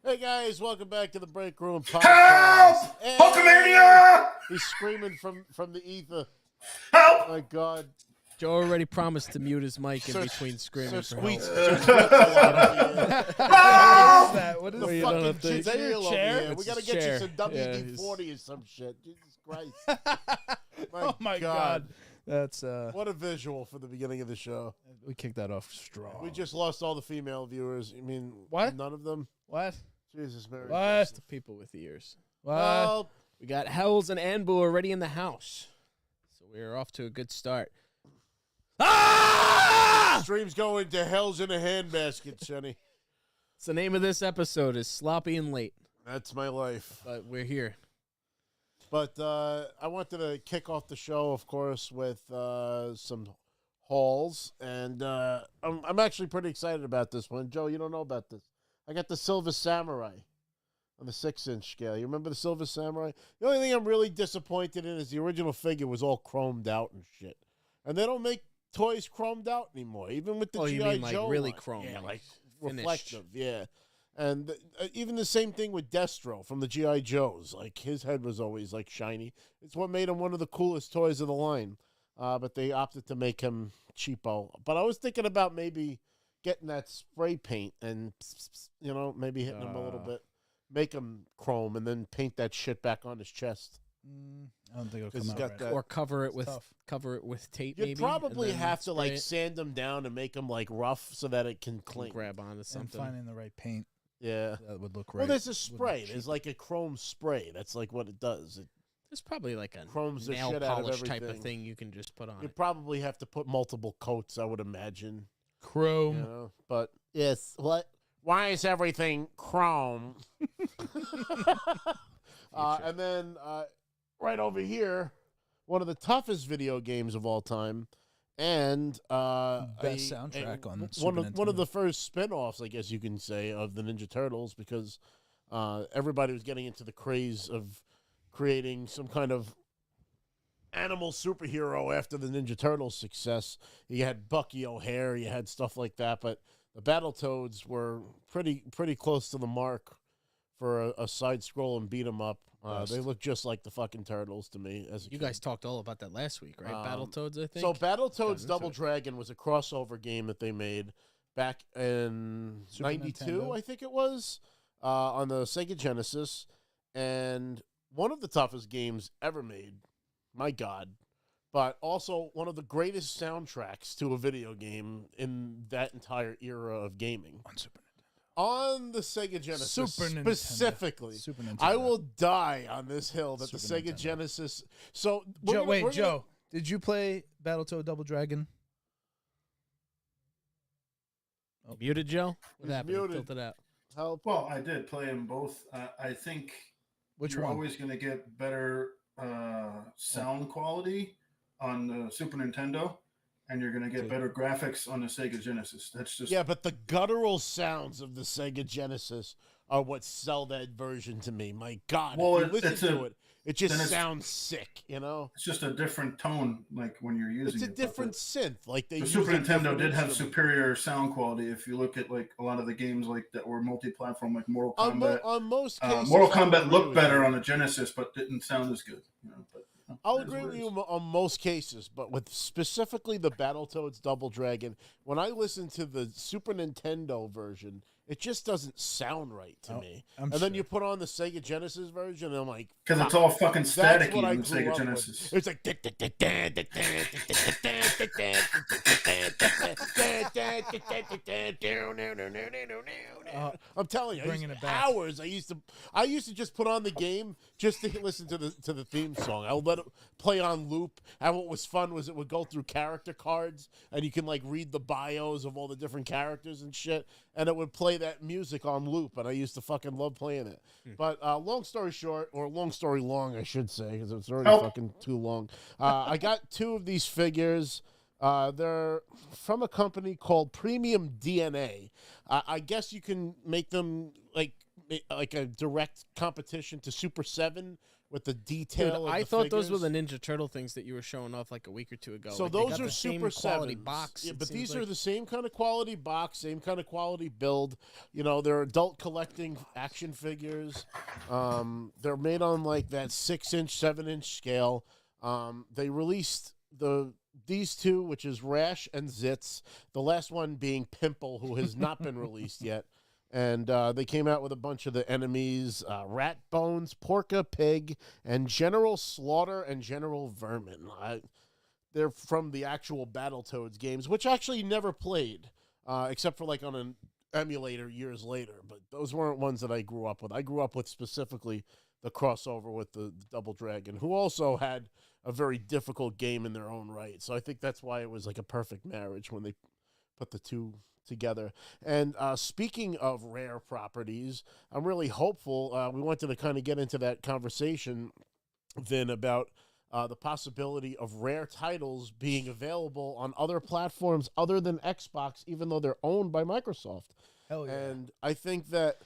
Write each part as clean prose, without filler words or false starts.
Hey guys, welcome back to the Break Room Podcast. Help! Hulkamania! He's screaming from the ether. Help! My God. Joe already promised to mute his mic in between screaming So for squeaks. help. What is The you fucking don't have to- ginger over chair? here. We It's gotta his get chair. you some WD-40 Yeah, or some shit. Jesus Christ. Oh my God. That's What a visual for the beginning of the show. we kicked that off strong. We just lost all the female viewers. I mean, What? None of them. What? Jesus, Mary. What? The people with ears. What? Well, We got Hells and Anbu already in the house. So we're off to a good start. Ah! stream's going to hell's in a handbasket, Sonny. So the name of this episode is Sloppy and Late, That's my life. but we're here. But I wanted to kick off the show, of course, with some hauls, and I'm actually pretty excited about this one. Joe, you don't know about this. I got the Silver Samurai on the 6-inch scale. You remember the Silver Samurai? The only thing I'm really disappointed in is the original figure was all chromed out and shit, and they don't make toys chromed out anymore, even with the You G.I. mean like Joe really line. chrome, yeah, like finished. reflective, yeah. And even the same thing with Destro from the G.I. Joes. Like, his head was always, like, shiny. It's what made him one of the coolest toys of the line. But they opted to make him cheapo. But I was thinking about maybe getting that spray paint and, you know, maybe hitting him a little bit. Make him chrome and then paint that shit back on his chest. I don't think it'll 'Cause come he's out got right. that- Or cover it with tough. tape, You'd maybe. probably and then have to, like, spray it. sand them down and make them, like, rough so that it can cling. Grab onto And something. finding the right paint Yeah. that would look right. Well, there's a would look spray. cheap. There's, like, a chrome spray. That's, like, what it does. It There's probably like a chromes the nail shit out of polish type everything. of thing you can just put on You it. probably have to put multiple coats, I would imagine. chrome. You know? But yes, what? Why is everything chrome? And then right over here, one of the toughest video games of all time, and Best soundtrack on Super one of Nintendo. the first spin-offs, I guess you can say, of the Ninja Turtles, because everybody was getting into the craze of creating some kind of animal superhero after the Ninja Turtles success. You had Bucky O'Hare, you had stuff like that, but the Battletoads were pretty close to the mark for a side-scrolling beat-em-up. They look just like the fucking Turtles to me. As a You kid. guys talked all about that last week, right? Battletoads, I think. So Battletoads into Double it. Dragon was a crossover game that they made back in Super 92, Nintendo. I think it was, on the Sega Genesis, and one of the toughest games ever made. My God. But also one of the greatest soundtracks to a video game in that entire era of gaming. on Super Nintendo. On the Sega Genesis, Super Nintendo. specifically. Super Nintendo. I will die on this hill that the Super Sega Nintendo. Genesis... So, Joe, did you play Battletoad Double Dragon? Muted, Joe? What He's happened? You muted. Tilted out. Help. Well, I did play them both. I think Which you're one? always going to get better sound quality on the Super Nintendo, and you're going to get better graphics on the Sega Genesis. That's just Yeah, but the guttural sounds of the Sega Genesis are what sell that version to me. My God, Well, if you listen it's to a- it, it just then it's- sounds sick, you know? it's just a different tone, like when you're using It's a it. But different synth. Like they The use Super a Nintendo different did have instrument. superior sound quality. If you look at like a lot of the games like that were multi-platform, like Mortal On, Kombat. on most cases. Mortal I would Kombat agree looked with better you. on the Genesis, but didn't sound as good. You know, but I'll it is agree what with it you is. on most cases, but with specifically the Battletoads Double Dragon, when I listen to the Super Nintendo version, it just doesn't sound right to me. I'm And then sure. you put on the Sega Genesis version, and I'm like, Because it's fuck. all fucking That's staticky what I on the grew Sega up Genesis. with. It's like I'm telling you, Bringing I used it back. hours. I used to just put on the game just to listen to the theme song. I would let it play on loop. And what was fun was it would go through character cards, and you can like read the bios of all the different characters and shit, and it would play that music on loop. And I used to fucking love playing it. But long story short, or long story long, I should say, because it's already Help. fucking too long. I got two of these figures. They're from a company called Premium DNA. I guess you can make them like like a direct competition to Super 7 with the detail. Dude, of I the thought those were figures. the Ninja Turtle things that you were showing off like a week or two ago. So like, they those got are the same Super quality 7s. box. Yeah, it but seems these like. are the same kind of quality box, same kind of quality build. You know, they're adult collecting action figures. They're made on like that 6-inch, 7-inch scale. They released these two, which is Rash and Zitz. The last one being Pimple, who has not been released yet. And they came out with a bunch of the enemies, Rat Bones, Porka Pig, and General Slaughter and General Vermin. They're from the actual Battletoads games, which I actually never played, except for like on an emulator years later. But those weren't ones that I grew up with. I grew up with specifically the crossover with the Double Dragon, who also had a very difficult game in their own right. So I think that's why it was like a perfect marriage when they put the two together. And speaking of rare properties, I'm really hopeful. We wanted to kind of get into that conversation then about the possibility of rare titles being available on other platforms other than Xbox, even though they're owned by Microsoft. Hell yeah. And I think that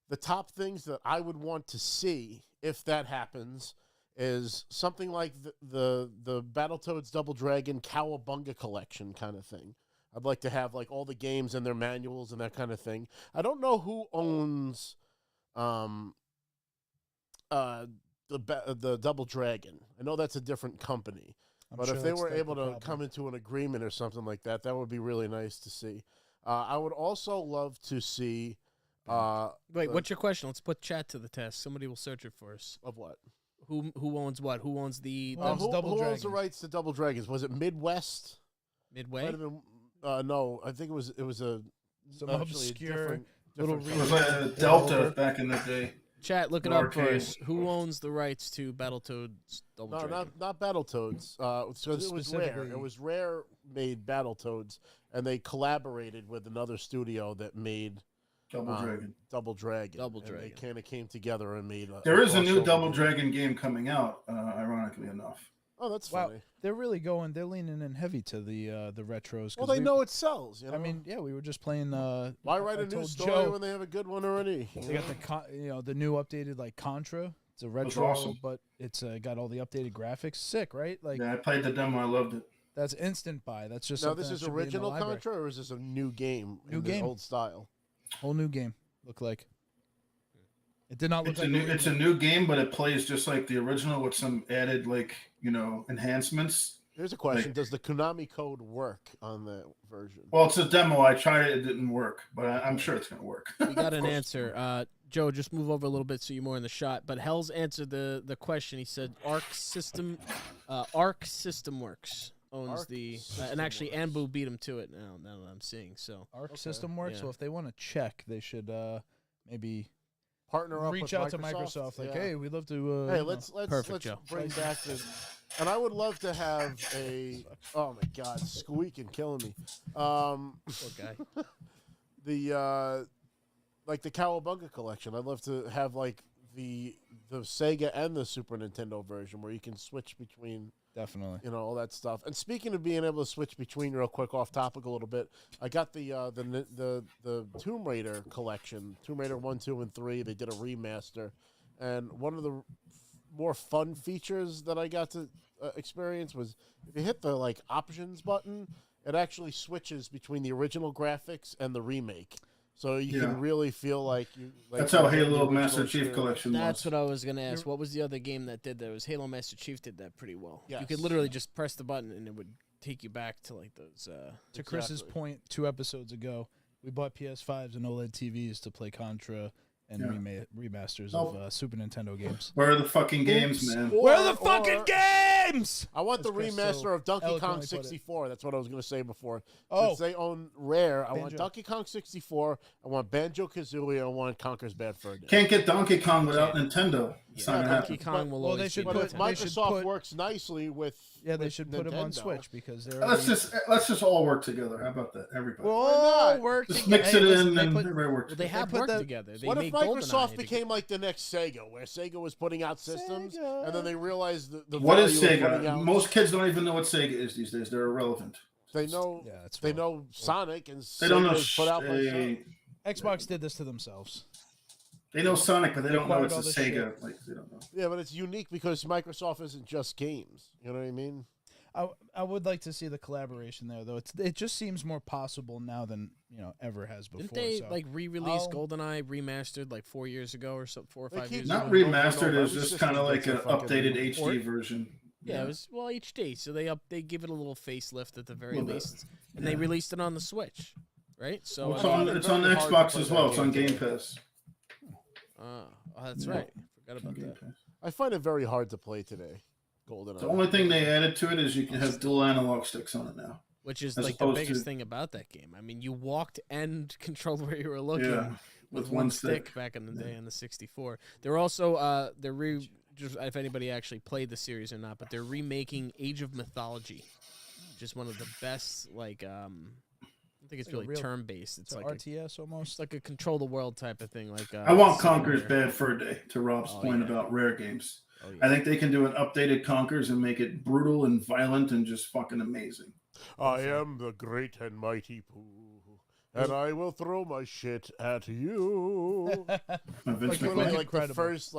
the top things that I would want to see, if that happens, is something like the Battletoads Double Dragon Cowabunga collection kind of thing. I'd like to have like all the games and their manuals and that kind of thing. I don't know who owns the Double Dragon. I know that's a different company. But if they were able to come into an agreement or something like that, that would be really nice to see. I would also love to see. Wait, what's your question? Let's put chat to the test. Somebody will search it for us. Of what? Who owns what? Who owns the Who owns Who Double owns Dragons? the rights to Double Dragons? Was it Midwest? Midway? Might have been, no, I think it was a Some actually a obscure different It was like a Delta back in the day. Chat, look it up for Arcade. us. Who owns the rights to Battletoads Double No, Dragon? not Battletoads. So it was Rare. Specifically- It was Rare made Battletoads, and they collaborated with another studio that made Double Dragon. Double Dragon. Double And Dragon. they kind of came together and made. There is a new crossover Double game. Dragon game coming out, ironically enough. Oh, that's Wow, funny. they're leaning in heavy to the retros. Well, 'cause they know it sells. You know? I mean, yeah, we were just playing. why write I a new told story Joe- when they have a good one already? They got the new updated like Contra. It's a That's retro, awesome. but it's got all the updated graphics. Sick, right? Like Yeah, I played the demo. I loved it. that's instant buy. That's just Now, something this that is should be in the original library. Contra, or is this a new game? New in the game. old style. Whole new game. Look like. It did not look It's like a new game, but it plays just like the original with some added enhancements. Here's a question: does the Konami code work on that version? Well, it's a demo. I tried it; it didn't work, but I'm sure it's gonna work. We got Of an course. answer. Joe, just move over a little bit so you're more in the shot. But Hell's answered the question. He said Arc System Works owns Arc the System and actually Works. Anbu beat him to it now that I'm seeing. So Arc Okay. System works. Yeah. So if they want to check, they should maybe Partner up reach with out to Microsoft. Like, Yeah. hey, we'd love to. Hey, you know. let's Perfect, Joe. bring back the. And I would love to have a. Oh my God, squeaking, killing me. poor guy. The like the Cowabunga collection. I'd love to have like the Sega and the Super Nintendo version where you can switch between Definitely. all that stuff. And speaking of being able to switch between, real quick, off topic a little bit, I got the Tomb Raider collection, Tomb Raider 1, 2, and 3. They did a remaster, and one of the more fun features that I got to experience was if you hit the like options button, it actually switches between the original graphics and the remake. So you Yeah. can really feel like you. Like That's how you're getting the Halo original Master Chief experience. Collection That's was. what I was gonna ask. What was the other game that did that? It was Halo Master Chief did that pretty well. You could Yes. literally just press the button and it would take you back to like those. To Chris's Exactly. point, 2 episodes ago, we bought PS5s and OLED TVs to play Contra and Yeah. remasters Oh. of Super Nintendo games. Where are the fucking games, Oops. man? Where are the Or- fucking games? I want As the Chris remaster so of Donkey Kong eloquently put it. 64. That's what I was going to say before. Oh. Since they own Rare, I want Banjo. Donkey Kong 64. I want Banjo Kazooie. I want Conker's Bad Fur Day. Can't get Donkey Kong without Nintendo. It's not gonna Donkey happen. Kong will Well, always they should be But put- if Nintendo. they should Microsoft put- works nicely with Yeah, they with should put them on Nintendo. Switch because they're. Let's just all work together. How about that, everybody? We'll Why all not? work Just together. mix Hey, it listen, in they and put- everybody works. Well, they together. have put worked that- together. They What if made Microsoft GoldenEye became like the next Sega, where Sega was putting out systems, Sega. and then they realized the What is value of putting Sega? out- Most kids don't even know what Sega is these days. They're irrelevant. They know Yeah, that's they fine. know Sonic and They don't know. Sega's put out by Hey, Sony. Xbox did this to themselves. They know Sonic, but they don't know acquired it's a all this Sega. Like they don't know. Yeah, but it's unique because Microsoft isn't just games. You know what I mean? I would like to see the collaboration there, though. It just seems more possible now than ever has before. Didn't they so. re-release I'll- GoldenEye remastered 4 years ago or something, 4 or They 5 keep years Not ago? remastered. It was Every just kind of system like gets an a fucking updated HD port. version. Yeah, it was HD, so they give it a little facelift at the very Little bit. least, and they released it on the Switch, right? So Well, I find it it's on very hard to Xbox play as that well. It's on game Game today. Pass. oh, that's Yeah. right. Forgot about Game that. Pass. I find it very hard to play today. GoldenEye. The only thing they added to it is you can have dual analog sticks on it now. Which is As the opposed biggest to- thing about that game. I mean, you walked and controlled where you were looking Yeah, with with one one stick stick. back in the day on the 64. They're also just if anybody actually played the series or not, but they're remaking Age of Mythology, which is one of the best. I think it's Like a really real- turn based. It's It's like RTS a, almost. it's like a control the world type of thing. I want Civil Conker's War. Bad Fur Day. To Rob's Oh, point yeah. about rare games, Oh, I yeah. think they can do an updated Conkers and make it brutal and violent and just fucking amazing. I am the great and mighty Pooh, and I will throw my shit at you. Vince Literally, McMahon. the Incredible. first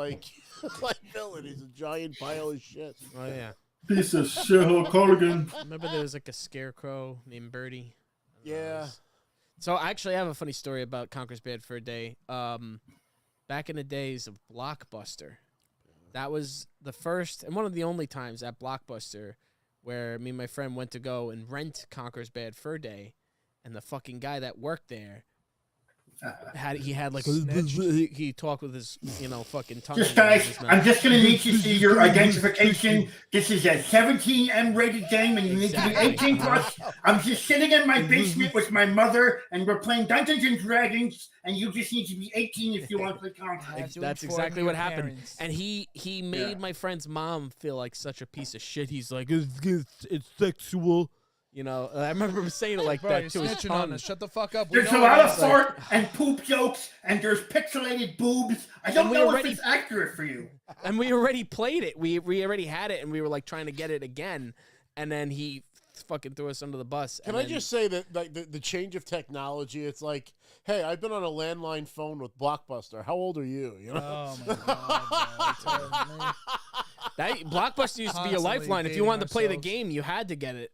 villain. He's a giant pile of shit. Oh yeah. Piece of shit, Hulk Hogan. Remember there was like a scarecrow named Birdie. I don't know, it Yeah. was- So actually, I have a funny story about Conker's Bad Fur Day. Back in the days of Blockbuster, that was the first and one of the only times at Blockbuster where me and my friend went to go and rent Conker's Bad Fur Day, and the fucking guy that worked there had like he talked with his fucking tongue. Just hanging out of guys, his I'm mouth. just gonna need to see your identification. This is a 17 M-rated game, and you need to be Exactly. 18 plus. I'm just sitting in my basement with my mother, and we're playing Dungeons and Dragons, and you just need to be 18 if you want to play Conquer. That's exactly what happened. And he made my friend's mom feel like such a piece of shit. He's like, it's sexual. I remember him saying it like Bro, that you're to his snitching on tongue. us. Shut the fuck up. We There's know a lot it of is. fart and poop jokes, and there's pixelated boobs. I don't And we know already- if it's accurate for you. And we already played it. We already had it, and we were like trying to get it again. And then he fucking threw us under the bus. Can and I then- just say that like the change of technology? It's like, hey, I've been on a landline phone with Blockbuster. How old are you? Oh my god, bro. It's telling me. that Blockbuster used to be a Constantly lifeline. If you dating wanted to play the ourselves. game, you had to get it.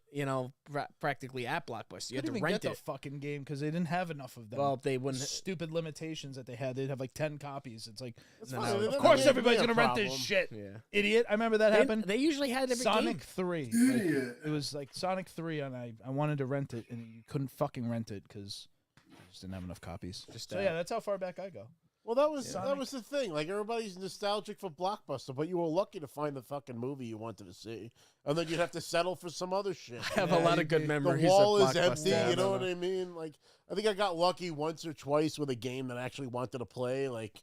Practically at Blockbuster. You had Couldn't to even rent get the it. fucking game because they didn't have enough of them. Well, they wouldn't. Stupid limitations that they had. They'd have like 10 copies. It's like, It's No, fine. no. That of doesn't course make everybody's me a gonna rent this problem. shit. Yeah. Idiot. I remember that They, happened. they usually had every Sonic game. 3. Idiot. It was like Sonic 3, and I wanted to rent it, and you couldn't fucking rent it because I just didn't have enough copies. Just, So yeah, that's how far back I go. Well, that was Yeah. that was the thing. Like everybody's nostalgic for Blockbuster, but you were lucky to find the fucking movie you wanted to see, and then you'd have to settle for some other shit. I have Yeah, a lot you of good do. The memories. wall of is Blockbuster. empty. I You know don't what I mean? Like I think I got lucky once or twice with a game that I actually wanted to play, like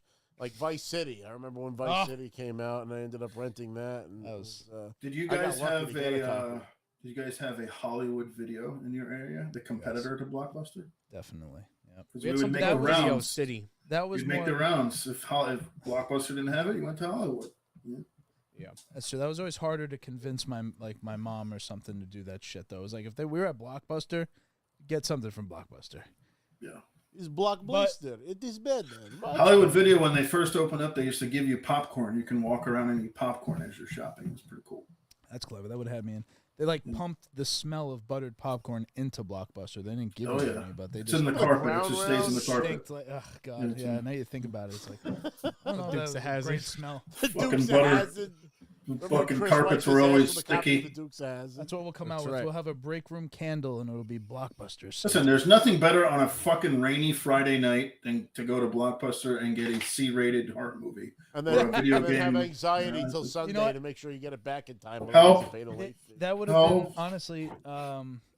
Vice City. I remember when Vice Oh. City came out, and I ended up renting that. And That it was- Did you I got guys lucky have to get a copy. Did you guys have a Hollywood Video in your area, the competitor to Blockbuster? Definitely. Yep. 'Cause We had would something make that the called was- Radio rounds. City. That was You'd make more. the rounds. If Blockbuster didn't have it, you went to Hollywood. That's true. That was always harder to convince my mom or something to do that shit though. It was like if we were at Blockbuster, get something from Blockbuster. Yeah. it's Blockbuster. It is better. Hollywood Video, when they first opened up, they used to give you popcorn. You can walk around and eat popcorn as you're shopping. It's pretty cool. That's clever. That would have had me in. They like pumped the smell of buttered popcorn into Blockbuster. They didn't give Oh, it yeah. to me, but they It's just in the Like carpet. It round just stays in the rounds, carpet. stinked like, oh god, Yeah, yeah. it's- Now you think about it, it's like, oh, no, that Dukes was of a Hazzard. great smell. Fucking Dukes of butter. Hazzard. The Remember when fucking Chris carpets wiped were his ass always with a copy of sticky. the Dukes of Hazzard? That's what we'll come That's out with. right. We'll have a break room candle, and it'll be Blockbuster. So Listen, there's nothing better on a fucking rainy Friday night than to go to Blockbuster and get a C-rated horror movie. And Or then, a video and then have game. anxiety Yeah. till Sunday what? to make sure you get it back in time. Help. otherwise you pay the late fee. that would have No. been honestly,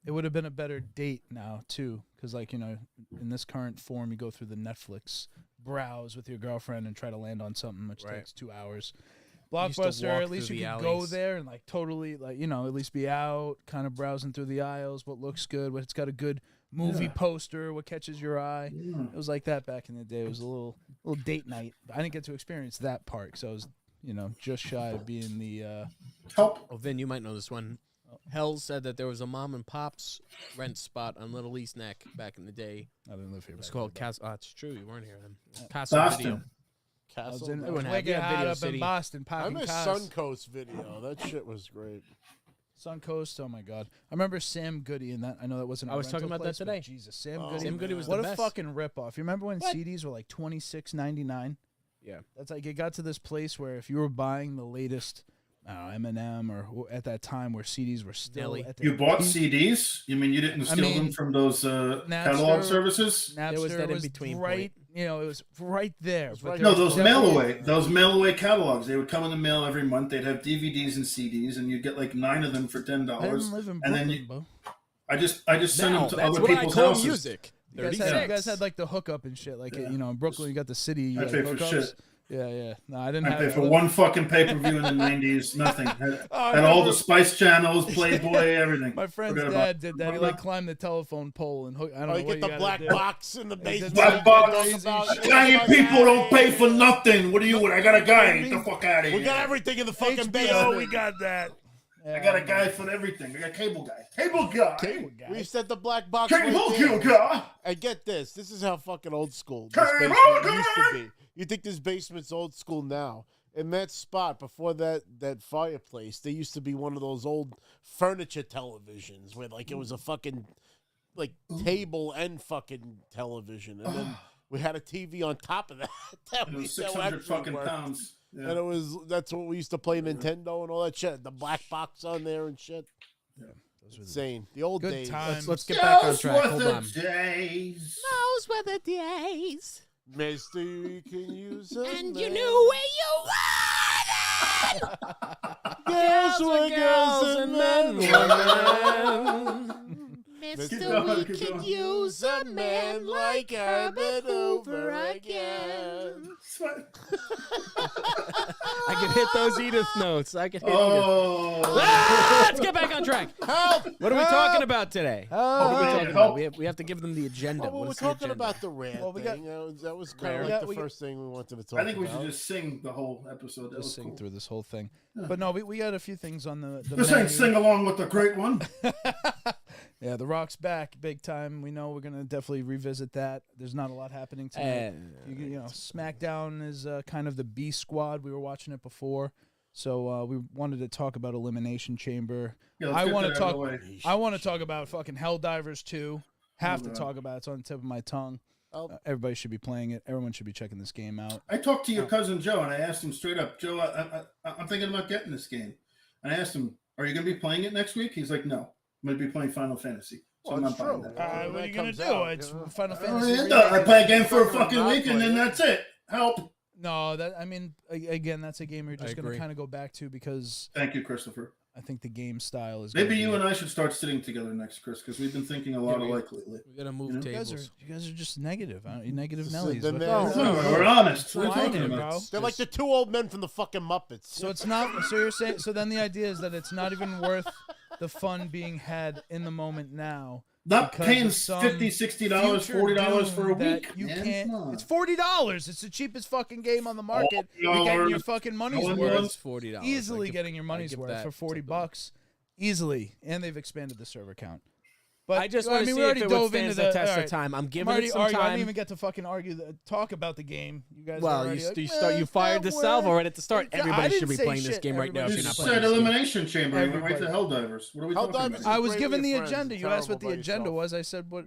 it would have been a better date now too, because like in this current form, you go through the Netflix browse with your girlfriend and try to land on something, which Right. takes 2 hours. used to Blockbuster, walk at least through you the could go alleys. there and like totally like at least be out, kind of browsing through the aisles, what looks good, what it's got a good movie Yeah. poster, what catches your eye. Yeah. It was like that back in the day. It was a little date night. I didn't get to experience that part because I was just shy of being the. Help. Oh, Vin, you might know this one. Hell said that there was a mom and pop's rent spot on Little East Neck back in the day. I didn't live here. It's back called then, Castle. Oh, it's true. You weren't here then. Castle Boston. Video. I was Castle. in wouldn't have- Wicked you have Hot Video up City. in Boston, I popping miss cars. Suncoast video. That shit was great. Suncoast, oh my god! I remember Sam Goody in that. I know that wasn't. I was talking about that today. Jesus, Sam Oh, Goody. Sam Goody was What the a best. fucking ripoff! You remember when What? CDs were like $26.99? Yeah. That's like it got to this place where if you were buying the latest, I don't know, Eminem or at that time where CDs were still Nelly. at the You bought peak. CDs? You mean you didn't steal them mean, from those catalog services? Napster There was that was in-between right. You know, it was right there. was but right there No, was those definitely- mail away. Those mail away catalogs. They would come in the mail every month. They'd have DVDs and CDs, and you'd get like 9 of them for I $10. didn't live in And then Brooklyn, bro. I just sent Now, them to that's other what I people's call houses. music. You guys had like the hookup and shit. Like Yeah. you know, in Brooklyn, you got the city I paid for hookups. shit. Yeah. No, I didn't I have paid that. for one fucking pay per view in the '90s. Nothing. Had all the Spice channels, Playboy, everything. My friend's Forgot dad about- did that. He like climbed the telephone pole and hook. I don't Oh, know you what get the gotta black do. box in the Like basement. this Black box. crazy shit. Italian people don't pay for nothing. What are you? I got a guy. Get the fuck out of here. We got everything in the fucking HBO, basement. we got that. I got a guy for everything. I got a cable guy. Cable guy. We used to have the black box. Cable right there. guy. And get this. This is how fucking old school this Cable basement used to guy. be. You think this basement's old school now? In that spot before that fireplace, there used to be one of those old furniture televisions where like it was a fucking like table and fucking television, and then we had a TV on top of that. That It was that 600 actually fucking worked. pounds. And Yeah. that's what we used to play Nintendo and all that shit. The black box on there and shit. Those were the Insane. The old good days. times. Let's get back on Those track. were Hold the on. days. Those were the days. Mister, you can use it. And you knew where you were. Girls were girls and men were men. Keep Mister, going, we keep can going. use a man like Herbert Hoover again. I can hit those Edith notes. I can hit Edith. Oh. Let's get back on track. Help! What are we talking about today? What are we Help. talking about? We have to give them the agenda. Oh, well, What we're is the talking agenda? about the rant Well, we got- thing. That was kind Rare. of Yeah, like the we got- first thing we wanted to talk I think we about. should just sing the whole episode. That was Just sing cool. through this whole thing. But no, we got a few things on the This menu. ain't sing along with the great one. Yeah, The Rock's back big time. We know we're gonna definitely revisit that. There's not a lot happening tonight. You know, SmackDown is kind of the B squad. We were watching it before, so we wanted to talk about Elimination Chamber. Yeah, let's I get want that to out of talk. the way. I want to talk about fucking Helldivers 2. Have to God. talk about it. It's on the tip of my tongue. Oh. Everybody should be playing it. Everyone should be checking this game out. I talked to your cousin Joe, and I asked him straight up, Joe, I'm thinking about getting this game. And I asked him, are you going to be playing it next week? He's like, no, I'm going to be playing Final Fantasy. So I'm Well, not it's buying true. that. When What are it you gonna comes do? out, It's you know. Final Oh, Fantasy. yeah, remake. I play a game for a Fucking fucking not week, and then playing it. that's it. Help. No, that I mean, again, that's a game you're just gonna agree. kind of go back to because Thank you, Christopher. I think the game style is. Maybe gonna you be- and I should start sitting together next, Chris, because we've been thinking a lot Yeah, alike lately. We gotta move You know? tables. You guys are just negative. You negative Just Nellies. then What- there's- No, we're honest. What are you Fine, talking bro. about? They're like the two old men from the fucking Muppets. So it's not. So you're saying. So then the idea is that it's not even worth the fun being had in the moment now. Not because paying of some $50, $60, future $40 for a doom that week. You man. can't. Come on. It's $40. It's the cheapest fucking game on the market. You're getting your fucking money's $40. worth. It's $40. Easily I give- getting your I money's give worth that for to 40 them. bucks. Easily. And they've expanded the server count. But I just I want to mean, we see if already it would dove stand into the test all of right. time. I'm giving I'm already it some arguing. I time. didn't even get to fucking talk about the game. You guys. Well, are already you fired the salvo right at the start. I Everybody didn't should be say playing this shit. game right now. If You you're not said playing this game. Elimination Chamber. You went right to Everybody. Helldivers. What are we talking Helldivers about? is I was Great given with the your friends agenda. and You asked what terrible the by agenda yourself. was. I said what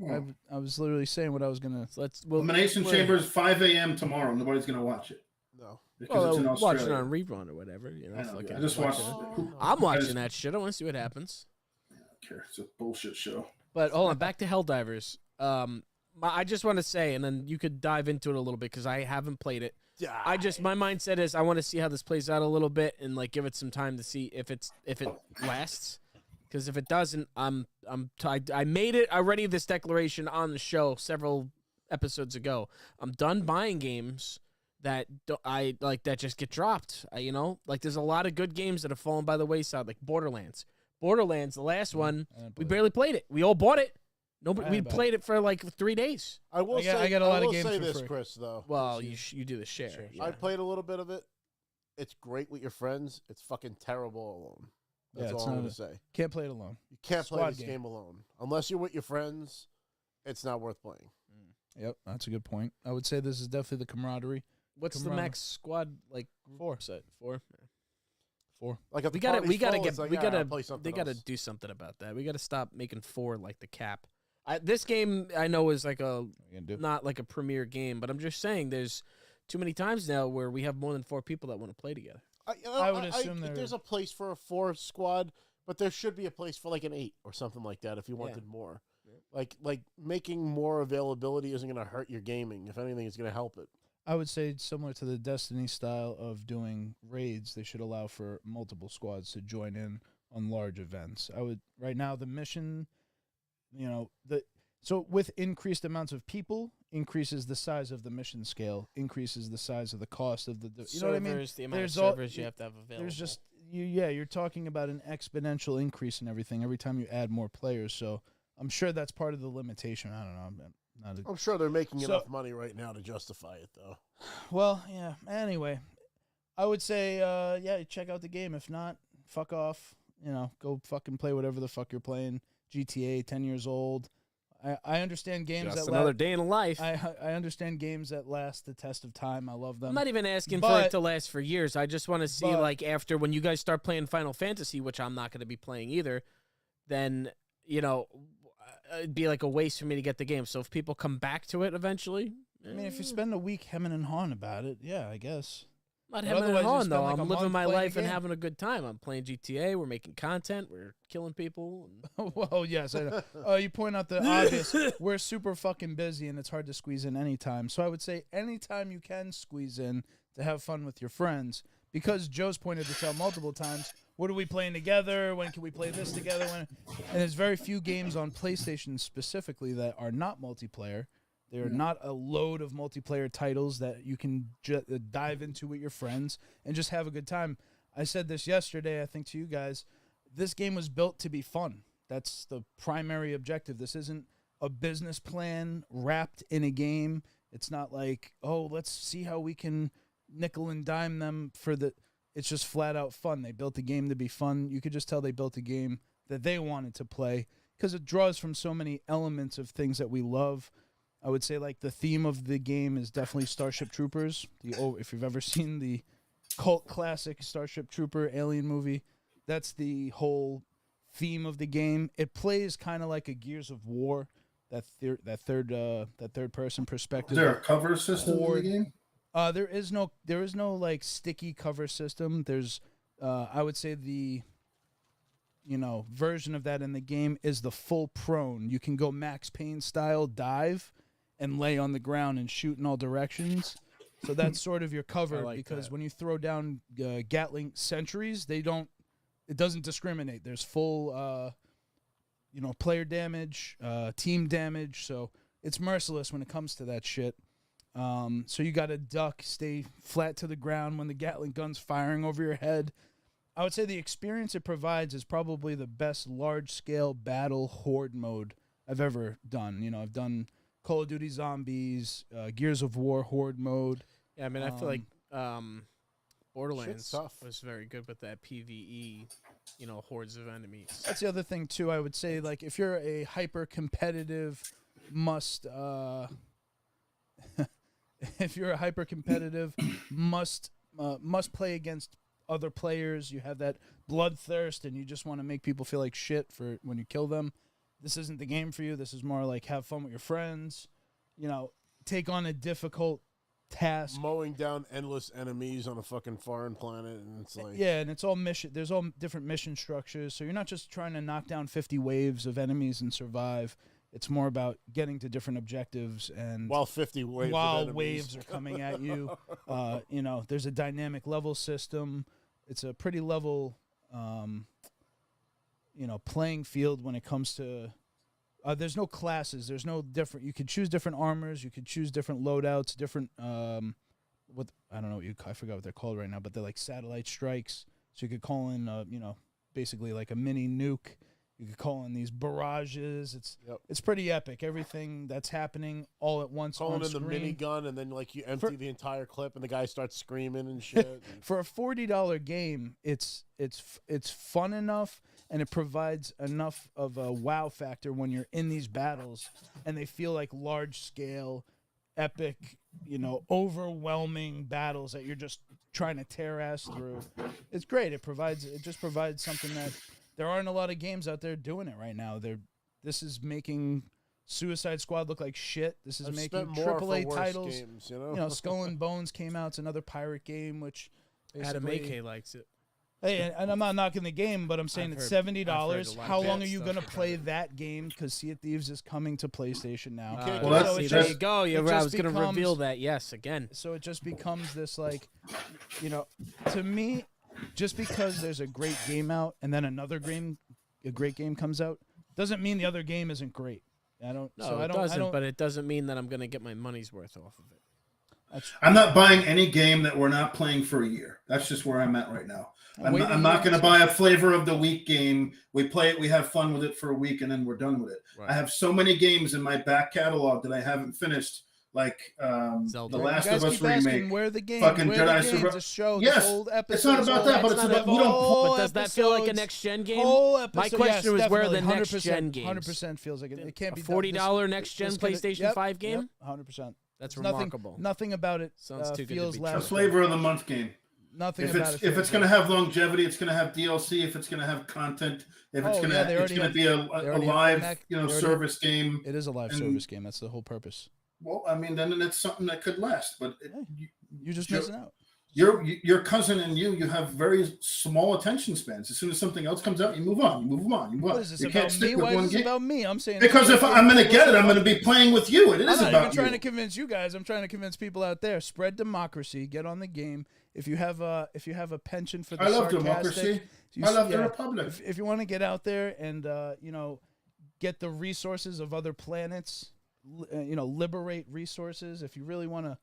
I was literally saying what I was gonna. We'll Elimination Chamber is 5 a.m. tomorrow. Nobody's going to watch it. No. Because it's in watch it Australia. on rerun or whatever. You know, I know, fucking I just watch watched it. it. I'm I watching just- that shit. I want to see what happens. I don't care. It's a bullshit show. But hold on, back to Helldivers. I just want to say, and then you could dive into it a little bit because I haven't played it. My mindset is I want to see how this plays out a little bit and like give it some time to see if it lasts. Because if it doesn't, I made it already. This declaration on the show several episodes ago. I'm done buying games that that just get dropped. Like there's a lot of good games that have fallen by the wayside, like Borderlands. Borderlands, the last one, we barely played it. We all bought it. Nobody, we played it for like 3 days. I will say, I got a lot of will games say for this, free. Chris, though. Well, you do the share. I played a little bit of it. It's great with your friends. It's fucking terrible alone. That's Yeah, it's all I'm not going to say. Can't play it alone. You can't play Squad this game. game alone. Unless you're with your friends, it's not worth playing. Yep, that's a good point. I would say this is definitely the camaraderie. What's Come the around. max squad like? 4. Set 4. 4. Like if We the gotta party's full, get it's like, we all right, gotta I'll play something they gotta else. do something about that. We gotta stop making 4 like the cap. This game I know is like a not like a premier game, but I'm just saying there's too many times now where we have more than 4 people that want to play together. I would assume there's a place for a 4 squad, but there should be a place for like an 8 or something like that if you wanted more. Yeah. Like making more availability isn't going to hurt your gaming. If anything, it's going to help it. I would say similar to the Destiny style of doing raids, they should allow for multiple squads to join in on large events. I would right now the mission, so with increased amounts of people increases the size of the mission scale, increases the size of the cost of the you know what I mean? The amount There's of servers you have to have available. There's just you're talking about an exponential increase in everything every time you add more players. So I'm sure that's part of the limitation. I don't know. I'm sure they're making enough money right now to justify it, though. Well, yeah. Anyway, I would say, check out the game. If not, fuck off. Go fucking play whatever the fuck you're playing. GTA, 10 years old. I understand games just that another day in life. I understand games that last the test of time. I love them. I'm not even asking for it to last for years. I just want to see, like, after when you guys start playing Final Fantasy, which I'm not going to be playing either, then, it'd be like a waste for me to get the game. So if people come back to it eventually. I mean, if you spend a week hemming and hawing about it, yeah, I guess. Not But having it otherwise, you on, spend though. like a I'm living month my playing life the and game. having a good time. I'm playing GTA. We're making content. We're killing people. Well, yes, I know. You point out the obvious. We're super fucking busy, and it's hard to squeeze in any time. So I would say anytime you can squeeze in to have fun with your friends, because Joe's pointed this out multiple times. What are we playing together? When can we play this together? And there's very few games on PlayStation specifically that are not multiplayer. They are not a load of multiplayer titles that you can dive into with your friends and just have a good time. I said this yesterday, I think, to you guys. This game was built to be fun. That's the primary objective. This isn't a business plan wrapped in a game. It's not like, oh, let's see how we can nickel and dime them for the... It's just flat out fun. They built the game to be fun. You could just tell they built a game that they wanted to play because it draws from so many elements of things that we love. I would say like the theme of the game is definitely Starship Troopers. If you've ever seen the cult classic Starship Trooper alien movie, that's the whole theme of the game. It plays kind of like a Gears of War, that third person perspective. Is there a cover system in the game? There is no like sticky cover system. There's I would say the version of that in the game is the full prone. You can go Max Payne style dive and lay on the ground and shoot in all directions. So that's sort of your cover because when you throw down Gatling sentries, it doesn't discriminate. There's full player damage, team damage, so it's merciless when it comes to that shit. So you got to duck, stay flat to the ground when the Gatling gun's firing over your head. I would say the experience it provides is probably the best large-scale battle horde mode I've ever done. I've done Call of Duty Zombies, Gears of War horde mode. Yeah, I mean, I feel like Borderlands tough. was very good with that PvE, hordes of enemies. That's the other thing, too. I would say, like, if you're a hyper-competitive if you're a hyper-competitive must play against other players, you have that bloodthirst and you just want to make people feel like shit for when you kill them, this isn't the game for you. This is more like have fun with your friends, take on a difficult task. Mowing down endless enemies on a fucking foreign planet, and it's like... Yeah, and it's all mission. There's all different mission structures, so you're not just trying to knock down 50 waves of enemies and survive. It's more about getting to different objectives, and while 50 waves while of enemies. waves are coming at you, there's a dynamic level system. It's a pretty level, playing field when it comes to. There's no classes. There's no different. You could choose different armors. You could choose different loadouts. Different. I don't know I forgot what they're called right now, but they're like satellite strikes. So you could call in, basically like a mini nuke. You could call in these barrages. It's pretty epic. Everything that's happening all at once on in screen. the minigun, and then like you empty the entire clip, and the guy starts screaming and shit. For a $40 game, it's fun enough, and it provides enough of a wow factor when you're in these battles, and they feel like large scale, epic, overwhelming battles that you're just trying to tear ass through. It's great. It just provides something that there aren't a lot of games out there doing it right now. This is making Suicide Squad look like shit. This is making AAA titles. Games, Skull and Bones came out. It's another pirate game, which Adam AK likes it. Hey, and I'm not knocking the game, but I'm saying it's $70. How long are you going to play that game? Because Sea of Thieves is coming to PlayStation now. Well, there you go. I was going to reveal that. Yes, again. So it just becomes this, to me, just because there's a great game out and then a great game comes out, doesn't mean the other game isn't great. It doesn't. But it doesn't mean that I'm going to get my money's worth off of it. I'm not buying any game that we're not playing for a year. That's just where I'm at right now. I'm not going to buy a flavor of the week game. We play it, we have fun with it for a week, and then we're done with it. Right. I have so many games in my back catalog that I haven't finished, like The Last of Us remake. Where the game? Fucking where Jedi the game? Survivor. The show, yes, the old it's not about that, but it's about we don't. But does that feel like a next gen game? My question was where the next gen game. 100% feels like it. It can't be $40 next gen PlayStation 5 game. 100%. That's remarkable. Nothing about it sounds too good feels to be a flavor of the month game. Nothing if about it's it. If it's going to have longevity, it's going to have DLC. If it's going to have content, if it's going to be a live service game. It is a live service game. That's the whole purpose. Well, I mean, then it's something that could last. But you're just missing out. Your cousin and you have very small attention spans. As soon as something else comes out, you move on. What is this about me? Why is this about me? I'm saying because if I'm going to get it, I'm going to be playing with you. It is about you. I'm not even trying to convince you guys. I'm trying to convince people out there. Spread democracy. Get on the game. If you have a penchant for the sarcastic, democracy. I love the Republic. If you want to get out there and get the resources of other planets, liberate resources. If you really want to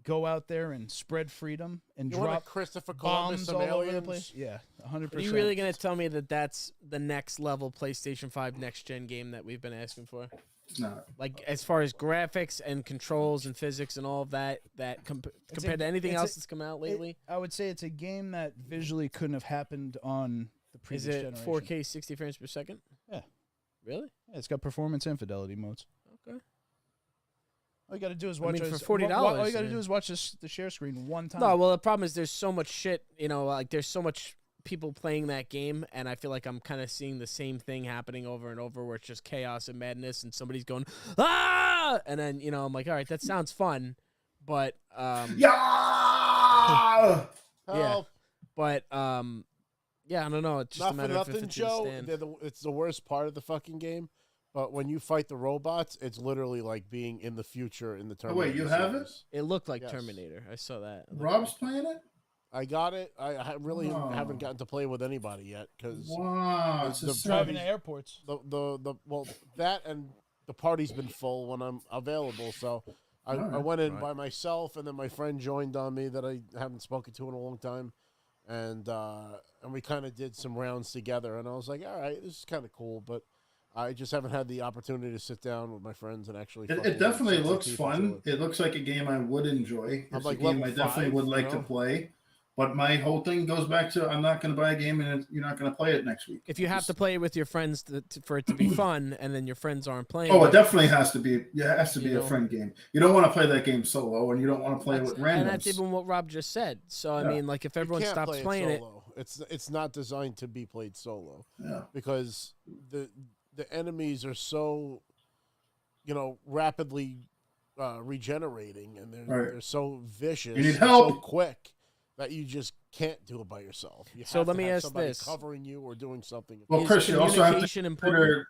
go out there and spread freedom and drop Christopher Columbus bombs all over the place. Yeah, 100%. Are you really going to tell me that that's the next level PlayStation 5 next gen game that we've been asking for? It's not. Like as far as graphics and controls and physics and all of that compared to anything else that's come out lately? I would say it's a game that visually couldn't have happened on the previous generation. Is it 4K 60 frames per second? Yeah. Really? Yeah, it's got performance and fidelity modes. Okay. All you got to do is watch. For $40, all you got to do is watch the share screen one time. No, well, the problem is there's so much shit. There's so much people playing that game, and I feel like I'm kind of seeing the same thing happening over and over, where it's just chaos and madness, and somebody's going ah, and then I'm like, all right, that sounds fun, but yeah, but I don't know. It's just a matter of if it's Joe. It's the worst part of the fucking game. But when you fight the robots, it's literally like being in the future in the Terminator. Oh, wait, you have it? It looked like Terminator. I saw that. Rob's playing it? I got it. I really haven't gotten to play with anybody yet because it's driving to airports. That and the party's been full when I'm available. So I went in by myself, and then my friend joined on me that I haven't spoken to in a long time, and we kind of did some rounds together. And I was like, all right, this is kind of cool, but I just haven't had the opportunity to sit down with my friends and actually. It definitely looks fun. It looks like a game I would enjoy. It's a game I definitely would like to play. But my whole thing goes back to I'm not going to buy a game and you're not going to play it next week. If you have to play it with your friends for it to be fun, and then your friends aren't playing. Oh, it definitely has to be. It has to be a friend game. You don't want to play that game solo, and you don't want to play it with randoms. And that's even what Rob just said. So I mean, like if everyone stops playing it, it's not designed to be played solo. Yeah. Because the enemies are so, rapidly regenerating, and they're so vicious. You need help. So quick that you just can't do it by yourself. So let me ask somebody this: covering you or doing something. Well, Chris, you also have to consider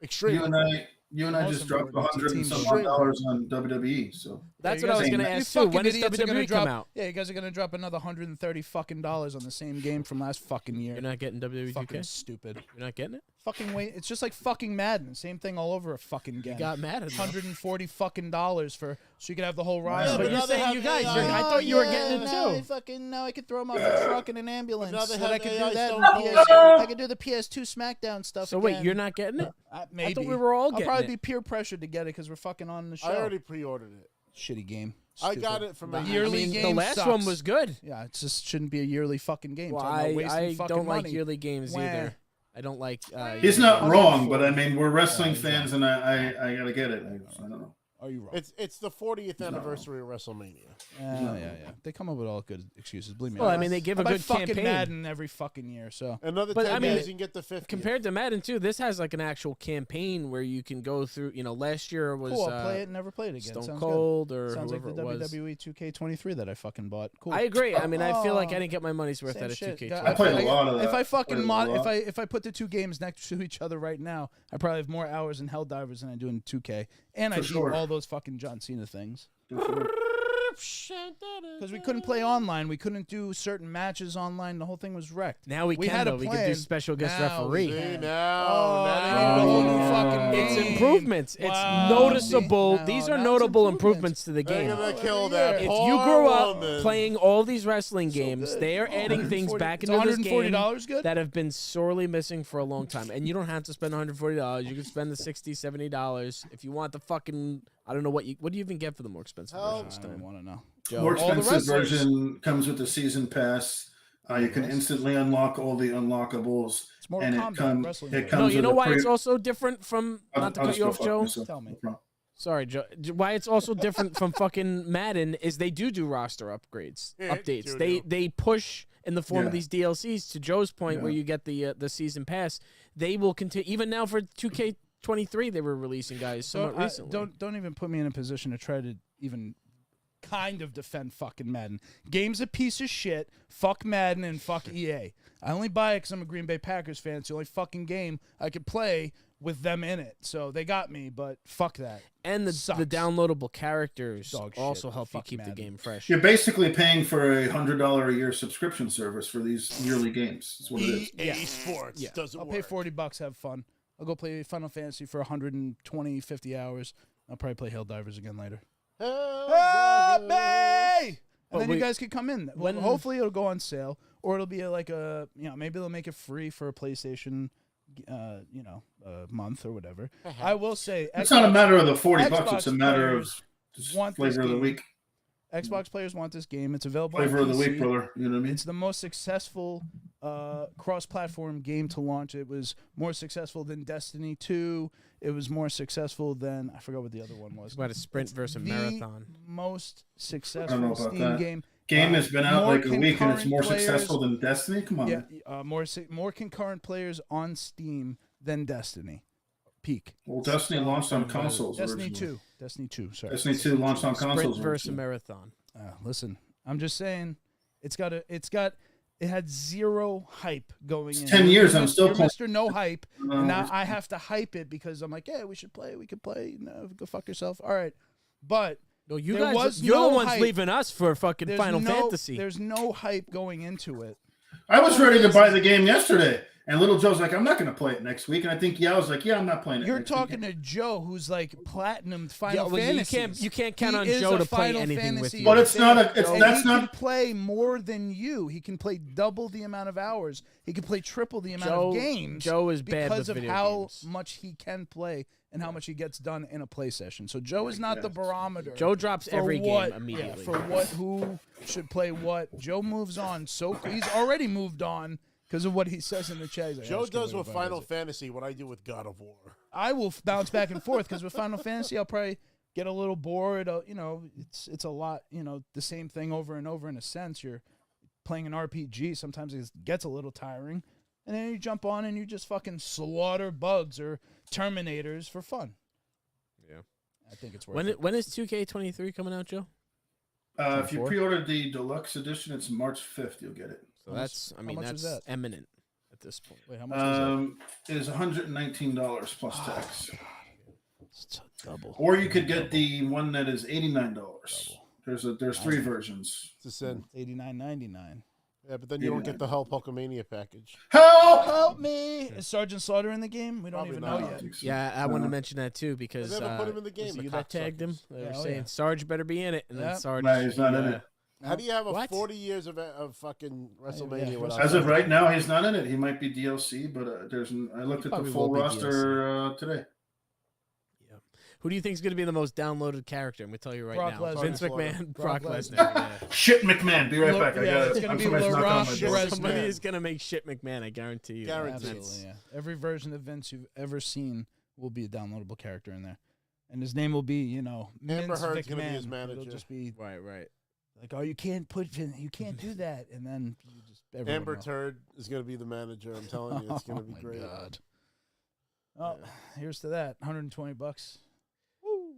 you and I just dropped $100 and some odd dollars on WWE. So that's what I was going to ask too. When does WWE come out? Yeah, you guys are going to drop another $130 fucking dollars on the same game from last fucking year. You're not getting WWE 2K? Fucking stupid. You're not getting it? Fucking wait. It's just like fucking Madden. Same thing all over a fucking game. You got Madden. $140 fucking dollars for so you could have the whole roster. Yeah, but you're saying you guys. I thought you were getting it too. Now I could throw them off the truck in an ambulance. So I could do that. I could do the PS2 SmackDown stuff. So wait, you're not getting it? Maybe. I thought we were all getting it. I'll probably be peer pressured to get it because we're fucking on the show. I already pre-ordered it. Shitty game. Stupid. I got it from a yearly game. The last one was good. Yeah, it just shouldn't be a yearly fucking game. Well, I don't like yearly games either. I don't like. He's not wrong, but I mean, we're wrestling fans, and I gotta get it. I don't know. Are you wrong? It's the 40th anniversary of WrestleMania. Yeah. They come up with all good excuses. Believe me. Well, I mean, they give a I buy good fucking campaign. Madden every fucking year. So Another But, 10 I mean, years, you can get the 50th. Compared to Madden too, this has like an actual campaign where you can go through. Last year was cool. I'll play it and never play it again. Stone Sounds Cold good. or Sounds like whoever the it was. WWE 2K23 that I fucking bought. Cool. I agree. I mean, I feel like I didn't get my money's worth Same out of shit. 2K. I played a lot of that. If I fucking Played a lot. if I put the two games next to each other right now, I probably have more hours in Helldivers than I do in 2K, and I For beat sure. all those fucking John Cena things. For Because we couldn't play online, we couldn't do certain matches online. The whole thing was wrecked. Now we had can a though. We can plan. do special guest Now we referee. can. See, now, Oh, now I they need got a whole new it. fucking game. It's improvements. Wow. It's noticeable. See? These Now are it's notable improvements. improvements to the They're game. gonna kill every that If poor you grew up woman. playing all these wrestling games, good. they are adding things $140 back it's into this $140 game good? that have been sorely missing for a long time. And you don't have to spend $140. You can spend the $60, $70 if you want the fucking. I don't know what do you even get for the more expensive Hell, versions. I don't Tom? want to know. Joe. More All the expensive wrestlers. version comes with the season pass. You can instantly unlock all the unlockables. It's Mortal And Kombat wrestling. it game. comes No, you with know a why pre- it's also different from. Not to I'll cut just you go off, fuck Joe. myself. Tell me. No problem. Sorry, Joe. Why it's also different from fucking Madden is they do roster upgrades, Yeah, updates. they do. They push in the form of Yeah. these DLCs. To Joe's point, Yeah. where you get the season pass, they will continue. Even now for 2K23, they were releasing guys somewhat recently. Don't even put me in a position to try to even kind of defend fucking Madden. Game's a piece of shit. Fuck Madden and fuck EA. I only buy it because I'm a Green Bay Packers fan. It's the only fucking game I could play with them in it. So they got me, but fuck that. and the Sucks. downloadable characters Dog shit. also help you Fuck keep Madden. the game fresh. You're basically paying for a $100 a year subscription service for these yearly games. That's what it is. EA Sports doesn't I'll work. pay $40, have fun. I'll go play Final Fantasy for 120, 50 hours. I'll probably play Helldivers again later. Help me! And But then we- you guys can come in. when- Hopefully it'll go on sale, or it'll be like a maybe they'll make it free for a PlayStation, month or whatever. I will say It's not a matter of the $40. Xbox It's a matter of players just want this flavor of the game. week. Xbox players want this game. It's available. Flavor on of the PC. week, brother. You know what I mean? It's the most successful cross-platform game to launch. It was more successful than Destiny 2. It was more successful than I forgot what the other one was. It's about a sprint versus a The marathon. most I successful don't know about Steam that. game. Game has been out more like a week and it's concurrent more players. successful than Destiny. Come on. Yeah, more concurrent players on Steam than Destiny. Peak. Well, Destiny launched on consoles. Destiny originally. 2. Destiny 2. Sorry. Destiny 2 launched on Sprint consoles. versus a originally. marathon. Listen, I'm just saying, it had zero hype going in. 10 years, You're I'm still You're playing. Mr. No Hype. No, And now it's- I have to hype it because I'm like, yeah, we should play. We could play. No, go fuck yourself. All right. But No, you There guys, was you're no the ones hype. leaving us for fucking there's Final no, Fantasy. There's no hype going into it. I was ready to buy the game yesterday. And Little Joe's like, I'm not going to play it next week. And I think I was like, yeah, I'm not playing it You're next talking week. to Joe, who's like platinum Yeah, Final well, Fantasy. you can't count He on is Joe a to play Final anything with Fantasy you. But it's not a- it's- and that's he not- can play more than you. He can play double the amount of hours. He can play triple the amount Joe- of games. Joe is bad because with of video how games. much he can play and how much he gets done in a play session. So Joe is not the barometer. Joe drops for every what, game immediately. for who should play what. Joe moves on. So he's already moved on because of what he says in the chat. He's like, Joe "Oh, just give does me with the Final Fantasy." Fantasy what I do with God of War. I will bounce back and forth because with Final Fantasy, I'll probably get a little bored. It's a lot. The same thing over and over in a sense. You're playing an RPG. Sometimes it gets a little tiring, and then you jump on and you just fucking slaughter bugs or Terminators for fun. Yeah. I think it's worth it. When is 2K23 coming out, Joe? If you 24? pre-ordered the deluxe edition, it's March 5th. You'll get it. So that's much that's is that? imminent at this point. Wait, how much is It is $119 plus tax. that? It's a double. Or you could get the one that is $89. There's three versions. It's a sin. $89.99. Yeah, but then you don't get the Help Hulkamania package. Help! Me is Sergeant Slaughter in the game? We don't Probably even not. know yet. Yeah, I wanted to mention that too because They never put him in the was game, it you the that tagged him. cocksuckers. They Yeah, were oh, saying yeah. Sarge better be in it, and Yeah. then Sarge. No, he's not in it. How do you have a What? 40 years of fucking WrestleMania yeah, without As of him? right now, he's not in it. He might be DLC, but I looked at the probably full will be roster today. Yeah. Who do you think is going to be the most downloaded character? I'm going to tell you right Brock now. Lesnar. Vince Brock McMahon, Brock Brock Lesnar. Lesnar. Yeah. Shit, McMahon. Be right Look, back. I yeah, got it's it. gonna I'm be somebody's knocking on my LaRoche door. Lesnar. Somebody is going to make shit McMahon. I guarantee you. Guaranteed. Absolutely, yeah. Every version of Vince you've ever seen will be a downloadable character in there. and his name will be, Amber Vince Heard's gonna be McMahon. his manager. It'll just be Right. like, oh, you can't do that, and then you just Amber will. Turd is gonna be the manager. I'm telling you, it's gonna be my great. God. Oh, here's to that. $120. Woo.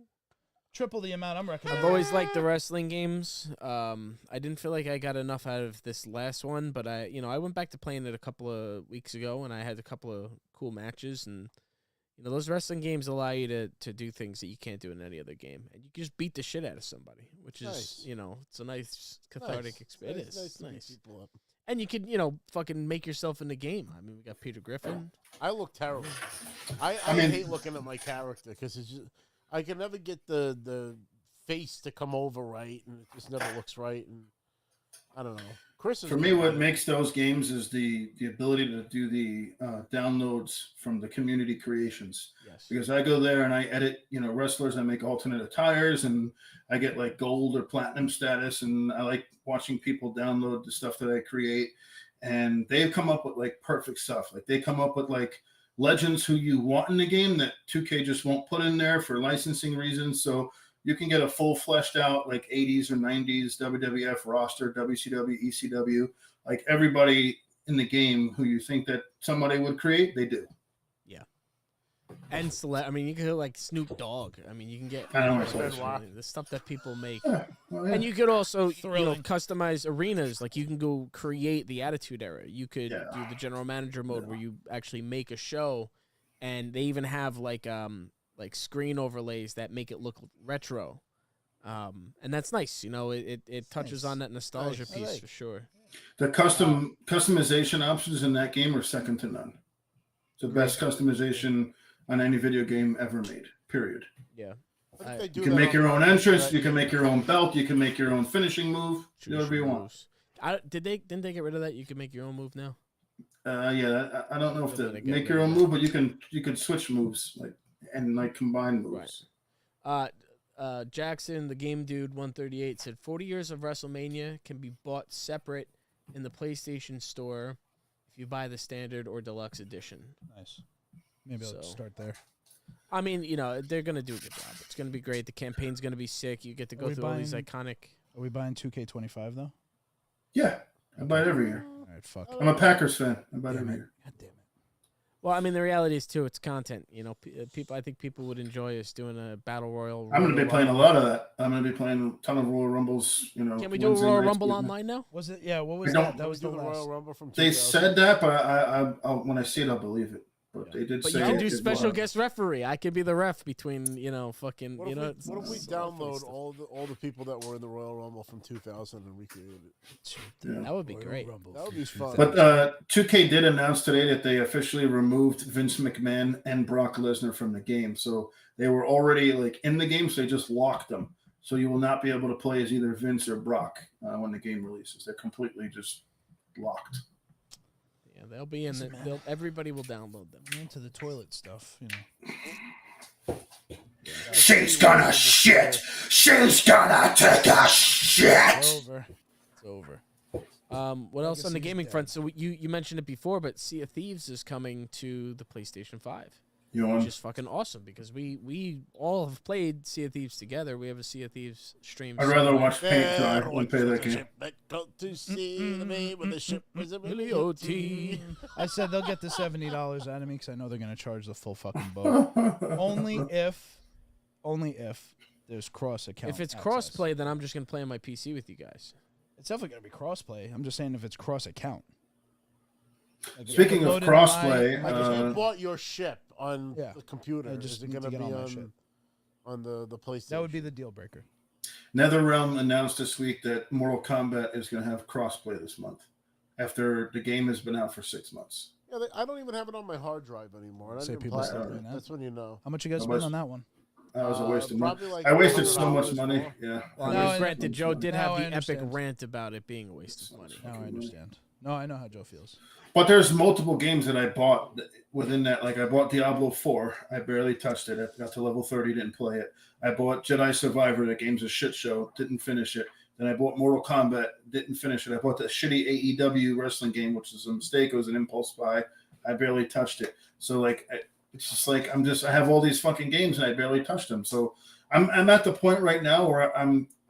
Triple the amount I'm recommending. I've always liked the wrestling games. I didn't feel like I got enough out of this last one, but I went back to playing it a couple of weeks ago, and I had a couple of cool matches. And those wrestling games allow you to do things that you can't do in any other game, and you can just beat the shit out of somebody, which is it's a nice cathartic experience. It is nice. To beat people up. And you can, fucking make yourself in the game. I mean, we got Peter Griffin. I look terrible. I hate looking at my character because it's just, I can never get the face to come over right, and it just never looks right. And I don't know. Chris is For me, what makes those games is the ability to do the downloads from the community creations. Yes. Because I go there and I edit, wrestlers. I make alternate attires, and I get like gold or platinum status. And I like watching people download the stuff that I create. And they've come up with like perfect stuff. Like they come up with like legends who you want in the game that 2K just won't put in there for licensing reasons. So you can get a full fleshed out like 80s or 90s WWF roster, WCW, ECW, like everybody in the game who you think that somebody would create, they do. Yeah. And you can get like Snoop Dogg. I mean, you can get the stuff that people make. Yeah. Well, yeah. And you could also, customize arenas. Like you can go create the Attitude Era. You could do the general manager mode where you actually make a show, and they even have like screen overlays that make it look retro. And that's nice. It touches on that nostalgia piece for sure. The customization options in that game are second to none. It's the best customization on any video game ever made, period. Yeah. You can make your own entrance, you can make your own belt, you can make your own finishing move, whatever you want. Didn't they get rid of that? You can make your own move now? Yeah, I don't know if they make your own move, but you can switch moves and combine moves. Right. Jackson, the game dude 138 said 40 years of WrestleMania can be bought separate in the PlayStation Store if you buy the standard or deluxe edition. Nice. Maybe I'll start there. I mean, they're going to do a good job. It's going to be great. The campaign's going to be sick. You get to go through all these iconic. Are we buying 2K25 though? Yeah, I buy it every year. All right, fuck. I'm a Packers fan. I buy it every year. God damn it. Well, I mean, the reality is too, it's content. People. I think people would enjoy us doing a battle royal. I'm going to be playing a lot of that. I'm going to be playing a ton of Royal Rumbles. Can we do a Royal Rumble online now? Was it? Yeah. What was that? That was the Royal Rumble from. They said that, but I when I see it, I'll believe it. But they did but say you can do special guest referee. I could be the ref between fucking. What if we download all the people that were in the Royal Rumble from 2000 and recreate it? Yeah. That would be great. That would be fun. But 2K did announce today that they officially removed Vince McMahon and Brock Lesnar from the game. So they were already in the game, so they just locked them. So you will not be able to play as either Vince or Brock when the game releases. They're completely just locked. Yeah, they'll be in there. Everybody will download them. I'm into the toilet stuff, She's gonna shit. She's gonna take a shit. It's over. What else on the gaming front? So you mentioned it before, but Sea of Thieves is coming to the PlayStation 5. Which is fucking awesome because we all have played Sea of Thieves together. We have a Sea of Thieves stream. I'd rather watch paint dry than play that game. I said they'll get the $70 out of me because I know they're going to charge the full fucking boat. only if there's cross account. If it's cross-play, then I'm just going to play on my PC with you guys. It's definitely going to be cross-play. I'm just saying if it's cross-account. Speaking of crossplay, you bought your ship on the computer. Is it going to be on the PlayStation? That would be the deal breaker. NetherRealm announced this week that Mortal Kombat is going to have crossplay this month after the game has been out for 6 months. Yeah, I don't even have it on my hard drive anymore. That's when you know. How much you guys spend on that one? That was a waste of money. I wasted so much money. Yeah. Well, granted, Joe did have the epic rant about it being a waste of money. Now I understand. No, I know how Joe feels. But there's multiple games that I bought within that. Like I bought Diablo 4. I barely touched it. I got to level 30, didn't play it. I bought Jedi Survivor. That game's a shit show. Didn't finish it. Then I bought Mortal Kombat. Didn't finish it. I bought the shitty AEW wrestling game, which is a mistake. It was an impulse buy. I barely touched it. So It's just like I have all these fucking games and I barely touch them. So I'm at the point right now where I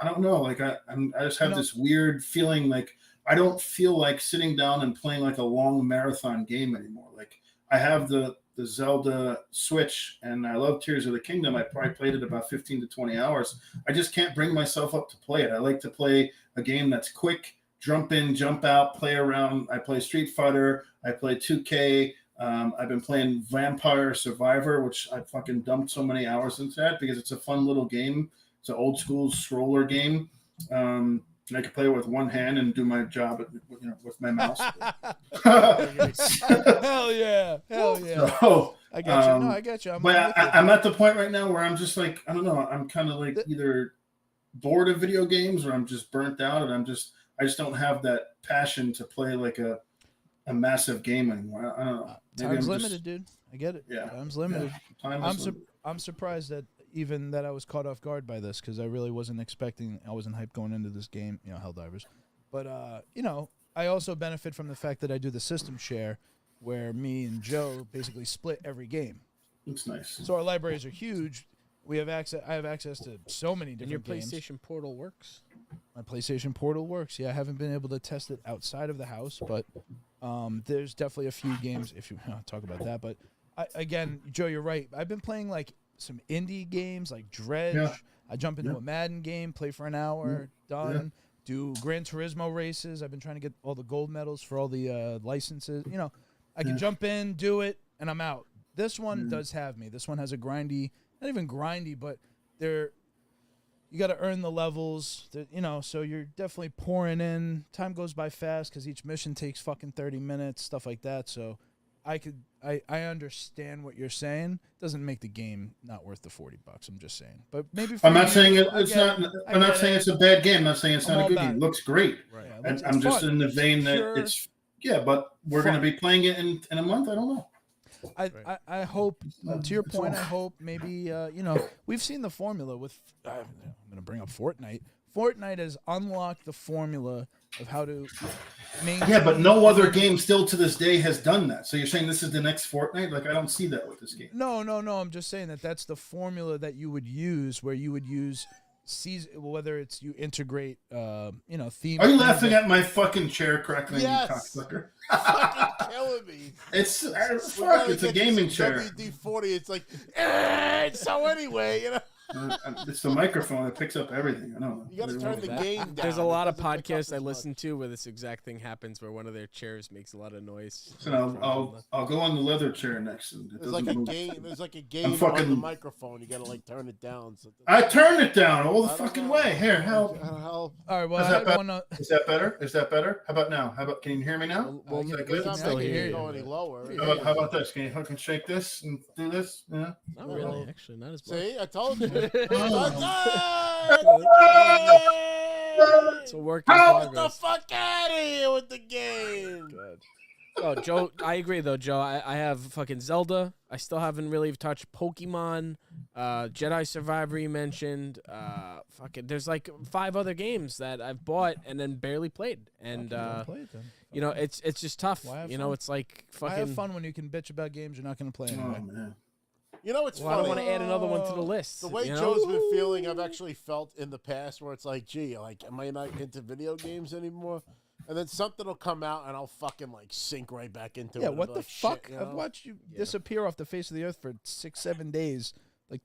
don't know, like I just have this weird feeling like I don't feel like sitting down and playing like a long marathon game anymore. Like I have the Zelda Switch and I love Tears of the Kingdom. I probably played it about 15 to 20 hours. I just can't bring myself up to play it. I like to play a game that's quick, jump in, jump out, play around. I play Street Fighter. I play 2K. I've been playing Vampire Survivor, which I fucking dumped so many hours into that because it's a fun little game. It's an old school stroller game. And I can play it with one hand and do my job, with my mouse. Hell yeah. So, I get you. No, I get you. I'm at the point right now where I'm just like, I don't know. I'm kind of like either bored of video games or I'm just burnt out, and I just don't have that passion to play like a massive game anymore. I don't know. Time's limited, dude. I get it. Yeah. Time's limited. Yeah. I'm surprised that I was caught off guard by this because I really wasn't expecting. I wasn't hyped going into this game, Helldivers. But I also benefit from the fact that I do the system share, where me and Joe basically split every game. It's nice. So our libraries are huge. We have access. I have access to so many different games. Your PlayStation Portal works? My PlayStation Portal works. Yeah, I haven't been able to test it outside of the house, but there's definitely a few games if you want to talk about that. But again, Joe, you're right. I've been playing like some indie games like Dredge. Yeah. I jump into a Madden game, play for an hour, done. Yeah. Do Gran Turismo races. I've been trying to get all the gold medals for all the licenses. I can jump in, do it, and I'm out. This one does have me. This one has a grindy, not even grindy, but you got to earn the levels, so you're definitely pouring in. Time goes by fast because each mission takes fucking 30 minutes, stuff like that. So I understand what you're saying. Doesn't make the game not worth the $40. I'm just saying. But maybe I'm not saying it's not. I'm not saying it's a bad game. I'm not saying it's not a good game. It looks great. Right. Yeah, I'm just in the vein that it's but we're going to be playing it in a month. I don't know. I hope, to your point, I hope maybe, we've seen the formula with, I'm going to bring up Fortnite. Fortnite has unlocked the formula of how to maintain. Yeah, but no other game still to this day has done that. So you're saying this is the next Fortnite? Like, I don't see that with this game. No. I'm just saying that's the formula that you would use, where you would use whether it's you integrate, theme. Are you laughing at my fucking chair correctly? Yes. You cocksucker? Fucking killing me. It's a gaming chair. WD-40. It's like, so anyway, It's the microphone that picks up everything. I know. You got to turn the gain down. There's a lot of podcasts I listen to where this exact thing happens, where one of their chairs makes a lot of noise. So I'll go on the leather chair next. There's like a gain on the microphone. You got to turn it down. So I turned it down all the fucking way. Here, help. All right. Well, is that better? Is that better? How about now? Can you hear me now? Well, is that good? It's not still making hear it you. go any lower. How about this? Can you fucking shake this and do this? Yeah. Not really, actually. Not as much. See, I told you. It's a work in progress. Get the fuck out of here with the game. Good. Oh, Joe, I agree though, Joe. I have fucking Zelda. I still haven't really touched Pokemon, Jedi Survivor you mentioned. There's like 5 other games that I've bought and then barely played. And it's just tough. It's like fucking. I have fun when you can bitch about games you're not going to play anyway. Oh man. It's funny. I don't want to add another one to the list. The way Joe's been feeling, I've actually felt in the past where it's like, gee, am I not into video games anymore? And then something will come out and I'll fucking sink right back into it. Yeah, what the fuck? I've watched you disappear off the face of the earth for 6-7 days,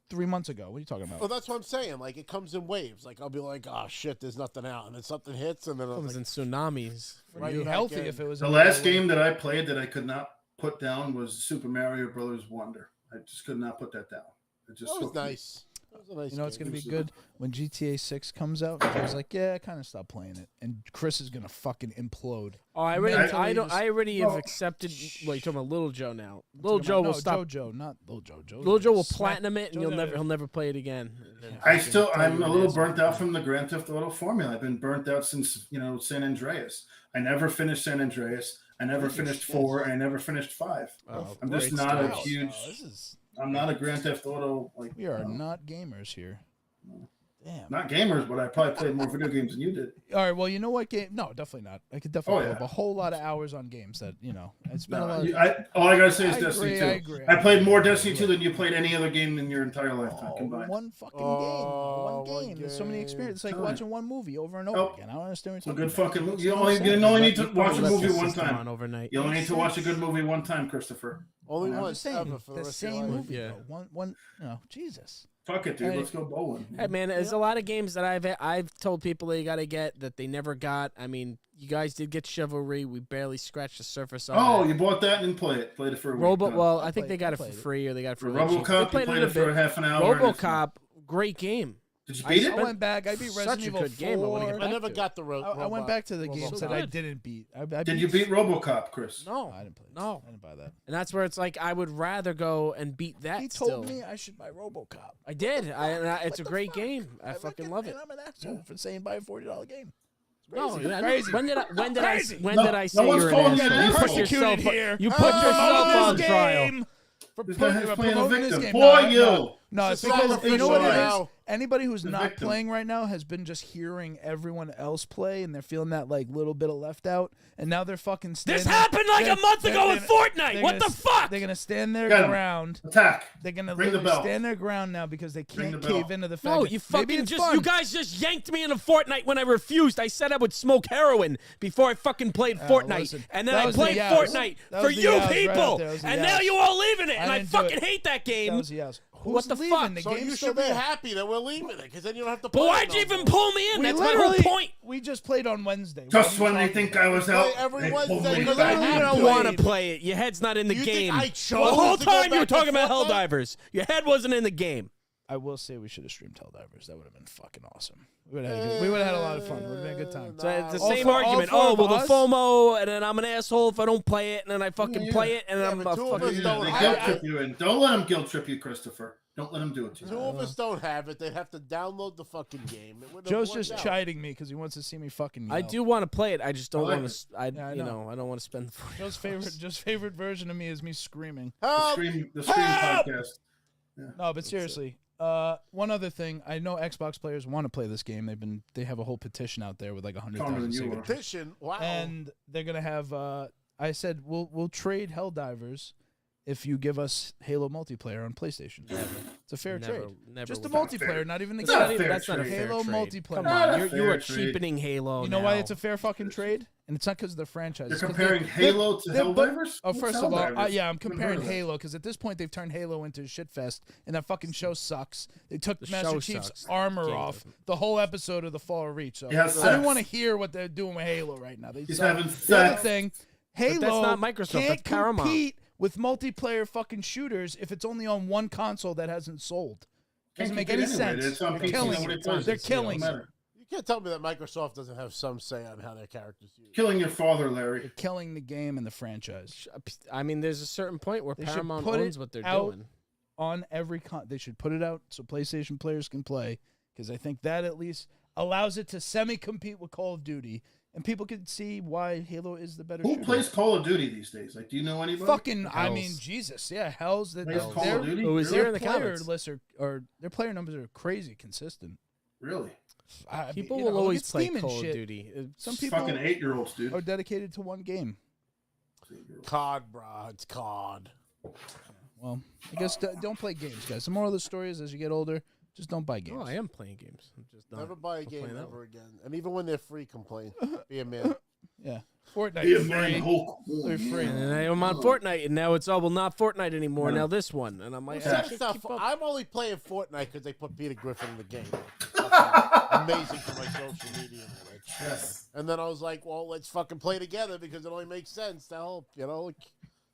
3 months ago. What are you talking about? Well, that's what I'm saying. It comes in waves. I'll be like, oh shit, there's nothing out, and then something hits, and then it was in tsunamis. Right, you healthy if it was the last game that I played that I could not put down was Super Mario Brothers Wonder. I just could not put that down. It just was nice. That was a nice it's going to be good when GTA 6 comes out. I was like, I kind of stopped playing it. And Chris is going to fucking implode. Oh, I already have accepted. Well, you're talking about Little Joe now. Little Joe will stop. Joe, not Little Joe. Little Joe will platinum it, and he'll never play it again. I'm a little burnt out from the Grand Theft Auto formula. I've been burnt out since San Andreas. I never finished San Andreas. I never finished 4, and I never finished 5. I'm just not a huge. I'm not a Grand Theft Auto We are not gamers here. Damn. Not gamers, but I probably played more video games than you did. All right. Well, you know what game? No, definitely not. I could definitely put up a whole lot of hours on games that I spent a lot. All I gotta say is Destiny 2. I agree. I played more Destiny 2 than you played any other game in your entire lifetime combined. One fucking game. One game. There's so many experiences. It's like watching one movie over and over again. I don't understand what you're talking about. It's a good fucking movie. You only need to watch a movie one time. You only need to watch a good movie one time, Christopher. Only once ever for the same movie. Yeah. One. Jesus. Fuck it, dude. Let's go bowling. Hey, man, there's a lot of games that I've told people they got to get that they never got. I mean, you guys did get Chivalry. We barely scratched the surface on that. Oh, you bought that and didn't play it. Played it for a week. Well, I think they got it for free or they got it for RoboCop, you played it for a half an hour. RoboCop, great game. Did you beat it? I went back. I beat Resident Evil 4. I never got the I went back to the games that I didn't beat. Did you beat RoboCop, Chris? No, I didn't play it. No, I didn't buy that. And that's where it's like I would rather go and beat that. He told me I should buy RoboCop. I did. It's a great game. I fucking love it. And I'm an asshole for saying buy a $40 game. No, crazy. When did I say you're an asshole? You put yourself here. You put yourself on trial. For playing a victim. Game. Boy, you. No, it's because you know what it is? Anybody who's not playing right now has been just hearing everyone else play, and they're feeling that like little bit of left out, and now they're fucking standing. This happened like a month ago in Fortnite. What the fuck? They're gonna stand their ground. Attack. They're gonna stand their ground now because they can't cave into the fact. No, you fucking you guys just yanked me into Fortnite when I refused. I said I would smoke heroin before I fucking played Fortnite, and then I played Fortnite for you people, and now you all leaving it, and I fucking hate that game. What the fuck? So you should be happy that we're leaving it, because then you don't have to play. But why'd you even pull me in? That's my whole point. We just played on Wednesday. Just when they think I was out. Every Wednesday. You don't want to play it. Your head's not in the game. The whole time you were talking about Helldivers. Your head wasn't in the game. I will say we should have streamed Helldivers. That would have been fucking awesome. We would have had a lot of fun. It would have been a good time. So it's the same argument. Oh, well, the FOMO, and then I'm an asshole if I don't play it, and then I fucking play it, and then I'm a fucking... They guilt trip you in. Don't let them guilt trip you, Christopher. Don't let them do it to you. Two of us don't have it. They'd have to download the fucking game. Joe's just chiding me because he wants to see me fucking yell. I do want to play it. I just don't want to. I don't want to spend the Joe's favorite version of me is me screaming. The Scream podcast. Yeah, no, but seriously. One other thing, I know Xbox players want to play this game. They have a whole petition out there with like 100,000 signatures. Petition, wow! And they're gonna have. I said we'll trade Helldivers if you give us Halo multiplayer on PlayStation. It's a fair trade. Just the multiplayer, not even the game. That's not a fair Halo trade. multiplayer. Come on, you are cheapening Halo. You know why it's a fair fucking trade? And it's not because of the franchise. You're comparing Halo to Helldivers? Oh, first of all, I'm comparing Halo because at this point they've turned Halo into a shitfest, and that fucking show sucks. They took Master Chief's armor off the whole episode of The Fall of Reach. So I don't want to hear what they're doing with Halo right now. He's having sex. The other thing, Halo that's not Microsoft. That's Paramount. Compete with multiplayer fucking shooters if it's only on one console that hasn't sold. Doesn't make any sense. They're killing it. They're killing it. You can't tell me that Microsoft doesn't have some say on how their characters use. Killing your father, Larry. They're killing the game and the franchise. I mean, there's a certain point where Paramount owns what they're doing. On every they should put it out so PlayStation players can play, because I think that at least allows it to semi-compete with Call of Duty. And people can see why Halo is the better shooter. Who plays Call of Duty these days? Like, do you know anybody? Fucking, I mean, Jesus. Yeah, Hell's. Call of Duty? Who is there in the player list or their player numbers are crazy consistent. Really? People will always play Call of Duty. Some people fucking 8-year-olds, dude, are dedicated to one game. COD, bro. It's COD. Well, I guess don't play games, guys. The moral of the story is, as you get older, just don't buy games. Oh, I am playing games. I'm just never buy a game ever again. And even when they're free, complain. Be a man. Yeah. Fortnite. Be a man, Hulk. They're free. And I'm on Fortnite, and now it's not Fortnite anymore. Now this one, and I'm like, I'm only playing Fortnite because they put Peter Griffin in the game. Amazing for my social media knowledge. Yes. And then I was like, well, let's fucking play together because it only makes sense to help, you know.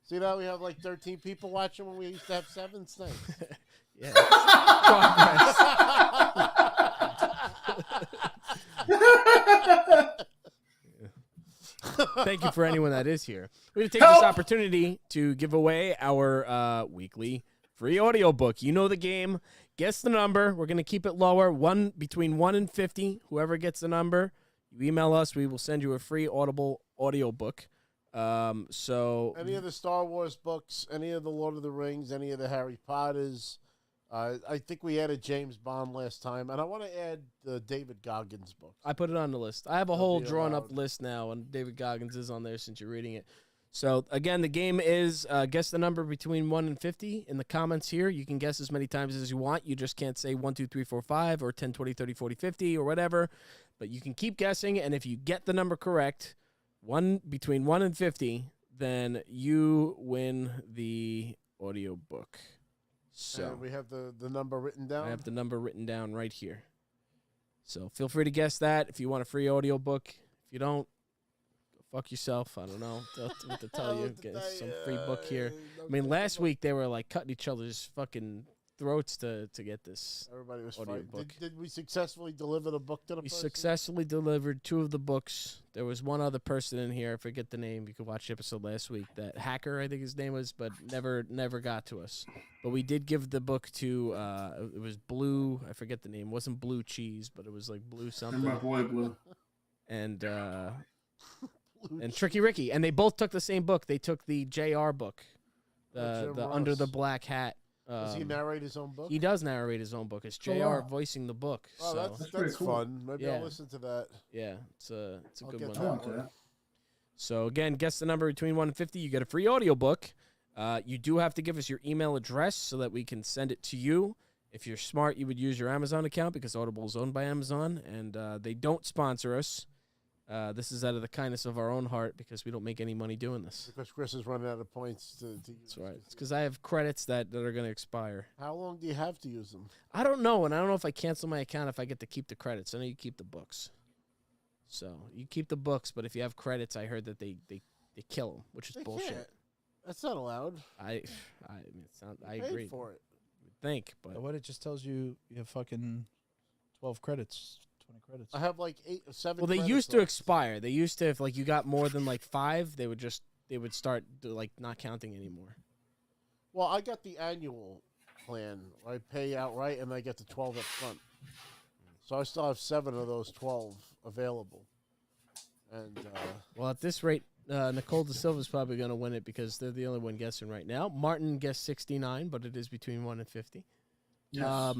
See now we have like 13 people watching when we used to have 7. Thanks. yeah. Thank you for anyone that is here. We're going to take this opportunity to give away our weekly free audiobook. You know the game. Guess the number. We're going to keep it lower, between 1 and 50. Whoever gets the number, you email us. We will send you a free Audible audiobook. So any of the Star Wars books, any of the Lord of the Rings, any of the Harry Potters, I think we added James Bond last time, and I want to add the David Goggins book. I put it on the list. I have a whole drawn-up list now, and David Goggins is on there since you're reading it. So, again, the game is guess the number between 1 and 50 in the comments here. You can guess as many times as you want. You just can't say 1, 2, 3, 4, 5 or 10, 20, 30, 40, 50 or whatever. But you can keep guessing, and if you get the number correct, between 1 and 50, then you win the audiobook. So we have the number written down. I have the number written down right here. So feel free to guess that if you want a free audiobook. If you don't, go fuck yourself. I don't know what to tell you. Get some free book here. I mean, last week they were like cutting each other's fucking throats to get this. Everybody was audiobook. fighting. Did we successfully deliver the book to the person? We successfully delivered 2 of the books. There was one other person in here. I forget the name. You could watch the episode last week. That hacker, I think his name was, but never got to us. But we did give the book to, it was Blue. I forget the name. It wasn't Blue Cheese, but it was like Blue something. And my boy Blue. And Tricky Ricky. And they both took the same book. They took the JR book, the Under the Black Hat. Does he narrate his own book? He does narrate his own book. It's JR voicing the book. Oh, so. that's cool. fun. Maybe I'll listen to that. Yeah, it's a good get one. that. So, again, guess the number between 1 and 50. You get a free audiobook. You do have to give us your email address so that we can send it to you. If you're smart, you would use your Amazon account because Audible is owned by Amazon, and they don't sponsor us. This is out of the kindness of our own heart because we don't make any money doing this. Because Chris is running out of points to use. That's right. It's because I have credits that are going to expire. How long do you have to use them? I don't know, and I don't know if I cancel my account if I get to keep the credits. I know you keep the books. So you keep the books, but if you have credits, I heard that they kill them, which is bullshit. Can't. That's not allowed. I agree. Paid for it. Think, but What it just tells you have fucking 12 credits, 20 credits. I have like 8 or 7. well, they used to expire. They used to, if like you got more than like 5, they would start like not counting anymore. Well, I got the annual plan. I pay outright, and I get the 12 up front. So I still have 7 of those 12 available. And Well, at this rate, Nicole Da Silva is probably going to win it because they're the only one guessing right now. Martin guessed 69, but it is between 1 and 50. Yes.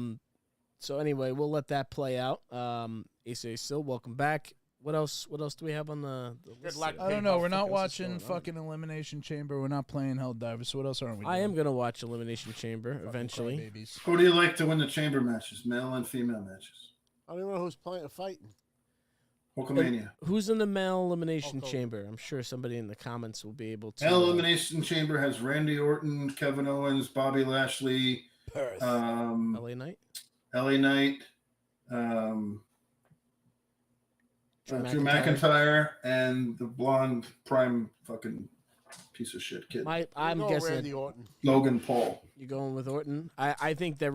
So anyway, we'll let that play out. Asa still, welcome back. What else do we have on the list? luck. I don't know. We're not Fuck else is watching going on? fucking Elimination Chamber. We're not playing Helldivers. So what else aren't we doing? I am going to watch Elimination Chamber eventually. Babies. Who do you like to win the chamber matches, male and female matches? I don't even know who's fighting. Hulkamania. Who's in the male elimination Hulk chamber? I'm sure somebody in the comments will be able to. Male elimination chamber has Randy Orton, Kevin Owens, Bobby Lashley, LA Knight. LA Knight, Drew McIntyre, and the blonde prime fucking piece of shit kid. I'm Go guessing Randy Orton. Logan Paul. you're going with Orton. I think that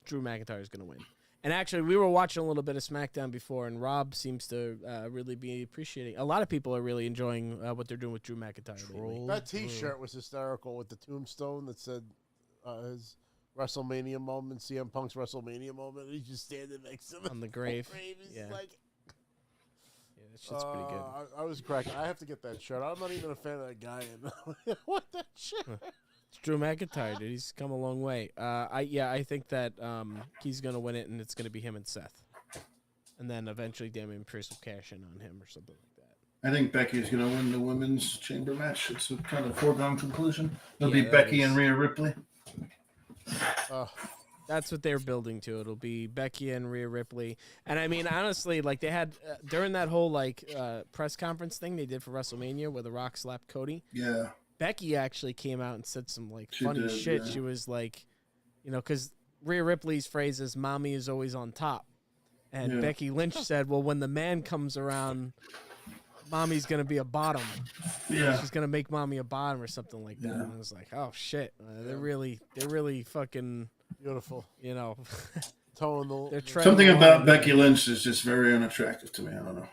Drew McIntyre is going to win. And actually, we were watching a little bit of SmackDown before, and Rob seems to really be appreciating. A lot of people are really enjoying what they're doing with Drew McIntyre lately. That T-shirt was hysterical with the tombstone that said his WrestleMania moment, CM Punk's WrestleMania moment. He's just standing next to him On the grave. He's Yeah. like, Yeah, that shit's pretty good. I was cracking. I have to get that shirt. I'm not even a fan of that guy. What that shirt? It's Drew McIntyre, dude. He's come a long way. I think that he's gonna win it, and it's gonna be him and Seth, and then eventually Damian Priest will cash in on him or something like that. I think Becky's going to win the women's chamber match. It's a kind of foregone conclusion. It'll Yeah, be that Becky is. and Rhea Ripley. That's what they're building to. It'll be Becky and Rhea Ripley, and I mean honestly, like they had during that whole press conference thing they did for WrestleMania where The Rock slapped Cody. Yeah. Becky actually came out and said some She funny did, shit. yeah. She was like, because Rhea Ripley's phrase is "Mommy is always on top," and Yeah. Becky Lynch said, "Well, when the man comes around, Mommy's gonna be a bottom. Yeah. She's gonna make Mommy a bottom or something like that." Yeah. And I was like, "Oh shit, they're really fucking, Beautiful. they're They're treading Something the line about there. Becky Lynch is just very unattractive to me. I don't know.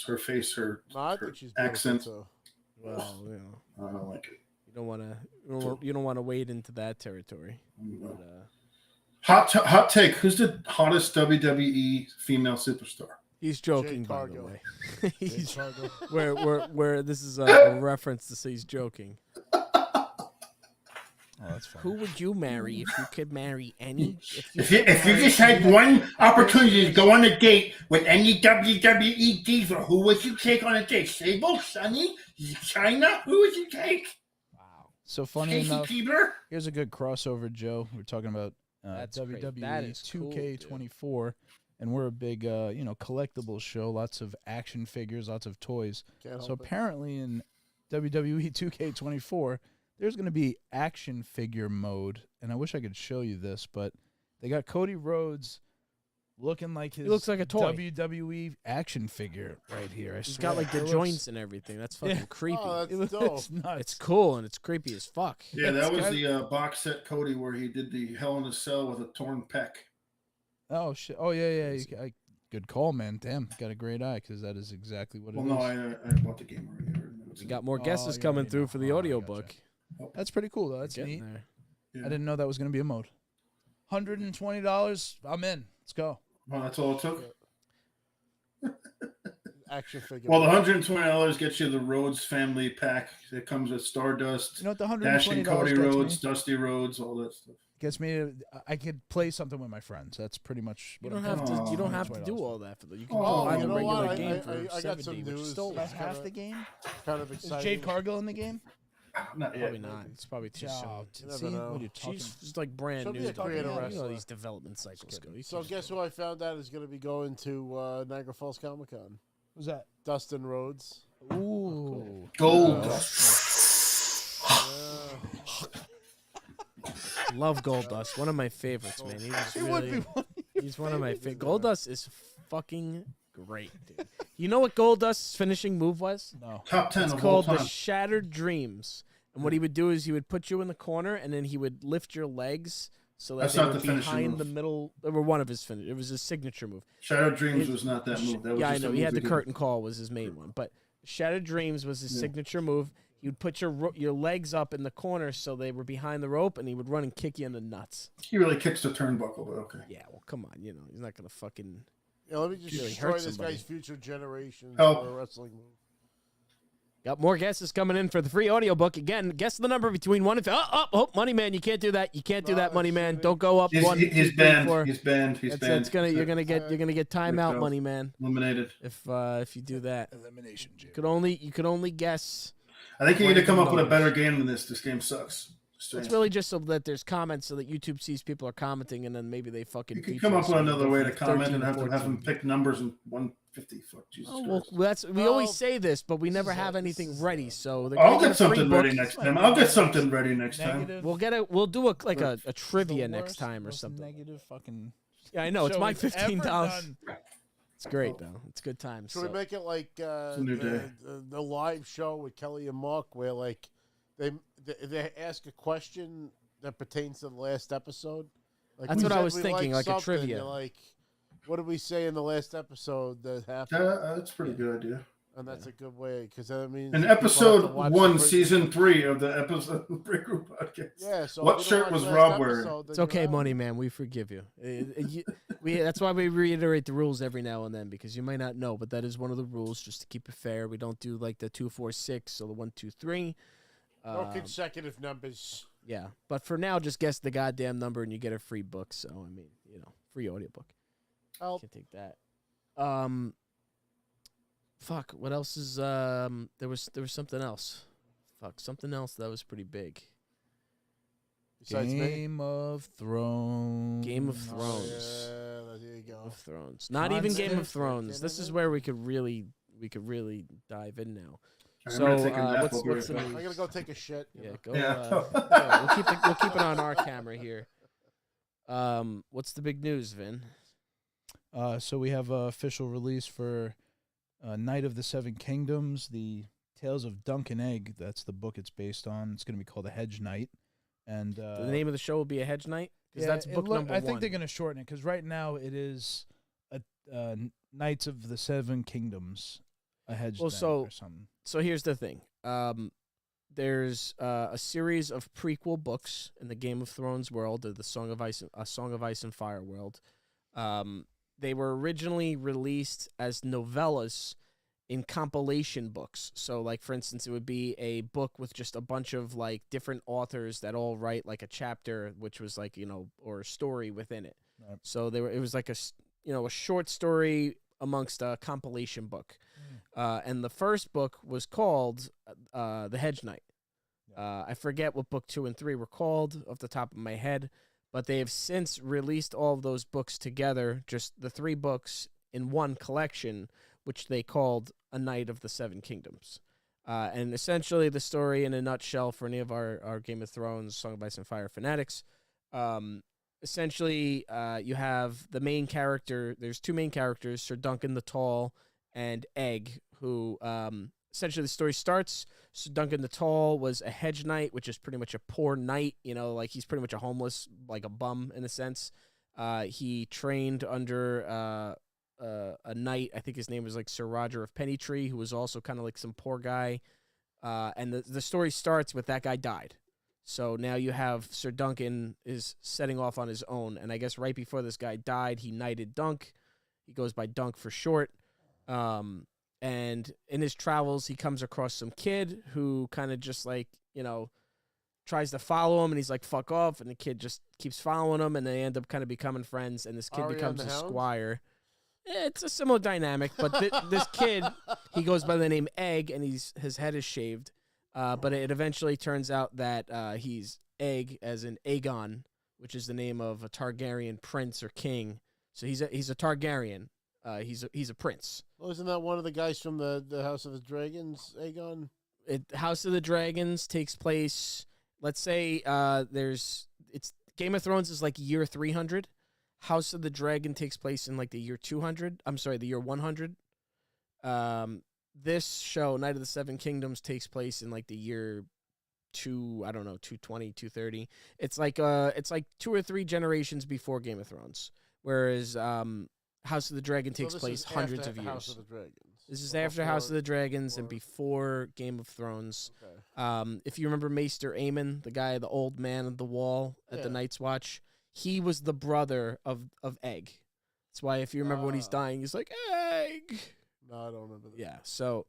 Her face, her I think she's accent. beautiful, Well, I don't like it. you don't want to wade into that territory. No. But, Hot take. Who's the hottest WWE female superstar? he's joking, Jade by the Cargill. way. He's too. where this is a reference to say he's joking. Oh, that's fine. Who would you marry if you could marry any? If you just had one opportunity to go on a date with any WWE diva, who would you take on a date? Sable, Sunny, China? Who would you take? Wow, So funny Casey enough, Keebler? here's a good crossover, Joe. We're talking about That's great. WWE That is cool, 2K24, and we're a big, collectibles show. Lots of action figures, lots of toys. So apparently in WWE 2K24, there's going to be action figure mode, and I wish I could show you this, but they got Cody Rhodes looking like his He looks like a toy. WWE action figure right here. He's got like the joints and everything. That's fucking creepy. Oh, that's It's dope. nuts. It's cool and it's creepy as fuck. Yeah, that was kind the box set Cody where he did the Hell in a Cell with a torn pec. Oh shit! Oh yeah. Good call, man. Damn, got a great eye because that is exactly what it is. Well, no, I bought the game already. We got more Oh, guesses you coming already through know. for the Oh, I audio gotcha. book. That's pretty cool though. That's Getting neat. there. Yeah. I didn't know that was going to be a mode. $120. I'm in. Let's go. Well, that's all it took. Action figure. Well, the $120 gets you the Rhodes family pack. It comes with Stardust, You know what the $120 Dashing Cody gets Rhodes, me? Dusty Rhodes, all that stuff. Gets me. I could play something with my friends. That's pretty much. You what don't I'm have doing. to. You don't have to $120 do for. all that for the. You can Oh, buy you the know regular what? game for I got 70, some which news. is still That's Kinda- half the game. kind of Is exciting. Jade Cargill in the game? Not yet. probably not. It's probably too Oh, soon. You never see, know. what are you talking? She's just like brand She'll new. be a though. creator You know wrestler. these development cycles go. So guess who I found out is going to be going to Niagara Falls Comic Con? Who's that? Dustin Rhodes. Ooh. Gold. Love Goldust. One of my favorites, man. He was It would really. be He's one of my favorites. Goldust is fucking great, dude. You know what Goldust's finishing move was? No. Top 10 It's of all called the time. Shattered Dreams. And what he would do is he would put you in the corner, and then he would lift your legs so that That's they not were the finishing behind move. the middle. They were one of his finish. It was his signature move. Shattered Dreams was not that move. That was Yeah, I just know. a He move had the did. curtain call was his main one, but Shattered Dreams was his Yeah. signature move. He would put your legs up in the corner so they were behind the rope, and he would run and kick you in the nuts. He really kicks the turnbuckle, but okay. Yeah, well, come on, you know he's not gonna fucking. Yeah, let me just Really destroy hurt this somebody. guy's future generations Help. for a wrestling move. Got more guesses coming in for the free audiobook. Again, guess the number between 1 and 5. Oh, Money Man, you can't do that. You can't do No, that, Money it's Man. cheating. Don't go up He's, 1, 2, 3, he's banned. 4. He's banned. He's banned. That's gonna you're That's gonna get timeout, go. Money Man. eliminated. If you do that, Elimination you could only guess. I think you need to come up with a numbers. better game than this. This game sucks. It's really just so that there's comments, so that YouTube sees people are commenting, and then maybe they fucking. You can feature come up us with on another way to 13, comment and have 14. them pick numbers in 150. Fuck Jesus Oh, well, Christ. we always Well, say this, but we never is have a- anything this is ready. a- So they're I'll gonna get a free something book. ready next time. I'll get something ready next time. Negative. We'll do a trivia the next worst, time or most something. Negative fucking. Yeah, I know it's show my we've ever $15. done. It's great though. It's good times. Should we make it like a new day. the live show with Kelly and Mark, where like they ask a question that pertains to the last episode? Like That's we what I said was we thinking, like a something, trivia. they're Like, what did we say in the last episode that happened? That's a pretty good idea. And that's a good way, because that means In people have to episode watch 1, the season 3 of the episode of the Break Room podcast. Yeah. So What if you don't shirt watch was last Rob wearing? episode, then It's you're okay, out. Money Man. We forgive you. That's why we reiterate the rules every now and then, because you might not know, but that is one of the rules, just to keep it fair. We don't do like the 2, 4, 6 or the 1, 2, 3. No consecutive numbers. Yeah, but for now, just guess the goddamn number and you get a free book. So I mean, free audiobook. Help. Can't take that. Fuck. What else is There was something else. Fuck, something else that was pretty big. Besides me. Game of Thrones. Game of Oh, Thrones. yeah, there you Game go. of Thrones. Not even Game of Constant. Thrones. This is where we could really dive in now. I'm gonna So take a nap. what's I'll be the right back. I'm news? gonna go take a shit. Yeah, go. Yeah. Yeah, we'll keep it on our camera here. What's the big news, Vin? So we have a official release for Night of the Seven Kingdoms, the Tales of Dunk and Egg. That's the book it's based on. It's going to be called A Hedge Knight. And The name of the show will be A Hedge Knight? Because yeah, that's it book look- number I 1. think they're going to shorten it because right now it is a Knights of the Seven Kingdoms, A Hedge Well, Knight so- or something. So here's the thing. There's a series of prequel books in the Game of Thrones world, or the Song of Ice and Fire world. They were originally released as novellas in compilation books. So, like, for instance, it would be a book with just a bunch of, like, different authors that all write, like, a chapter, which was, like, or a story within it. Right. So it was like a short story amongst a compilation book. And the first book was called The Hedge Knight. I forget what book 2 and 3 were called off the top of my head, but they have since released all of those books together, just the 3 books in one collection, which they called A Knight of the Seven Kingdoms. And essentially the story in a nutshell for any of our Game of Thrones, Song of Ice and Fire fanatics, essentially you have the main character. There's 2 main characters, Sir Duncan the Tall and Egg, who essentially the story starts. Sir Duncan the Tall was a hedge knight, which is pretty much a poor knight, like he's pretty much a homeless, like a bum in a sense. He trained under a knight, I think his name was like Sir Roger of Pennytree, who was also kind of like some poor guy. And the story starts with that guy died. So now you have Sir Duncan is setting off on his own. And I guess right before this guy died, he knighted Dunk. He goes by Dunk for short. And in his travels, he comes across some kid who kind of just like, tries to follow him, and he's like, fuck off. And the kid just keeps following him, and they end up kind of becoming friends. And this kid becomes a squire. It's a similar dynamic, but this kid, he goes by the name Egg, and his head is shaved. But it eventually turns out that he's Egg, as in Aegon, which is the name of a Targaryen prince or king. So he's a Targaryen. He's a prince. Well, isn't that one of the guys from the House of the Dragons, Aegon? House of the Dragons takes place. Let's say Game of Thrones is like year 300. House of the Dragon takes place in like the year 200. I'm sorry, the year 100. This show, Night of the Seven Kingdoms, takes place in like the year 220, 230. It's like 2 or 3 generations before Game of Thrones. Whereas House of the Dragon takes place hundreds of years. House of the Dragons. This is after House of the Dragons and before Game of Thrones. Okay. If you remember Maester Aemon, the guy, the old man of the wall at the Night's Watch, he was the brother of Egg. That's why if you remember when he's dying, he's like, Egg. No, I don't remember that. Yeah, so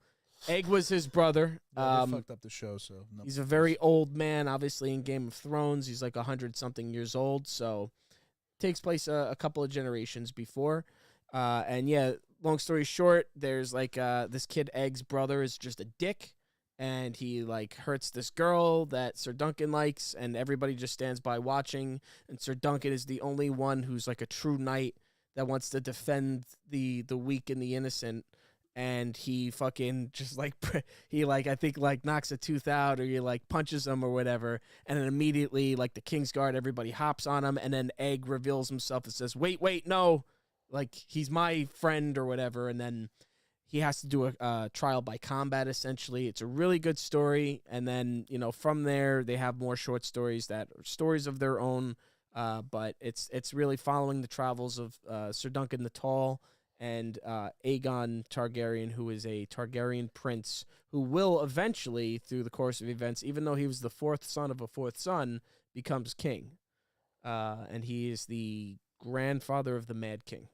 Egg was his brother. They fucked up the show, so no. He's a very old man, obviously, in Game of Thrones. He's like 100-something years old, so takes place a couple of generations before. And yeah, long story short, there's like this kid Egg's brother is just a dick, and he like hurts this girl that Sir Duncan likes, and everybody just stands by watching. And Sir Duncan is the only one who's like a true knight that wants to defend the weak and the innocent. And he fucking just like I think like knocks a tooth out, or he like punches him or whatever, and then immediately like the Kingsguard, everybody hops on him, and then Egg reveals himself and says, "Wait, no, like he's my friend or whatever," and then he has to do a trial by combat. Essentially, it's a really good story, and then from there they have more short stories that are stories of their own, but it's really following the travels of Sir Duncan the Tall and Aegon Targaryen, who is a Targaryen prince who will eventually, through the course of events, even though he was the 4th son of a 4th son, becomes king. And he is the grandfather of the Mad King,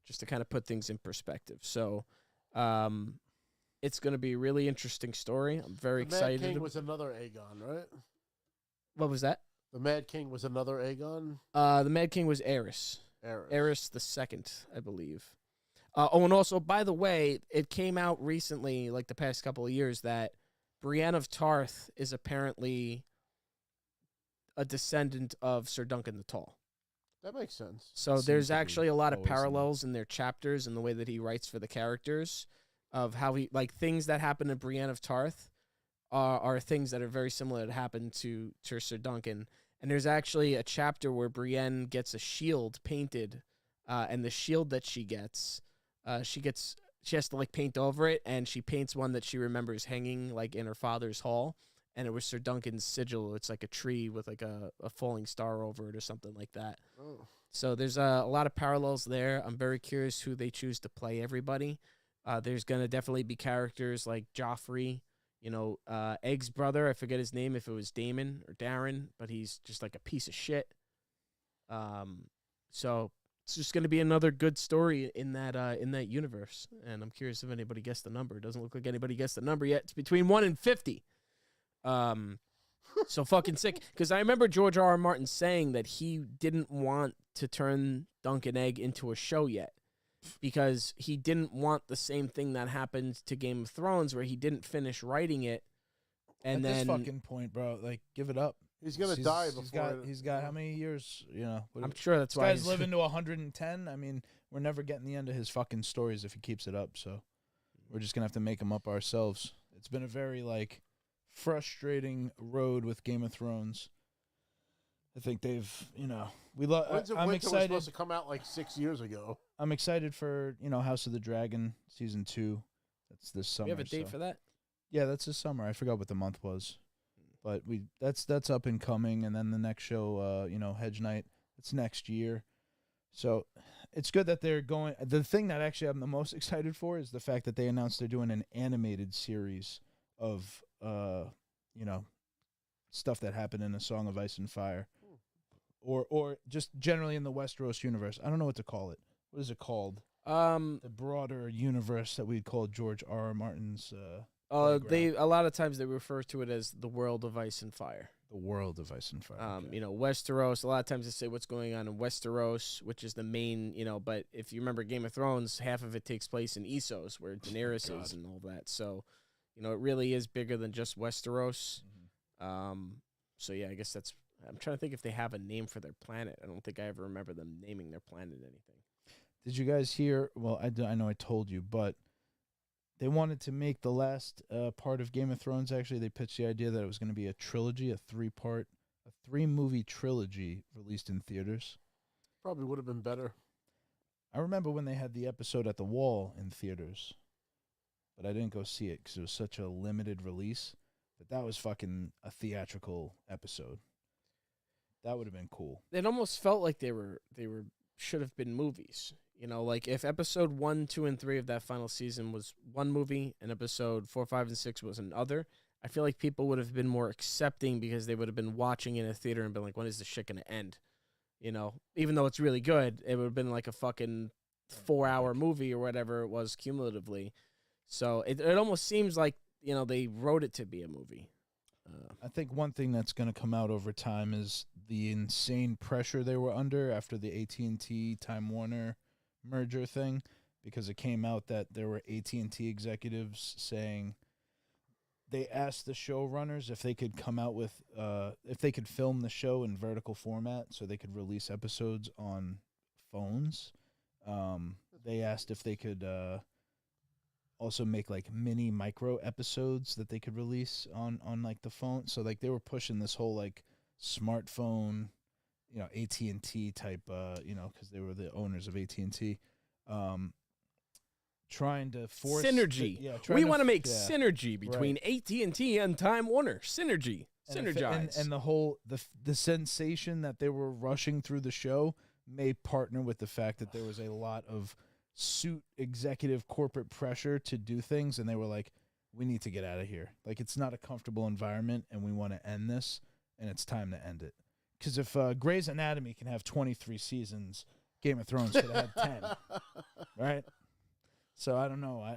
just to kind of put things in perspective. So it's going to be a really interesting story. I'm very excited. The Mad King was another Aegon, right? What was that? The Mad King was another Aegon? The Mad King was Aerys. Aerys the Second, I believe. And also, by the way, it came out recently, like the past couple of years, that Brienne of Tarth is apparently a descendant of Sir Duncan the Tall. That makes sense. So there's actually a lot of parallels in their chapters and the way that he writes for the characters of how he, like, things that happen to Brienne of Tarth are things that are very similar that happened to Sir Duncan. And there's actually a chapter where Brienne gets a shield painted, and the shield that she has to like paint over it, and she paints one that she remembers hanging like in her father's hall, and it was Sir Duncan's sigil. It's like a tree with like a falling star over it or something like that. Oh. So there's a lot of parallels there. I'm very curious who they choose to play everybody. There's going to definitely be characters like Joffrey, Egg's brother. I forget his name, if it was Damon or Darren, but he's just like a piece of shit. So it's just going to be another good story in that universe. And I'm curious if anybody guessed the number. It doesn't look like anybody guessed the number yet. It's between 1 and 50. So fucking sick. Because I remember George R.R. Martin saying that he didn't want to turn Dunk and Egg into a show yet, because he didn't want the same thing that happened to Game of Thrones, where he didn't finish writing it. And At then this fucking point, bro, like, give it up. He's gonna die before. He's got how many years? You know, I'm sure that's this why guy's living to 110. I mean, we're never getting the end of his fucking stories if he keeps it up. So we're just gonna have to make them up ourselves. It's been a very like frustrating road with Game of Thrones. I think they've, we love. I'm Winter was excited. supposed to come out like 6 years ago. I'm excited for House of the Dragon season 2. That's this summer. we have a date for that. Yeah, that's this summer. I forgot what the month was, but that's up and coming. And then the next show, Hedge Knight, it's next year. So it's good that they're going. The thing that actually I'm the most excited for is the fact that they announced they're doing an animated series of stuff that happened in A Song of Ice and Fire, or just generally in the Westeros universe. I don't know what to call it. What is it called? The broader universe that we'd call George R.R. Martin's. A lot of times they refer to it as the world of Ice and Fire. The world of Ice and Fire. Okay. Westeros. A lot of times they say what's going on in Westeros, which is the main. But if you remember Game of Thrones, half of it takes place in Essos, where Daenerys is and all that. So, it really is bigger than just Westeros. So yeah, I guess that's. I'm trying to think if they have a name for their planet. I don't think I ever remember them naming their planet anything. Did you guys hear? Well, I know I told you, but they wanted to make the last part of Game of Thrones. Actually, they pitched the idea that it was going to be a trilogy, a 3-movie trilogy released in theaters. Probably would have been better. I remember when they had the episode at the Wall in theaters, but I didn't go see it because it was such a limited release. That was fucking a theatrical episode. That would have been cool. It almost felt like they were should have been movies. Like if episode 1, 2, and 3 of that final season was one movie and episode 4, 5, and 6 was another, I feel like people would have been more accepting because they would have been watching in a theater and been like, when is this shit going to end? Even though it's really good, it would have been like a fucking 4-hour movie or whatever it was cumulatively. So it almost seems like, they wrote it to be a movie. I think one thing that's going to come out over time is the insane pressure they were under after the AT&T Time Warner merger thing, because it came out that there were AT&T executives saying they asked the showrunners if they could come out with if they could film the show in vertical format so they could release episodes on phones. They asked if they could also make like mini micro episodes that they could release on like the phone. So like they were pushing this whole like smartphone, AT&T type, because they were the owners of AT&T, trying to force synergy. We want to make synergy between AT&T and Time Warner. Synergize. And the whole the sensation that they were rushing through the show may partner with the fact that there was a lot of suit executive corporate pressure to do things, and they were like, we need to get out of here. Like, it's not a comfortable environment, and we want to end this, and it's time to end it. Because if Grey's Anatomy can have 23 seasons, Game of Thrones could have had 10, right? So I don't know.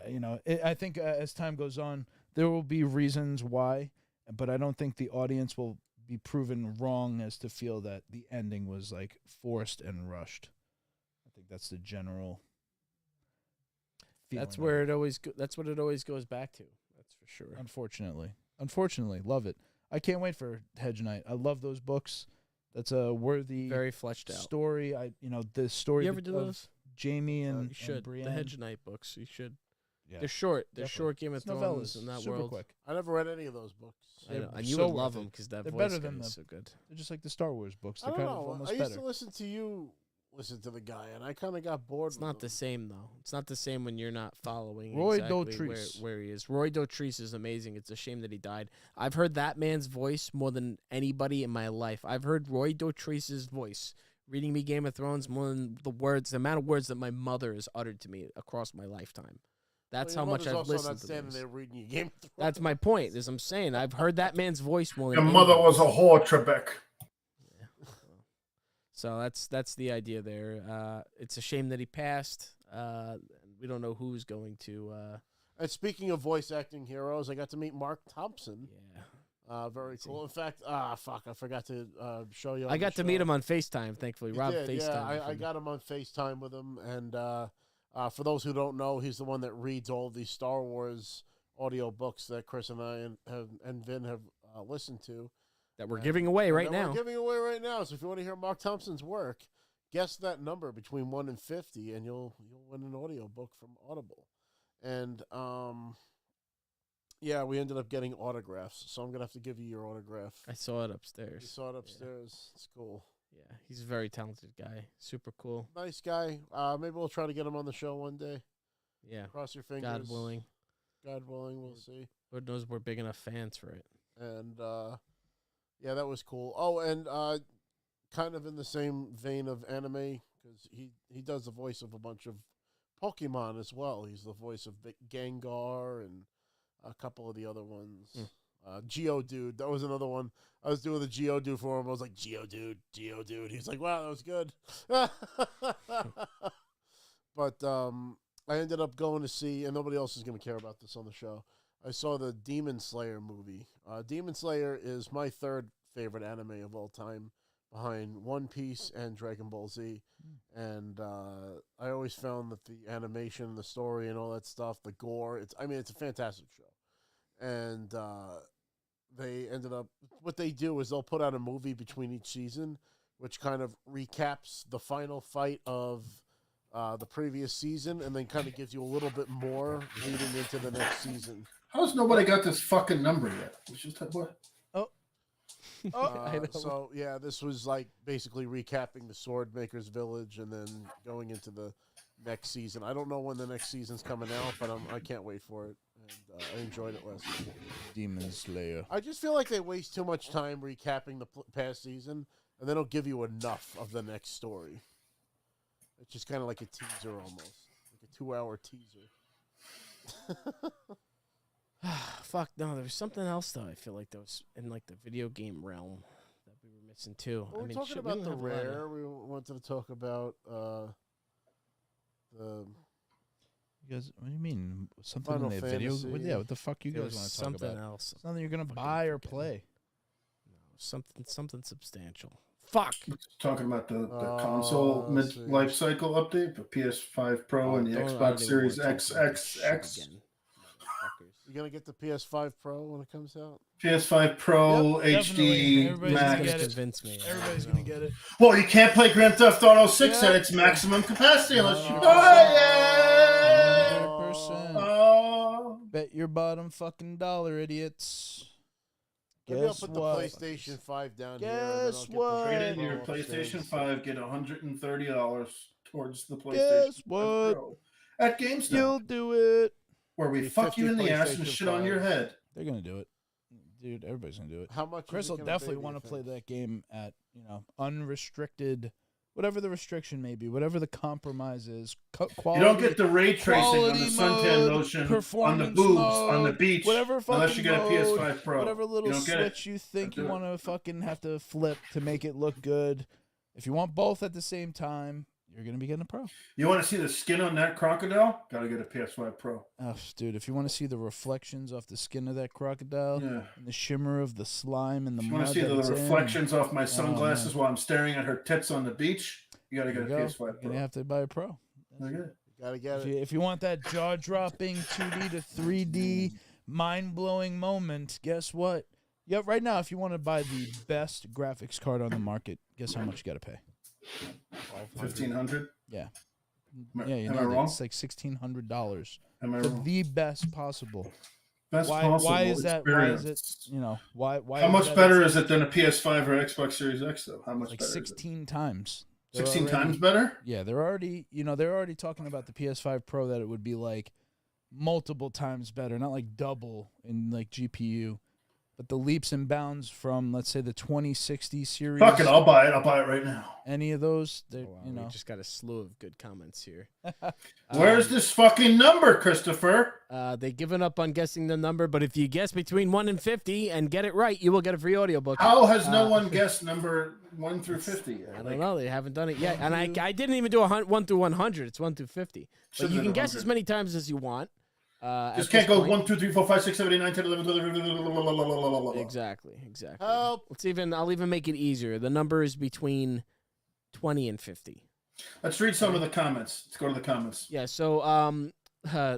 I think as time goes on, there will be reasons why, but I don't think the audience will be proven wrong as to feel that the ending was like forced and rushed. I think that's the general. That's where it always. That's what it always goes back to. That's for sure. Unfortunately, love it. I can't wait for Hedge Knight. I love those books. That's a worthy, very fleshed out story. The story. You ever do those? Jamie and you should. And Brienne. The Hedge Knight books. You should. Yeah, they're short. They're definitely. short Game of Thrones in that super world. Quick. I never read any of those books. And you so would love worth it. them because that They're voice better guy than is so good. They're just like the Star Wars books. I They're don't kind of know. almost I used better. to listen to you listen to the guy, and I kind of got bored. It's not the same though. It's not the same when you're not following Roy exactly Dotrice. where he is. Roy Dotrice is amazing. It's a shame that he died. I've heard that man's voice more than anybody in my life. I've heard Roy Dotrice's voice reading me Game of Thrones more than the amount of words that my mother has uttered to me across my lifetime. That's how much I've listened to this. There reading you Game of Thrones. That's my point. As I'm saying, I've heard that man's voice more than Your mother anybody. was a whore, Trebek. So that's the idea there. It's a shame that he passed. We don't know who's going to. And speaking of voice acting heroes, I got to meet Mark Thompson. Yeah. Very cool. In fact, I forgot to show you. I got to meet him on FaceTime, thankfully. Rob did, FaceTime. Yeah, I got him on FaceTime with him. And for those who don't know, he's the one that reads all these Star Wars audio books that Chris and I and Vin have listened to. That we're giving away right now. We're giving away right now. So if you want to hear Mark Thompson's work, guess that number between 1 and 50, and you'll win an audio book from Audible. And yeah, we ended up getting autographs. So I'm gonna have to give you your autograph. I saw it upstairs. You saw it upstairs. Yeah. It's cool. Yeah, he's a very talented guy. Super cool. Nice guy. Maybe we'll try to get him on the show one day. Yeah. Cross your fingers. God willing. God willing, we'll see. Lord knows we're big enough fans for it. And yeah, that was cool. Oh, and kind of in the same vein of anime, because he does the voice of a bunch of Pokemon as well. He's the voice of Gengar and a couple of the other ones. Geodude, that was another one. I was doing the Geodude for him. I was like, Geodude. He's like, wow, that was good. But I ended up going to see, and nobody else is going to care about this on the show, I saw the Demon Slayer movie. Demon Slayer is my third favorite anime of all time, behind One Piece and Dragon Ball Z. And I always found that the animation, the story, and all that stuff, the gore, it's a fantastic show. And they ended up, what they do is they'll put out a movie between each season, which kind of recaps the final fight of the previous season, and then kind of gives you a little bit more leading into the next season. How's nobody got this fucking number yet? It's just that what? So yeah, this was like basically recapping the Sword Maker's Village and then going into the next season. I don't know when the next season's coming out, but I can't wait for it. And I enjoyed it last season. Demon Slayer. I just feel like they waste too much time recapping the past season, and they don't give you enough of the next story. It's just kind of like a teaser almost, like a 2-hour teaser. Fuck no, there was something else though. I feel like that was in like the video game realm that we were missing too. Well, we're talking about the Rare. We wanted to talk about the. You guys, what do you mean? Something Final in the video? Fantasy. What the fuck you There guys was want to talk something about? else. Something you're gonna Fucking buy or forget. play? No, something substantial. Fuck. Talking about the console mid-life cycle update, the PS5 Pro and the Xbox Series XXX. You gonna get the PS5 Pro when it comes out? PS5 Pro Yep, HD definitely. Max. Get it. Convince me. Everybody's gonna get it. Well, you can't play Grand Theft Auto 6 at its maximum capacity unless you buy it. 100%. Oh. Bet your bottom fucking dollar, idiots. Maybe I'll Guess put the what? PlayStation 5 down here. And then Guess I'll get what? the Trade in Pro your upstairs. PlayStation 5, get $130 towards the PlayStation Guess 5 what? Pro at GameStop, You'll do it. where we Be fuck you in 50 the ass and PlayStation shit on your 5s. head. They're gonna do it, dude. Everybody's gonna do it. How much? Chris is it will gonna definitely be, want to you play think? that game at unrestricted, whatever the restriction may be, whatever the compromise is. Quality, You don't get the ray tracing on the quality suntan mode, lotion on the performance boobs mode, on the beach whatever unless you fucking get a mode, PS5 Pro. whatever little you don't get it. switch you think Don't you do it. want to fucking have to flip to make it look good. If you want both at the same time, you're gonna be getting a Pro. You want to see the skin on that crocodile? Gotta get a PS5 Pro. Oh, dude, if you want to see the reflections off the skin of that crocodile Yeah. and the shimmer of the slime and the If you mud want to see that the it's in, reflections off my sunglasses man. while I'm staring at her tits on the beach, you gotta get a there you go. PS5 You're Pro. gonna have to buy a Pro. Okay. You gotta get If it. you want that jaw-dropping 2D to 3D mind-blowing moment, guess what? Yeah, right now, if you want to buy the best graphics card on the market, guess how much you got to pay? 1,500. Yeah. Am I- Yeah, you am I know, wrong? it's like $1,600 Am I for wrong? the best possible. Best Why possible is that? Why is it? experience. Why? How is much that better is it than a PS5 or Xbox Series X though? How much like better? is it? 16 times. They're 16 already- times better? Yeah, they're already talking about the PS5 Pro that it would be like multiple times better, not like double in like GPU. But the leaps and bounds from, let's say, the 2060 series. Fuck it, I'll buy it. I'll buy it right now. Any of those, We just got a slew of good comments here. Where's this fucking number, Christopher? They given up on guessing the number, but if you guess between 1 and 50 and get it right, you will get a free audiobook. How has no one guessed number 1 through 50 yet? I don't know. They haven't done it yet. And I didn't even do 1 through 100. It's 1 through 50. But you can guess as many times as you want. Just can't go 1, 2, 3, 4, 5, 6, 7, 8, 9, 10, 11, 12. Exactly. Help. I'll even make it easier. The number is between 20 and 50. Let's read some of the comments. Let's go to the comments. Yeah, so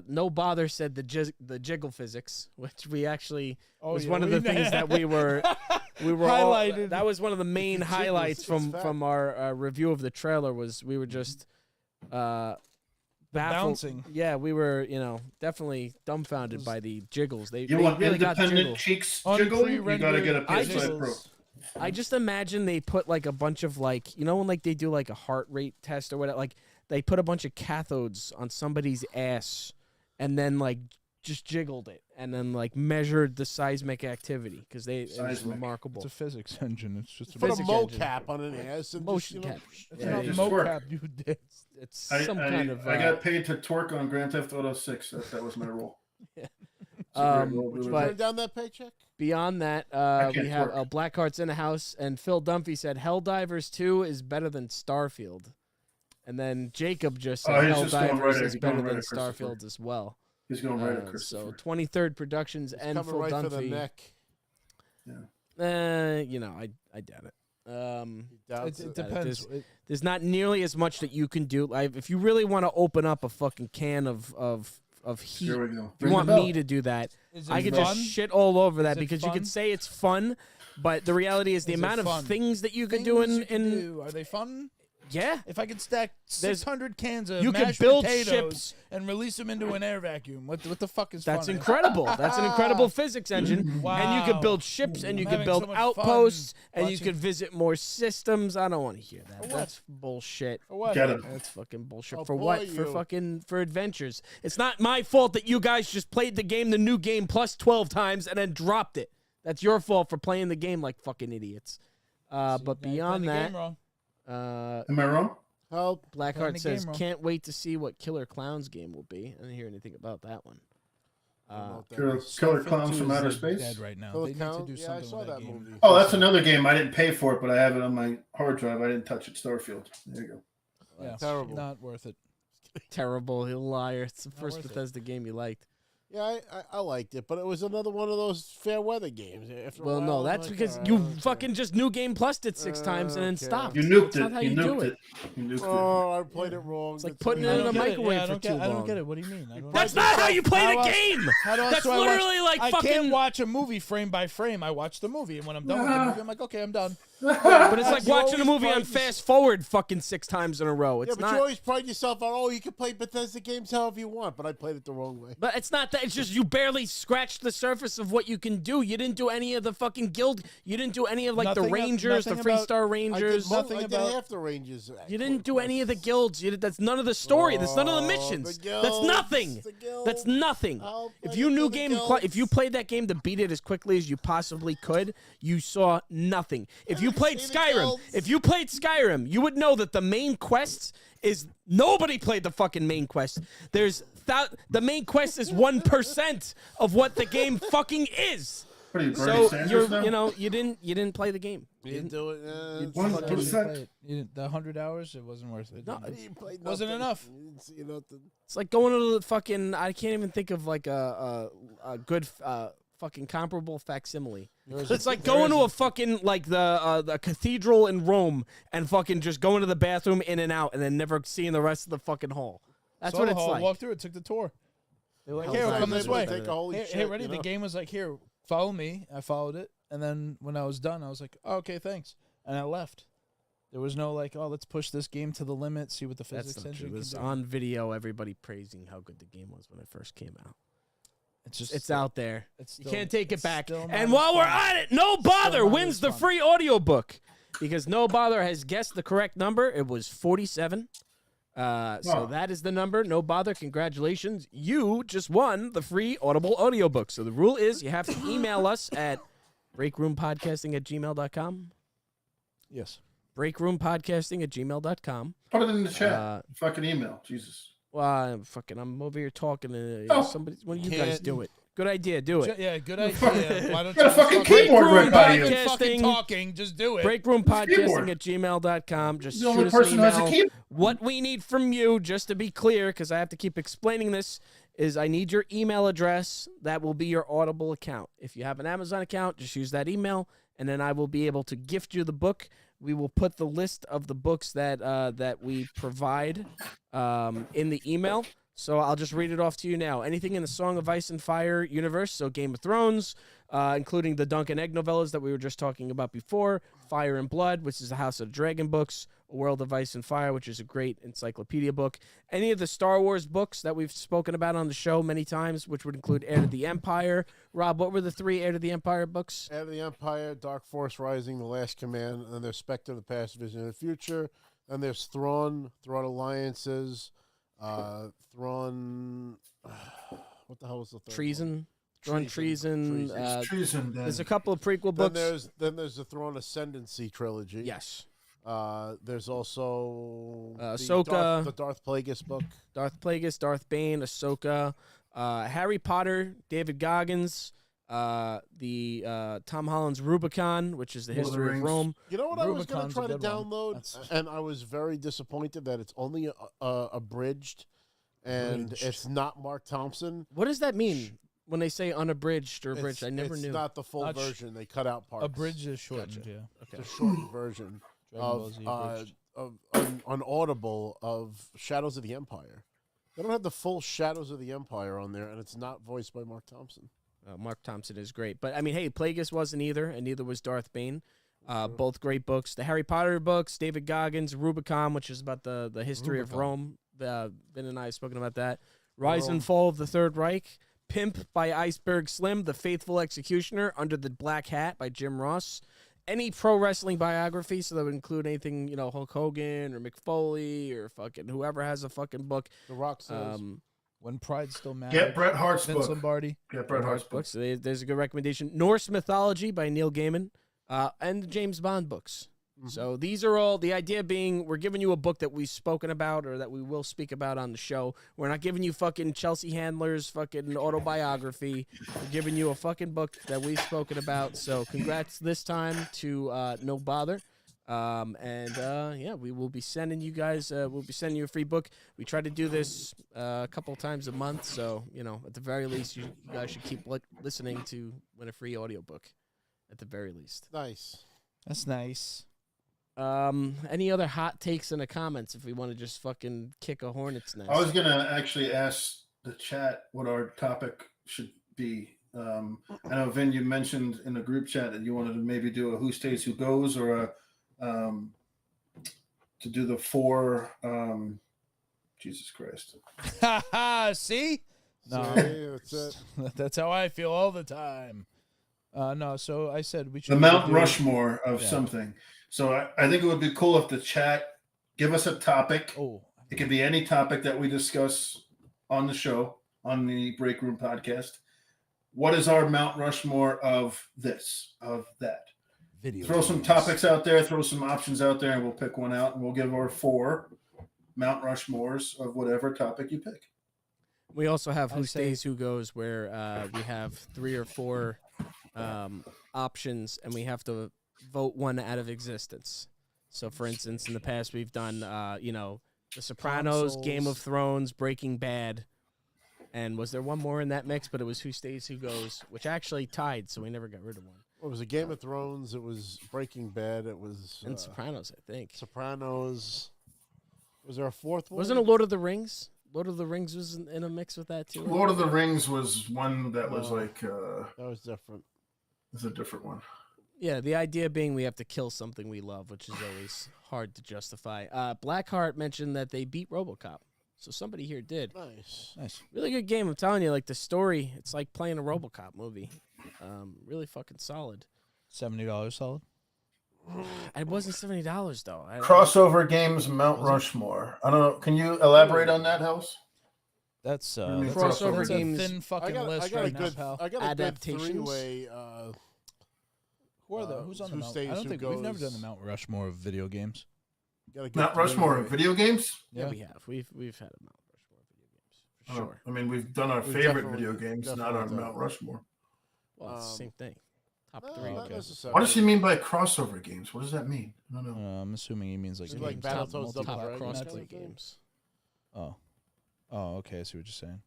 No Bother said the jiggle physics, which we actually was one of the things that we were highlighted. That was one of the main highlights from our review of the trailer. Was we were just bouncing. Yeah, we were definitely dumbfounded by the jiggles. They want really got independent jiggle. cheeks jiggle? You gotta get a PS5 Pro. I just imagine they put like a bunch of when they do like a heart rate test or whatever, like they put a bunch of cathodes on somebody's ass and then like just jiggled it and then like measured the seismic activity because it was remarkable. It's a physics engine. It's just Put a mocap on an ass and motion just, cap. It's not mocap, you did. It's some kind of. I got paid to twerk on Grand Theft Auto 6. That was my role. Would you turn down that paycheck? Beyond that, we have Blackheart's in the house, and Phil Dunphy said Helldivers 2 is better than Starfield. And then Jacob just said Helldivers is better than Starfield as well. He's going right at Christopher. So 23rd Productions and Phil right Dunphy. For the neck. I doubt it. It depends. There's not nearly as much that you can do. If you really want to open up a fucking can of heat, Here we go. if you want me to do that, I could fun? just shit all over that Is it because fun? you could say it's fun, but the reality is the Is it amount of fun? things that you could Things do you can do. Are they fun? Yeah. If I could stack 600 cans of You could mashed build potatoes ships and release them into an air vacuum, what the fuck is That's fun? incredible. That's an incredible physics engine. Wow. And you could build ships and you I'm could having build so much outposts fun and you could visit more systems. I don't want to hear that. That's bullshit. For what? Get him. That's fucking bullshit. I'll For boy what? you. For adventures. It's not my fault that you guys just played the new game plus 12 times and then dropped it. That's your fault for playing the game like fucking idiots. But beyond that, Am I wrong? Help. Blackheart says, wrong. can't wait to see what Killer Clowns game will be. I didn't hear anything about that one. Killer Clowns from Outer Space? Dead right now. Those They need to count? do Yeah, I something saw with that that game. movie. Oh, that's another game. I didn't pay for it, but I have it on my hard drive. I didn't touch it. Starfield. There you go. Yeah, Terrible. Not worth it. Terrible. He'll liar. It's the first worth it. Bethesda game you liked. Yeah, I liked it, but it was another one of those fair weather games. After a Well, while, no, I'm that's like, because "Oh, you okay." fucking just New Game Plused it 6 times and then Okay. stopped. You nuked That's not it. how You you do nuked it. it. You nuked it. Oh, I played it wrong. It's like That's putting what it in I a did. microwave I for too don't long. get it. What do you mean? I don't That's understand. not how you play How the else- game. How else That's do I watch- literally like I fucking. can't watch a movie frame by frame. I watch the movie, and when I'm done with the movie, I'm like, okay, I'm done. But it's like You watching a always movie on pride fast forward fucking 6 times in a row. Yeah, It's but you not. always pride yourself on, oh, you can play Bethesda games however you want, but I played it the wrong way. But it's not that. It's just you barely scratched the surface of what you can do. You didn't do any of the fucking guild. You didn't do any of like the Nothing Rangers, the nothing about- Freestar I Rangers. did half the Rangers. You didn't do any of the guilds. That's none of the story. That's none of the missions. the That's guilds, nothing. the guilds. That's nothing. I'll If play you it knew for the game, guilds. if you played that game to beat it as quickly as you possibly could, you saw nothing. If you played See the Skyrim, you would know that the main quests is nobody played the fucking main quest. The main quest is 1% of what the game fucking is. What are you, Bernie So Sanders now? you didn't play the game. You didn't do it. You One fucking- You didn't percent. play it. You didn't- the 100 hours, it wasn't worth it. No, you played Wasn't nothing. enough. You didn't see nothing. It's like going to the fucking. I can't even think of like a good fucking comparable facsimile. It's like going to a fucking like the cathedral in Rome and fucking just going to the bathroom in and out and then never seeing the rest of the fucking hall. That's what it's like. Walked through it, took the tour. They're like, How's here, that? come this Able to way. take a holy Hey, shit, ready? you The know? game was like, here, follow me. I followed it, and then when I was done, I was like, oh, okay, thanks, and I left. There was no like, oh, let's push this game to the limit, see what the That's physics not engine true. It can was do. on video. Everybody praising how good the game was when it first came out. It's just It's out there. It's You still- can't take it it's back. still not And as while we're fun. at it, No Bother not wins as the fun. free audiobook because No Bother has guessed the correct number. It was 47. So that is the number. No Bother. Congratulations. You just won the free Audible audiobook. So the rule is you have to email us at BreakRoomPodcasting@gmail.com. Yes. BreakRoomPodcasting@gmail.com. Put it in the chat. Fucking email. Jesus. Well, I'm over here talking to Oh. somebody. One of you guys do it. Good idea. Do it. Yeah, good idea. Why don't Got a fucking keyboard right by you. fucking talking? Just do it. BreakRoomPodcasting@gmail.com. Just The shoot only us person an who has a email. keyboard. What we need from you, just to be clear, because I have to keep explaining this, is I need your email address. That will be your Audible account. If you have an Amazon account, just use that email, and then I will be able to gift you the book. We will put the list of the books that we provide in the email. So I'll just read it off to you now. Anything in the Song of Ice and Fire universe, so Game of Thrones, including the Dunk and Egg novellas that we were just talking about before, Fire and Blood, which is the House of the Dragon books, A World of Ice and Fire, which is a great encyclopedia book, any of the Star Wars books that we've spoken about on the show many times, which would include Heir to the Empire. Rob, what were the 3 Heir to the Empire books? Heir to the Empire, Dark Force Rising, The Last Command, and then there's Spectre of the Past, Vision of the Future. And there's Thrawn Alliances, Thrawn. What the hell was the third Treason. Thrawn Treason. Treason. There's a couple of prequel books. Then there's the Thrawn Ascendancy trilogy. Yes. There's also Ahsoka, the Darth Plagueis book. Darth Plagueis, Darth Bane, Ahsoka, Harry Potter, David Goggins, the Tom Holland's Rubicon, which is the Lord of the history of Rings. Rome. You know what I was going Rubicon's to try a to good one. download, and I was very disappointed that it's only abridged, and it's not Mark Thompson. What does that mean when they say unabridged or abridged? I never it's knew. not the full version. They cut out parts. A bridge is shortened, yeah. It's a shortened version Dragon Ball Z abridged. of on Audible of Shadows of the Empire. They don't have the full Shadows of the Empire on there, and it's not voiced by Mark Thompson. Mark Thompson is great. But, I mean, hey, Plagueis wasn't either, and neither was Darth Bane. Both great books. The Harry Potter books, David Goggins, Rubicon, which is about the history of Rome. Ben and I have spoken about that. Rise and Fall of the Third Reich. Pimp by Iceberg Slim. The Faithful Executioner, Under the Black Hat by Jim Ross. Any pro wrestling biography, so that would include anything, Hulk Hogan or Mick Foley or fucking whoever has a fucking book. The Rock says. When Pride Still Matters. Get Bret Hart's Vince book. Lombardi. Get Bret Hart's book. Books. There's a good recommendation. Norse Mythology by Neil Gaiman, and the James Bond books. Mm-hmm. So these are all, the idea being, we're giving you a book that we've spoken about or that we will speak about on the show. We're not giving you fucking Chelsea Handler's fucking autobiography. We're giving you a fucking book that we've spoken about. So congrats this time to No Bother. We will be sending you guys, we'll be sending you a free book. We try to do this a couple times a month. So, at the very least, you guys should keep listening to win a free audiobook at the very least. Nice. That's nice. Any other hot takes in the comments if we want to just fucking kick a hornet's nest? I was going to actually ask the chat what our topic should be. I know, Vin, you mentioned in the group chat that you wanted to maybe do a Who Stays, Who Goes, or to do the 4. Jesus Christ. See? No. That's it. That's how I feel all the time. No, so I said we should. The Mount Rushmore of something. So I think it would be cool if the chat give us a topic. Oh, it could be any topic that we discuss on the show, on the Break Room podcast. What is our Mount Rushmore of this, of that? Throw some topics out there, throw some options out there, and we'll pick one out, and we'll give our 4 Mount Rushmores of whatever topic you pick. We also have Who Stays, Who Goes, where we have 3 or 4 options, and we have to vote one out of existence. So, for instance, in the past, we've done, The Sopranos, Game of Thrones, Breaking Bad, and was there one more in that mix? But it was Who Stays, Who Goes, which actually tied, so we never got rid of one. What was it? Game of Thrones. It was Breaking Bad. It was and Sopranos, I think. Sopranos. Was there a 4th one? Wasn't it Lord of the Rings? Lord of the Rings was in a mix with that too. Lord of the Rings was one that was like. That was different. It's a different one. Yeah, the idea being we have to kill something we love, which is always hard to justify. Blackheart mentioned that they beat RoboCop. So somebody here did. Nice. Really good game. I'm telling you, like the story, it's like playing a RoboCop movie. Really fucking solid. $70 solid. It wasn't $70 though. Crossover games Mount Rushmore. I don't know. Can you elaborate on that, House? That's crossover that's games. A thin fucking list I got right a good, now, pal. I got a Adaptations. good 3-way Who's on the who Mount? stays, I don't who think we've never goes. done the Mount Rushmore of video games. Gotta get Mount the Rushmore movie. of video games. Yeah, we have. We've had a Mount Rushmore of video games for Oh, sure. I mean, we've done our We've favorite definitely- video games, not definitely our done Mount it. Rushmore. Well, it's the same thing. Top No, 3. not okay. necessarily. What does he mean by crossover games? What does that mean? I don't know. I'm assuming he means like It's like games, Battletoads top Double multi-platform. Dragon crossplay kind of thing? games. Oh, okay. I see what you're saying.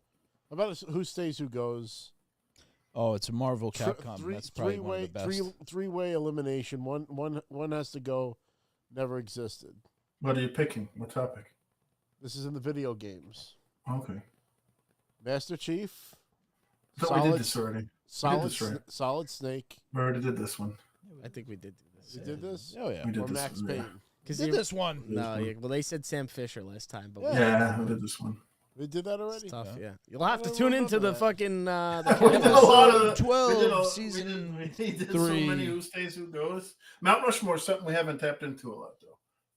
How about who stays, who goes? Oh, it's a Marvel Capcom. That's probably one of the best. Three-way elimination. One has to go. Never existed. What are you picking? What topic? This is in the video games. Okay. Master Chief. I thought we did this already. Solid Snake. We already did this one. I think we did do this. You did this? Oh yeah, We did Or this Max one, yeah. Payne. Because did this one. No, yeah, well, they said Sam Fisher last time, but Yeah, we did this one. We did that it's already? tough. Yeah. Yeah, you'll have to I don't tune into remember the that. fucking. We did a lot of the- 12, we did a- season we did so 3. many who stays, who goes. Mount Rushmore is something we haven't tapped into a lot, though.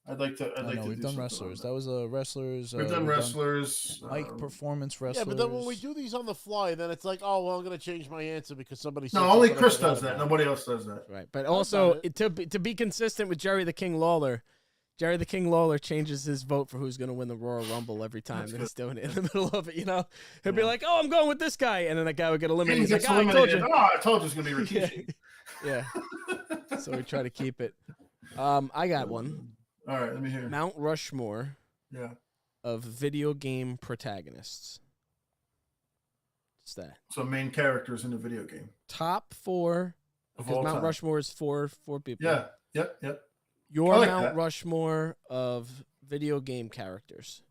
I'd like to. I know do we've done something wrestlers. on That was wrestlers. We've done wrestlers. Mike performance Yeah, wrestlers. but then when we do these on the fly, then it's like, oh, well, I'm going to change my answer because somebody said No, only something I Chris forgot does that. about. Nobody else does that. Right, but also done to be consistent with Jerry the King Lawler, Jerry the King Lawler changes his vote for who's going to win the Royal Rumble every time That's that he's good. doing it in the middle of it. You know, he'll be like, "Oh, I'm going with this guy," and then that guy would get eliminated. King He's gets like, "Oh, I told eliminated. you." Oh, I told you it's going to be Rikishi. Yeah. So we try to keep it. I got one. All right, let me hear. Mount Rushmore Yeah. of video game protagonists. What's that? So main characters in the video game. Top 4. Of Because all Mount time. Rushmore is four people. Yeah. Yep. Your I like Mount that. Rushmore of video game characters.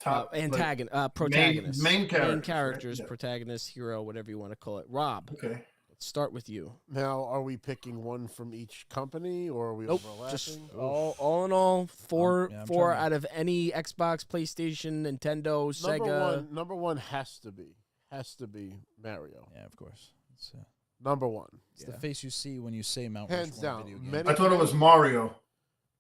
Top Protagonists. main characters, Main right? characters, Yeah. protagonist, hero, whatever you want to call it. Rob, Okay. let's start with you. Now, are we picking one from each company, or are we Nope, overlapping? just all in all, four I'm four trying to- out of any Xbox, PlayStation, Nintendo, Sega. Number one has to be Mario. Yeah, of course. It's, Number one, it's the face you see when you say Mount hands Rushmore down. video game. Many- I thought it was Mario.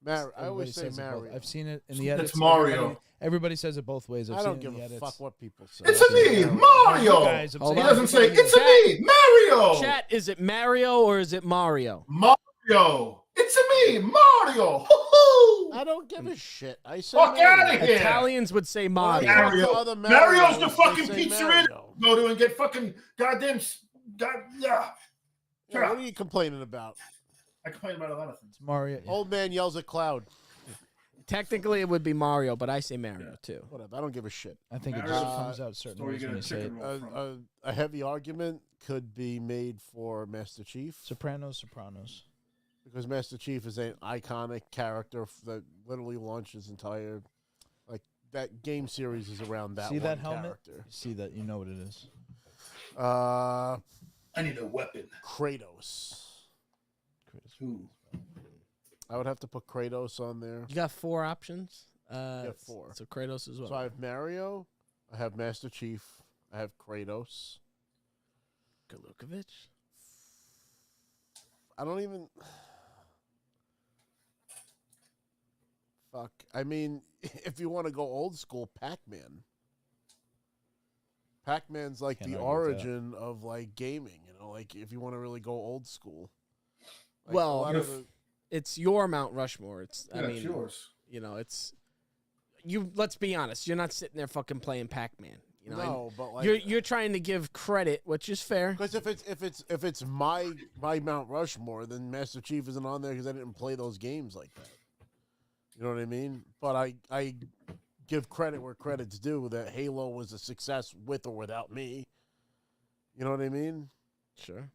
I Everybody always say says it both. Mario. I've seen it in the It's edits. Mario. Everybody says it both ways. I've I seen don't it give in the a edits. fuck what people say. It's a me, Mario. You guys have Hold He said on. doesn't say it's Chat. a me, Mario. Chat, is it Mario or is it Mario? Mario. It's a me, Mario. Hoo-hoo. I don't give a shit. I say Fuck Mario. outta here. Italians would say When I Mario. talk to Mario. other Mario's the Marios, fucking they say pizzeria Mario. go to and get fucking goddamn. Yeah. Yeah, what are you complaining about? I complain about a lot of things. It's Mario. Yeah. Old man yells at cloud. Technically, it would be Mario, but I say Mario too. Whatever. I don't give a shit. I think it Mario. just comes out certain Story ways you when get you a say it. chicken roll from. A heavy argument could be made for Master Chief Sopranos. because Master Chief is an iconic character that literally launched his entire that game series is around that See one that helmet? character. You see that? You know what it is. Uh, I need a weapon. Kratos. Ooh. I would have to put Kratos on there. You got 4 options. got 4. So Kratos as well. So I have Mario, I have Master Chief, I have Kratos. Galukovich. I don't even. Fuck. I mean, if you want to go old school, Pac-Man. Pac-Man's like Can't the argue with that. origin of like gaming. You know, like if you want to really go old school. Like, Well, a lot of the- It's your Mount Rushmore. It's Yeah, I mean, it's yours. you know, it's you. Let's be honest. You're not sitting there fucking playing Pac-Man. You know, no, but like you're trying to give credit, which is fair. because if it's my Mount Rushmore, then Master Chief isn't on there because I didn't play those games like that. You know what I mean? But I give credit where credit's due. That Halo was a success with or without me. You know what I mean? Sure.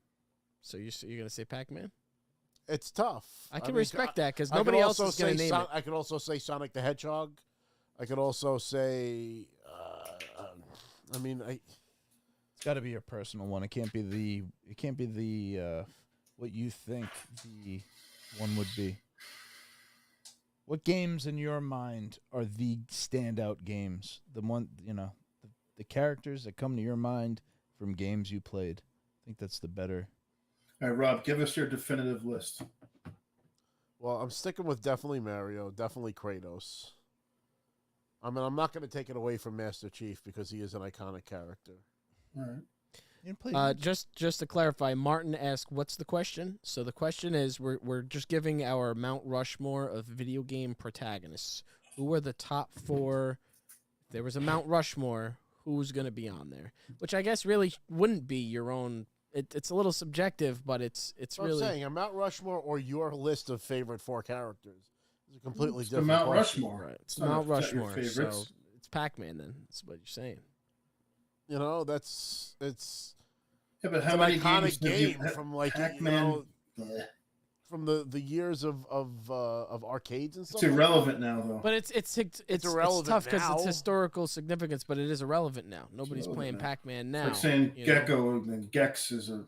So you're gonna say Pac-Man? It's tough. I can mean, respect that because I could nobody else also is gonna say name it. I could also say Sonic the Hedgehog. I could also say. I mean, It's got to be your personal one. It can't be the. What you think the one would be. What games in your mind are the standout games? The one the characters that come to your mind from games you played. I think that's the better. All right, Rob, give us your definitive list. well, I'm sticking with definitely Mario, definitely Kratos. I mean, I'm not going to take it away from Master Chief because he is an iconic character. All right. You didn't play Just to clarify, Martin asked, "What's the question?" So the question is, we're just giving our Mount Rushmore of video game protagonists. Who are the top 4? If there was a Mount Rushmore, who's going to be on there? Which I guess really wouldn't be your own. It's a little subjective, but it's What really I'm saying, a Mount Rushmore or your list of favorite 4 characters is a completely It's the different Mount question. Rushmore. right. It's not Mount your Rushmore. So favorites. it's Pac-Man. Then that's what you're saying. You know, it's Yeah, but it's how an many iconic games game from like Pac-Man? from the years of arcades and stuff. It's irrelevant now, though. But it's irrelevant tough because now. it's historical significance, but it is irrelevant now. Nobody's irrelevant playing now. Pac-Man It's now. like saying you know? Gecko and Gex is a,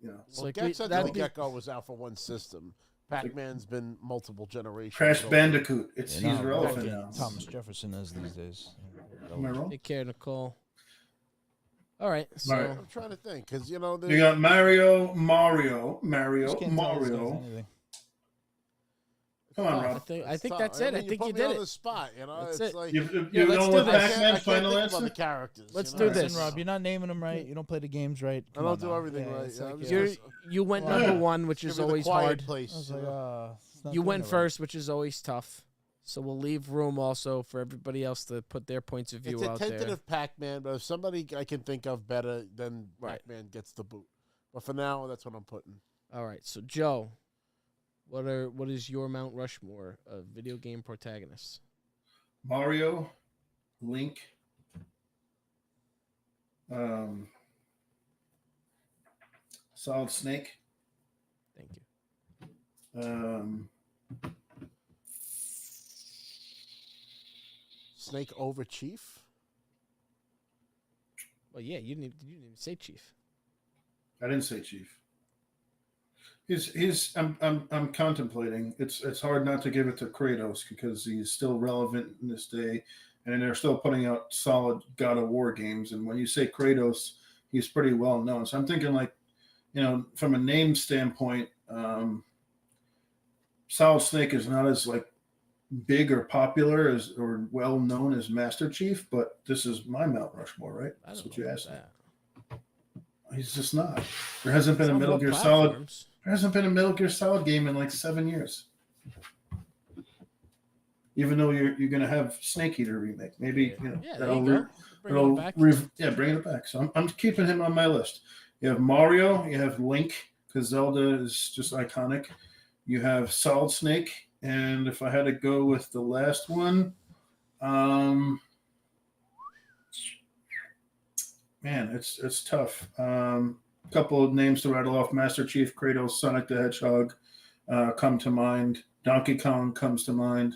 It's Well, like Gex, I that'd think be- Gecko was out for one system. Pac-Man's been multiple generations. Crash old. Bandicoot. He's no, irrelevant okay. now. Thomas Jefferson is these days. Am I wrong? Take care, Nicole. All right, so Right. I'm trying to think because you know You got Mario. Just can't tell these guys Mario. anything. Come on, I Rob. think that's it. I You think put you me did on it. the spot. You know, That's it's it. like You Yeah, let's going do with this. I can't Pac-Man's final think about the answer? characters. Let's you do know? this. Listen, Rob, you're not naming them right. You don't play the games right. I Come don't on do now. everything Yeah, right. it's Yeah, like, I'm yeah. just- You went Well, number yeah. 1, which Give is me the always quiet hard. place. I was you like, know? it's not You doing went it right. first, which is always tough. So we'll leave room also for everybody else to put their points of view It's a out there. tentative Pac-Man, but if somebody I can think of better, then Right. Pac-Man gets the boot. But for now, that's what I'm putting. All right, so Joe, what is your Mount Rushmore of video game protagonists? Mario, Link, Solid Snake, Thank you. Snake over Chief. Well, yeah, you didn't even say Chief. I didn't say Chief. I'm contemplating. It's hard not to give it to Kratos because he's still relevant in this day, and they're still putting out solid God of War games. And when you say Kratos, he's pretty well known. So I'm thinking like, from a name standpoint, Solid Snake is not as like big or popular as or well known as Master Chief, but this is my Mount Rushmore, right? I That's don't what know you about asked me. that. He's just not. There hasn't been It's a on Metal what Gear Solid. platforms? There hasn't been a Metal Gear Solid game in like 7 years. Even though you're going to have Snake Eater remake, maybe Yeah, there you go. Bring it back. bring it back. So I'm keeping him on my list. You have Mario, you have Link because Zelda is just iconic. You have Solid Snake, and if I had to go with the last one, man, it's tough. Couple of names to rattle off: Master Chief, Kratos, Sonic the Hedgehog come to mind. Donkey Kong comes to mind.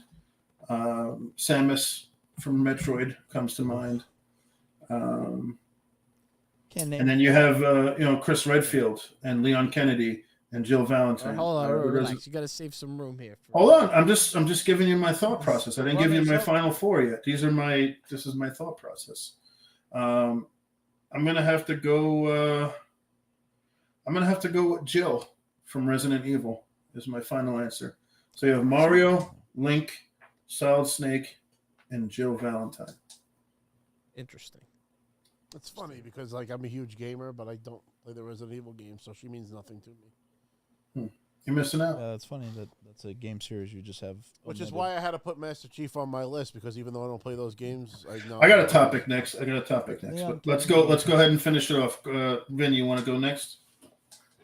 Samus from Metroid comes to mind. Can't name. And then you have Chris Redfield and Leon Kennedy and Jill All Valentine. right, hold on, Who relax. doesn't- You got to save some room here. Hold on, I'm just giving you my thought process. I didn't give you my Well, final 4 yet. This is my thought process. I'm gonna have to go. I'm gonna have to go with Jill from Resident Evil. Is my final answer. So you have Mario, Link, Solid Snake, and Jill Valentine. Interesting. It's funny because like I'm a huge gamer, but I don't play the Resident Evil games, so she means nothing to me. You're missing out. It's funny that that's a game series you just have. Which is omitted. why I had to put Master Chief on my list because even though I don't play those games, I know. I got a topic next. Yeah, But let's go ahead and finish it off. Vin, you want to go next?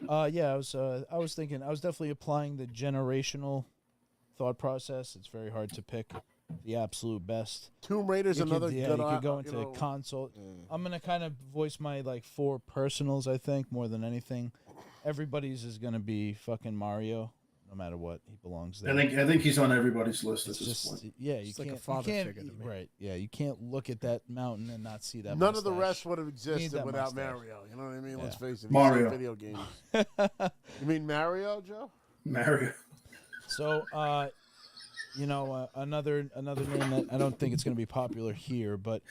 Yeah, I was thinking. I was definitely applying the generational thought process. It's very hard to pick the absolute best. Tomb Raider's You another could, good. you could go you into know, console. I'm gonna kind of voice my like 4 personals. I think more than anything, everybody's is gonna be fucking Mario, no matter what. He belongs there. I think he's on everybody's list It's at this just point. yeah, you It's like a can't. father you can't, figure to me. Right? Yeah, you can't look at that mountain and not see that. None of the mustache. rest would have existed that without mustache. Mario. You know what I mean? Let's Yeah. face it. Mario. Video games. You mean Mario, Joe? Mario. So, another name that I don't think it's going to be popular here, but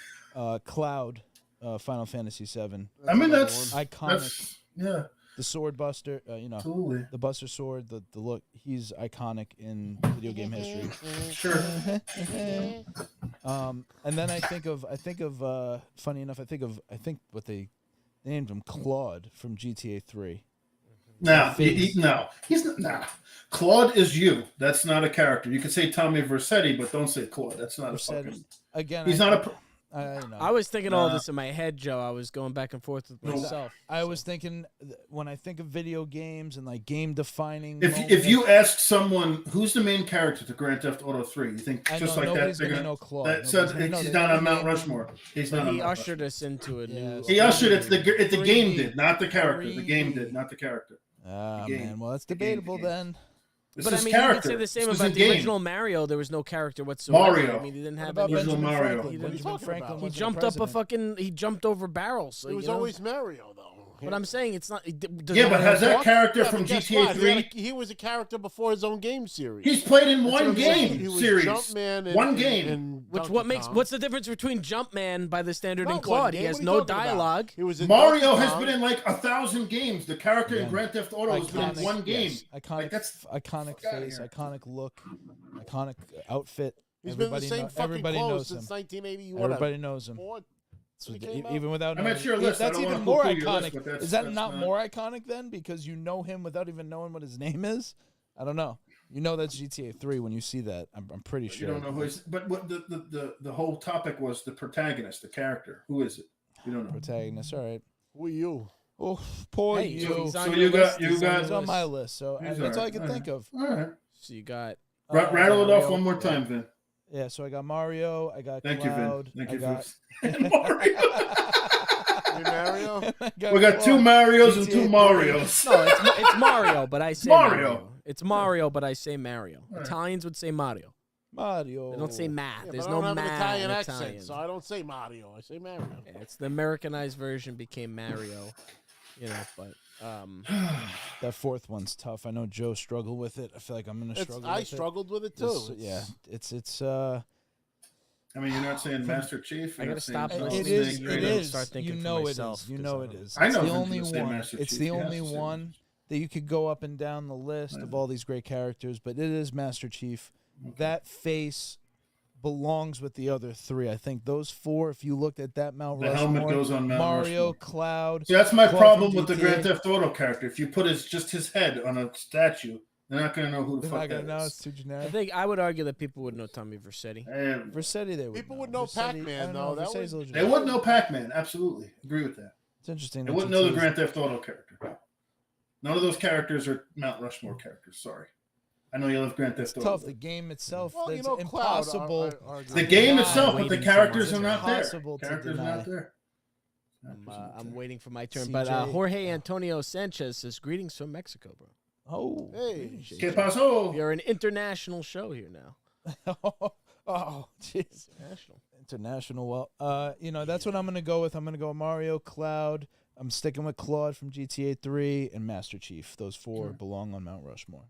Cloud, Final Fantasy VII, I mean, another that's one. iconic. yeah, The sword buster, absolutely. the Buster sword, the look. He's iconic in video game history. Sure. And then I think of funny enough, I think what they They named him Claude from GTA 3. No, he's not. Nah. Claude is you. That's not a character. You can say Tommy Vercetti, but don't say Claude. That's not a fucking. Again, He's not a. I was thinking all this in my head, Joe. I was going back and forth with myself. I was thinking when I think of video games and like game defining. If you ask someone who's the main character to Grand Theft Auto 3, you think just like that they're gonna know Claude. he's down on Mount Rushmore. He's not. He ushered us into a new. He ushered it. The game did, not the character. The game did, not the character. Man, well that's debatable then. But I mean, you could say the same about the original Mario. There was no character whatsoever. Mario. I mean, he didn't have any. Original Mario. He jumped up he jumped over barrels. So, it was always Mario, though. But I'm saying it's not. Yeah, but has that character from GTA 3? He was a character before his own game series. He's played in one game series. Jumpman one game. What's the difference between Jumpman by the standard and Claude? He has no dialogue. Mario has been in like 1,000 games. The character in Grand Theft Auto has been in one game. Iconic face, iconic look, iconic outfit. He's been the same fucking clothes since 1980. Everybody knows him. So even without knowing, at your list. That's even more iconic. Is that not more iconic then? Because you know him without even knowing what his name is? I don't know. You know that's GTA 3 when you see that. I'm pretty sure. You don't know who is. But what the whole topic was the protagonist, the character. Who is it? You don't know. Protagonist. All right. Who are you? Oh, poor you. So you got he's on my list. So that's all I can think of. All right. So you got. Rattle it off one more time, Vin. Yeah, so I got Mario, I got Thank Cloud. You, Vin. Thank you, Mario. We got two Marios and two Marios. No, it's Mario, but I say Mario. It's Mario, but I say Mario. Right. Italians would say Mario. Mario. They don't say Matt. Yeah, There's I no don't have Matt an Italian in accent, so I don't say Mario. I say Mario. Yeah, it's the Americanized version became Mario. But that fourth one's tough. I know Joe struggled with it. I feel like I'm gonna struggle. I struggled with it too. It's. I mean, you're not saying Master Chief. I gotta stop. It is. Start thinking you know it is. You know it is. I know. It's the only one. It's the only one that you could go up and down the list of all these great characters, but it is Master Chief. Okay. That face belongs with the other three. I think those four, if you looked at that Mount Rushmore, the helmet goes on Mount Mario, Rushmore. Cloud. See, that's my problem with the Grand Theft Auto character. If you put just his head on a statue, they're not going to know who the fuck that is. It's too generic. I think I would argue that people would know Tommy Vercetti. Vercetti, they would. People would know Pac-Man, though. They would know Pac-Man. Absolutely, agree with that. It's interesting. They wouldn't know the Grand Theft Auto character. None of those characters are Mount Rushmore characters. Sorry. I know you love Grand Theft Auto. Tough. The game itself, it's impossible. The game itself, but the characters are not there. Characters are not there. I'm waiting for my turn. But Jorge Antonio Sanchez says, greetings from Mexico, bro. Oh. Hey. ¿Qué pasó? You're an international show here now. Oh, jeez. International. Well, that's what I'm going to go with. I'm going to go Mario, Cloud. I'm sticking with Claude from GTA 3 and Master Chief. Those four belong on Mount Rushmore.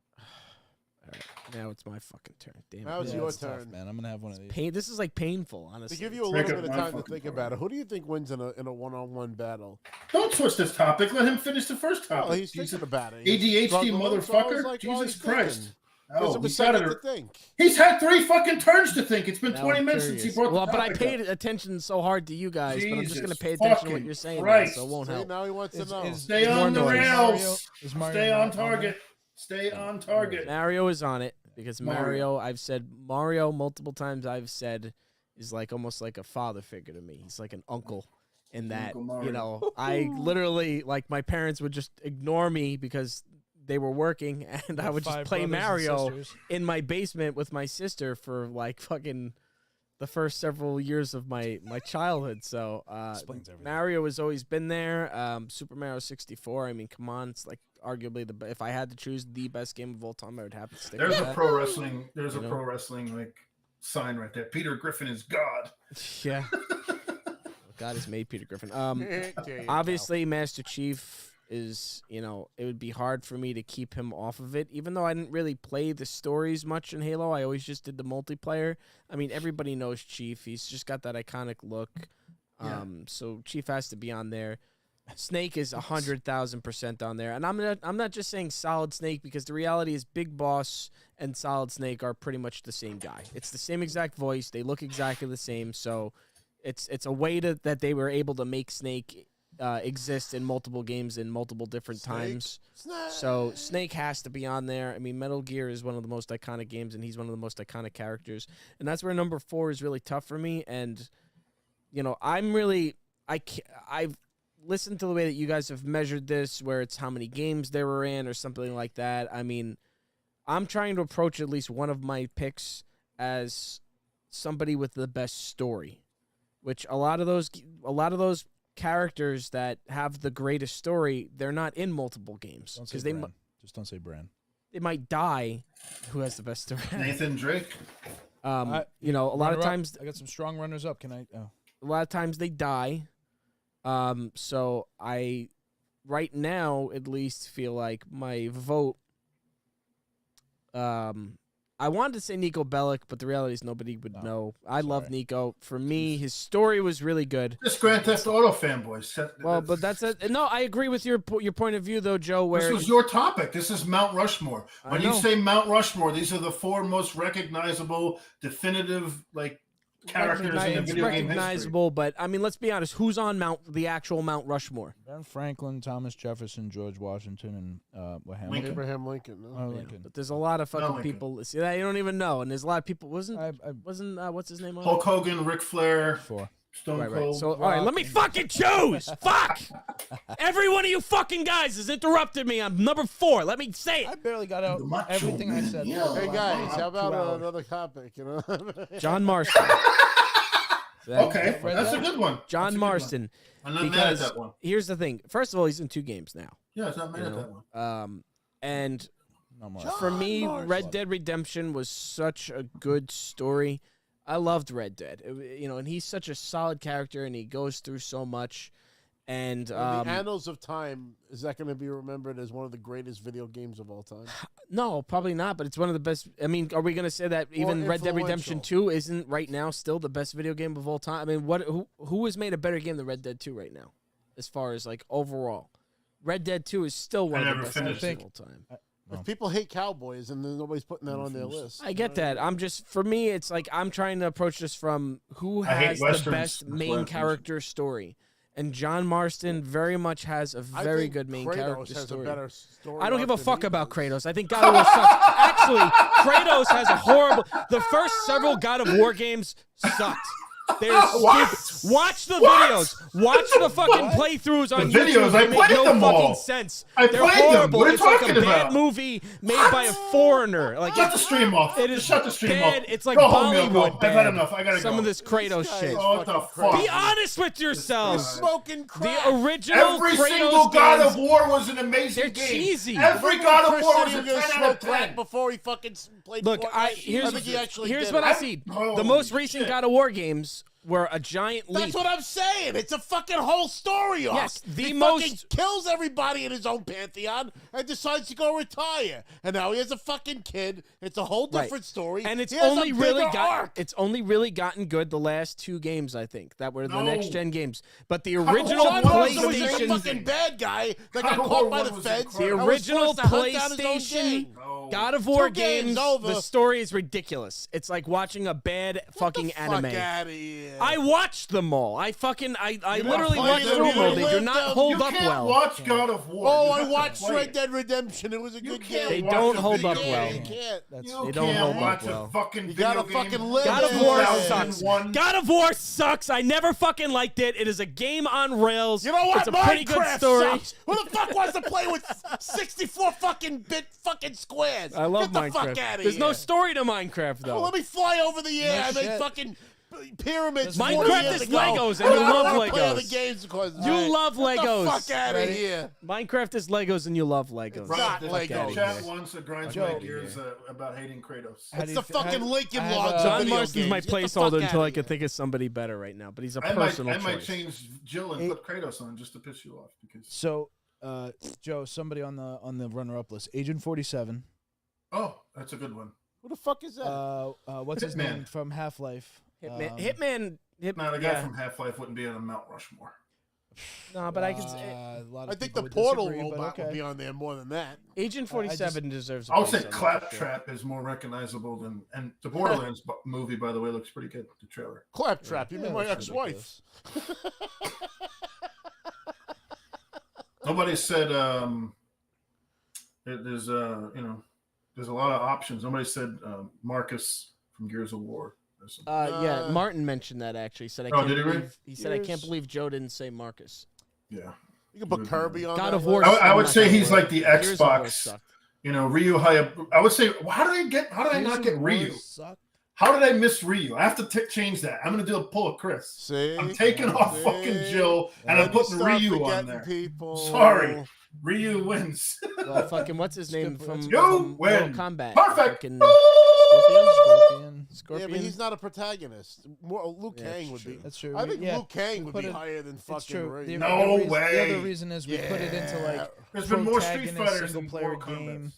All right, now it's my fucking turn. Damn now it's your turn, tough, man. I'm gonna have one of these. This is like painful, honestly. To give you a little bit of time to think about it, who do you think wins in a one-on-one battle? Don't switch this topic. Let him finish the first topic. Well, he's thinking about it. ADHD motherfucker. Like, Jesus Christ. Oh, he's to think. He's had 3 fucking turns to think. It's been 20 minutes since he brought the topic but I paid attention so hard to you guys, but I'm just going to pay attention to what you're saying now, so it won't help. Now he wants to know. Stay on the rails. Stay on target. Stay on target. Mario is on it because I've said Mario multiple times. I've said is like almost like a father figure to me. He's like an uncle in that, I literally, like, my parents would just ignore me because they were working, and I would just play Mario in my basement with my sister for like fucking the first several years of my childhood. So Mario has always been there. Super Mario 64. I mean, come on, it's like arguably if I had to choose the best game of all time, I would have to stick with that. Pro wrestling. There's a pro wrestling like sign right there. Peter Griffin is God. Yeah. God has made Peter Griffin. Obviously, Master Chief is, it would be hard for me to keep him off of it, even though I didn't really play the stories much in Halo. I always just did the multiplayer. I mean, everybody knows Chief. He's just got that iconic look. So Chief has to be on there. Snake is 100,000% on there, and I'm not just saying Solid Snake, because the reality is Big Boss and Solid Snake are pretty much the same guy. It's the same exact voice. They look exactly the same. So it's a way that they were able to make Snake exist in multiple games in multiple different times. So Snake has to be on there. I mean, Metal Gear is one of the most iconic games, and he's one of the most iconic characters. And that's where number 4 is really tough for me. And, you know, I've listened to the way that you guys have measured this, where it's how many games they were in or something like that. I mean, I'm trying to approach at least one of my picks as somebody with the best story, which a lot of those characters that have the greatest story, they're not in multiple games because just don't say Bran. They might die. Who has the best story? Nathan Drake. You know, a lot of times I got some strong runners up. Can I? Oh. A lot of times they die. So I, right now at least, feel like my vote. I wanted to say Nico Bellic, but the reality is nobody would know. I love Nico. For me, his story was really good. Just Grand Theft Auto fanboys. Well, but that's it. No, I agree with your point of view, though, Joe. Where this was your topic. This is Mount Rushmore. When you say Mount Rushmore, these are the 4 most recognizable, definitive, characters in the video game history. Recognizable, but I mean, let's be honest. Who's on the actual Mount Rushmore? Ben Franklin, Thomas Jefferson, George Washington, and Abraham Lincoln. No? Lincoln. But there's a lot of fucking people. See that you don't even know, and there's a lot of people. Wasn't what's his name on Hulk Hogan, Ric Flair, 4. Stone Cold. So all right, let me fucking choose. Fuck! Every one of you fucking guys has interrupted me. I'm number 4. Let me say I it. barely got out everything I said. Hey guys, how about another topic? You know, John Marston. Okay, that's a good one. John Marston. I'm not mad at that one. Here's the thing. First of all, he's in 2 games now. Yeah, it's not mad at that one. And No more. for me, Red Dead Redemption was such a good story. I loved Red Dead. And he's such a solid character, and he goes through so much. And in the annals of time, is that going to be remembered as one of the greatest video games of all time? No, probably not, but it's one of the best. I mean, are we going to say that even Red Dead Redemption 2 isn't right now still the best video game of all time? I mean, who has made a better game than Red Dead 2 right now, as far as overall? Red Dead 2 is still one of the best games of all time. If people hate cowboys and then nobody's putting that on their list. I get that. For me, it's I'm trying to approach this from who has the best main character story. And John Marston very much has a very good main character story. I don't give a fuck about Kratos. I think God of War sucks. Actually, Kratos has a horrible... The first several God of War games sucked. They're stupid. Watch the videos. Watch the fucking playthroughs on YouTube. They make no fucking sense. They're horrible. It's like a bad movie made by a foreigner. Shut the stream off. It is shut the stream bad. off. It's like I've Bollywood. had enough. I gotta go. Some of this Kratos shit. Oh, what the fuck? Be honest with yourselves. Smoking crack. The original Every Kratos single God games, of War was an amazing they're game. cheesy. Every God of War was a going to 10 out smoke of crack 10. before he fucking played Look, Fortnite. here's what I see. The most recent God of War games were a giant leap. That's what I'm saying. It's a fucking whole story arc. Yes, he fucking kills everybody in his own pantheon and decides to go retire. And now he has a fucking kid. It's a whole different story. And it's He has only a really bigger arc. it's only really gotten good the last 2 games, I think, that were the next gen games. But the original John Marston was a PlayStation fucking bad guy that got caught by the feds. The and was original forced to hunt down his own PlayStation gang. God of War 2 games games, over. the story is ridiculous. It's like watching a bad fucking anime. Fuck outta here. I watched them all. I literally played watched them. them all. They do lived not them. hold You up can't well. watch God of War. Oh, You I have to watched play Red it. Dead Redemption. It was a good can't game. They don't a hold video up game. well. You can't. You They don't can't hold up watch well. a fucking You video gotta game. fucking live God of it. War 2001. sucks. God of War sucks. I never fucking liked it. It is a game on rails. You know what? It's a pretty good Minecraft story. sucks. Who the fuck wants to play with 64 fucking bit fucking squares? I love Get the Minecraft. fuck out of There's here. no story to Minecraft though. Well, let me fly over the air. No I made shit. fucking pyramids. Minecraft 40 years is ago. Legos, and I you don't love wanna play Legos. other games because You love Get Legos. the fuck out of Ready? here. Minecraft is Legos, and you love Legos. Not Right, Legos. Chat wants to grind Joe. my gears about hating Kratos. How It's do the you feel- fucking how- Lincoln I have, Logs of John video Marston's games. my Get the fuck placeholder until I outta can here. think of somebody better right now, but he's a I personal might choice. change Jill and put Kratos on just to piss you off because. So, Joe, somebody on the runner-up list, Agent 47. Oh, that's a good one. Who the fuck is that? What's his Hitman. name from Half-Life? Hitman. Now the guy from Half-Life wouldn't be on a Mount Rushmore. No, but I can say a lot of I think people the would Portal disagree, but robot would okay. be on there more than that. Agent 47 deserves a I would place say on that, for sure. Claptrap is more recognizable than, and the Borderlands movie, by the way, looks pretty good. The trailer. Claptrap. You mean my that's ex-wife? Nobody said there's there's a lot of options. Nobody said Marcus from Gears of War. Yeah, Martin mentioned that actually. He said I can't did he really? believe he said I can't believe Joe didn't say Marcus. Yeah. You can put Kirby on God that of War. list. I would say he's like the Gears of War Xbox. sucked. Ryu Hayabusa. I would say, how did I not get Ryu? How did I miss Ryu? I have to change that. I'm going to do a pull of Chris. See? I'm taking off fucking Jill, and I'm putting Ryu on there. People. Sorry. Ryu wins. Well, fucking what's his name from You Mortal win. Kombat? Perfect. Fucking Scorpion. Scorpion. Yeah, but he's not a protagonist. Liu Kang would be. That's true. I think Yeah, Liu Kang would put be it- higher than It's fucking true. Ryu. No The way. other reason is we put it into like There's been more Street protagonist, Fighters than single-player Mortal game. Kombat.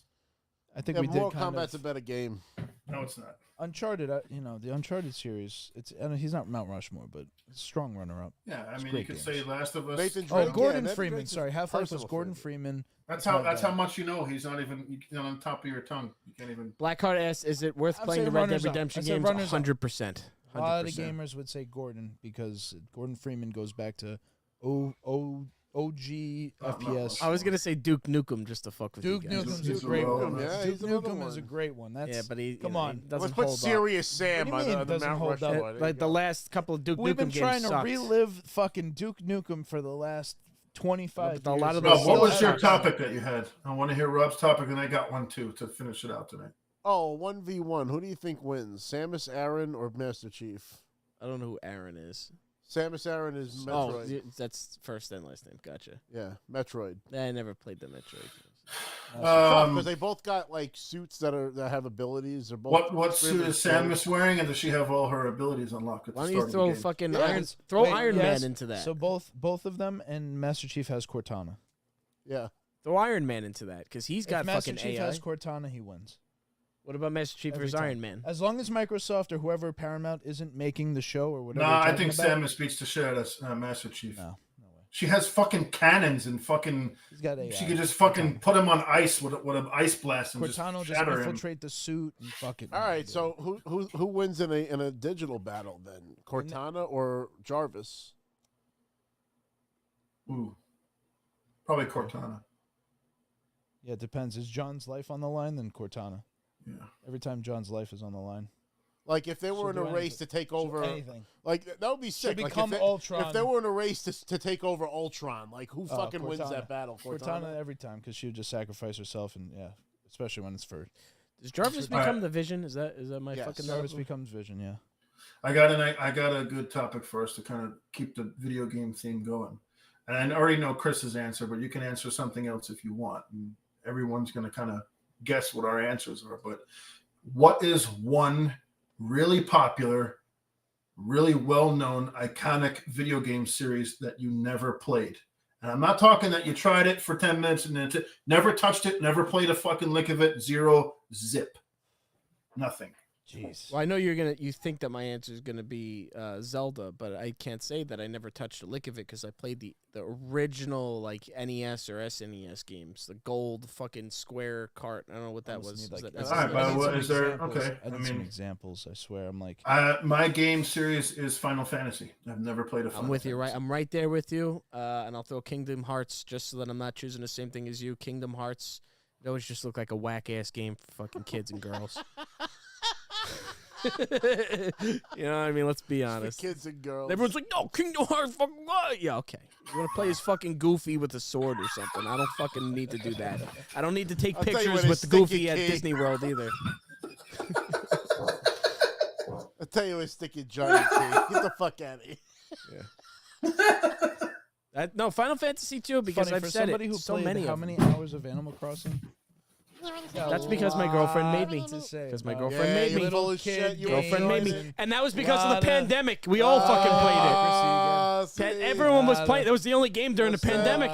I think Yeah, we did Mortal kind Kombat's a of better game. No, it's not. Uncharted. The Uncharted series. He's not Mount Rushmore, but it's a strong runner-up. Yeah, I It's mean, you great could games. say Last of Us. Nathan Oh, Drake, Gordon Nathan Freeman. Drake's Sorry, Half-Life was personal Gordon favorite. Freeman. That's not how bad. much you know. He's not even on top of your tongue. You can't even. Blackheart asks, "Is it worth I'd playing say the Red Dead runners-up. Redemption I'd say games?" runners-up. 100%. A lot of gamers would say Gordon because Gordon Freeman goes back to OG FPS. I was gonna say Duke Nukem just to fuck with Duke you guys. Nukem's He's a great a one. rogue. Yeah, Duke he's another Nukem is a one. great one. That's Yeah, but he come you know, on. he doesn't Let's put hold up. Serious Sam What do you on mean the doesn't Mount hold up? Rushmore. There you But the go. last couple of Duke We've been Nukem trying games to sucked. relive fucking Duke Nukem for the last 25 But a years. lot of Rob, those what still was your have- topic that you had? I want to hear Rob's topic, and I got one too to finish it out tonight. Oh, 1v1. Who do you think wins? Samus Aran or Master Chief? I don't know who Aaron is. Samus Aran is Metroid. Oh, that's first and last name. Gotcha. Yeah, Metroid. I never played the Metroid. Because they both got like suits that have abilities. They're both What suit really is cool. Samus wearing, and does she have all her abilities unlocked at the Why don't start you throw of the game? fucking Yeah. Iron? Throw Wait, Iron yes. Man into that. So both of them, and Master Chief has Cortana. Yeah. Throw Iron Man into that because he's got If Master fucking Chief AI. has Cortana, he wins. What about Master Chief Every versus time. Iron Man? As long as Microsoft or whoever Paramount isn't making the show or whatever. Nah, they're I think talking about, Samus beats the shit out of Master Chief. No way. She has fucking cannons and fucking. He's got AI. She could just fucking put him on ice with an ice blast and Cortana will just just shatter him. infiltrate the suit and fuck it. All right. So who wins in a digital battle then? Cortana or Jarvis? Ooh, probably Cortana. Yeah, it depends. Is John's life on the line? Then Cortana. Yeah. Every time John's life is on the line. Like if they were in a do race to take over, Anything. like that would be sick. Like, become if Ultron. If they were in a race to take over Ultron, like who fucking wins Cortana. that battle? Cortana every time because she would just sacrifice herself and yeah, especially when it's for Does Jarvis become the Vision? Is that my Yes. fucking Jarvis number? becomes Vision. Yeah. I got a good topic for us to kind of keep the video game theme going. And I already know Chris's answer, but you can answer something else if you want. And everyone's going to kind of guess what our answers are. But what is one really popular, really well-known, iconic video game series that you never played? And I'm not talking that you tried it for 10 minutes and then never touched it, never played a fucking lick of it, zero, zip, nothing. Jeez. Well, I know you think that my answer is gonna be Zelda, but I can't say that I never touched a lick of it because I played the original like NES or SNES games, the gold fucking square cart. I don't know what that was. Need, like, Was All right, SNES? but what is there? examples. Okay, I need some examples. I swear, I'm like. My game series is Final Fantasy. I've never played a Final I'm with you, right? Fantasy. I'm right there with you, and I'll throw Kingdom Hearts just so that I'm not choosing the same thing as you. Kingdom Hearts, it always just looked like a whack ass game for fucking kids and girls. You know what I mean? Let's be honest. kids and girls. Everyone's like, no, Kingdom Hearts, fucking what? Yeah, okay. You want to play as fucking Goofy with a sword or something? I don't fucking need to do that. I don't need to take I'll tell you pictures what, with it's Goofy sticky at kid. Disney World either. I'll tell you a sticky giant cake. Get the fuck out of here. No, Final Fantasy 2 because Funny, I've for said somebody it. who So played many how of them. many hours of Animal Crossing? That's because my girlfriend made me. To say Because my about girlfriend Yeah, made you me. full of shit. You Girlfriend made me. games. And that was because of Lot the of- pandemic. We all fucking played it. See? Everyone was Lot playing. of- That was the only game during the That's pandemic.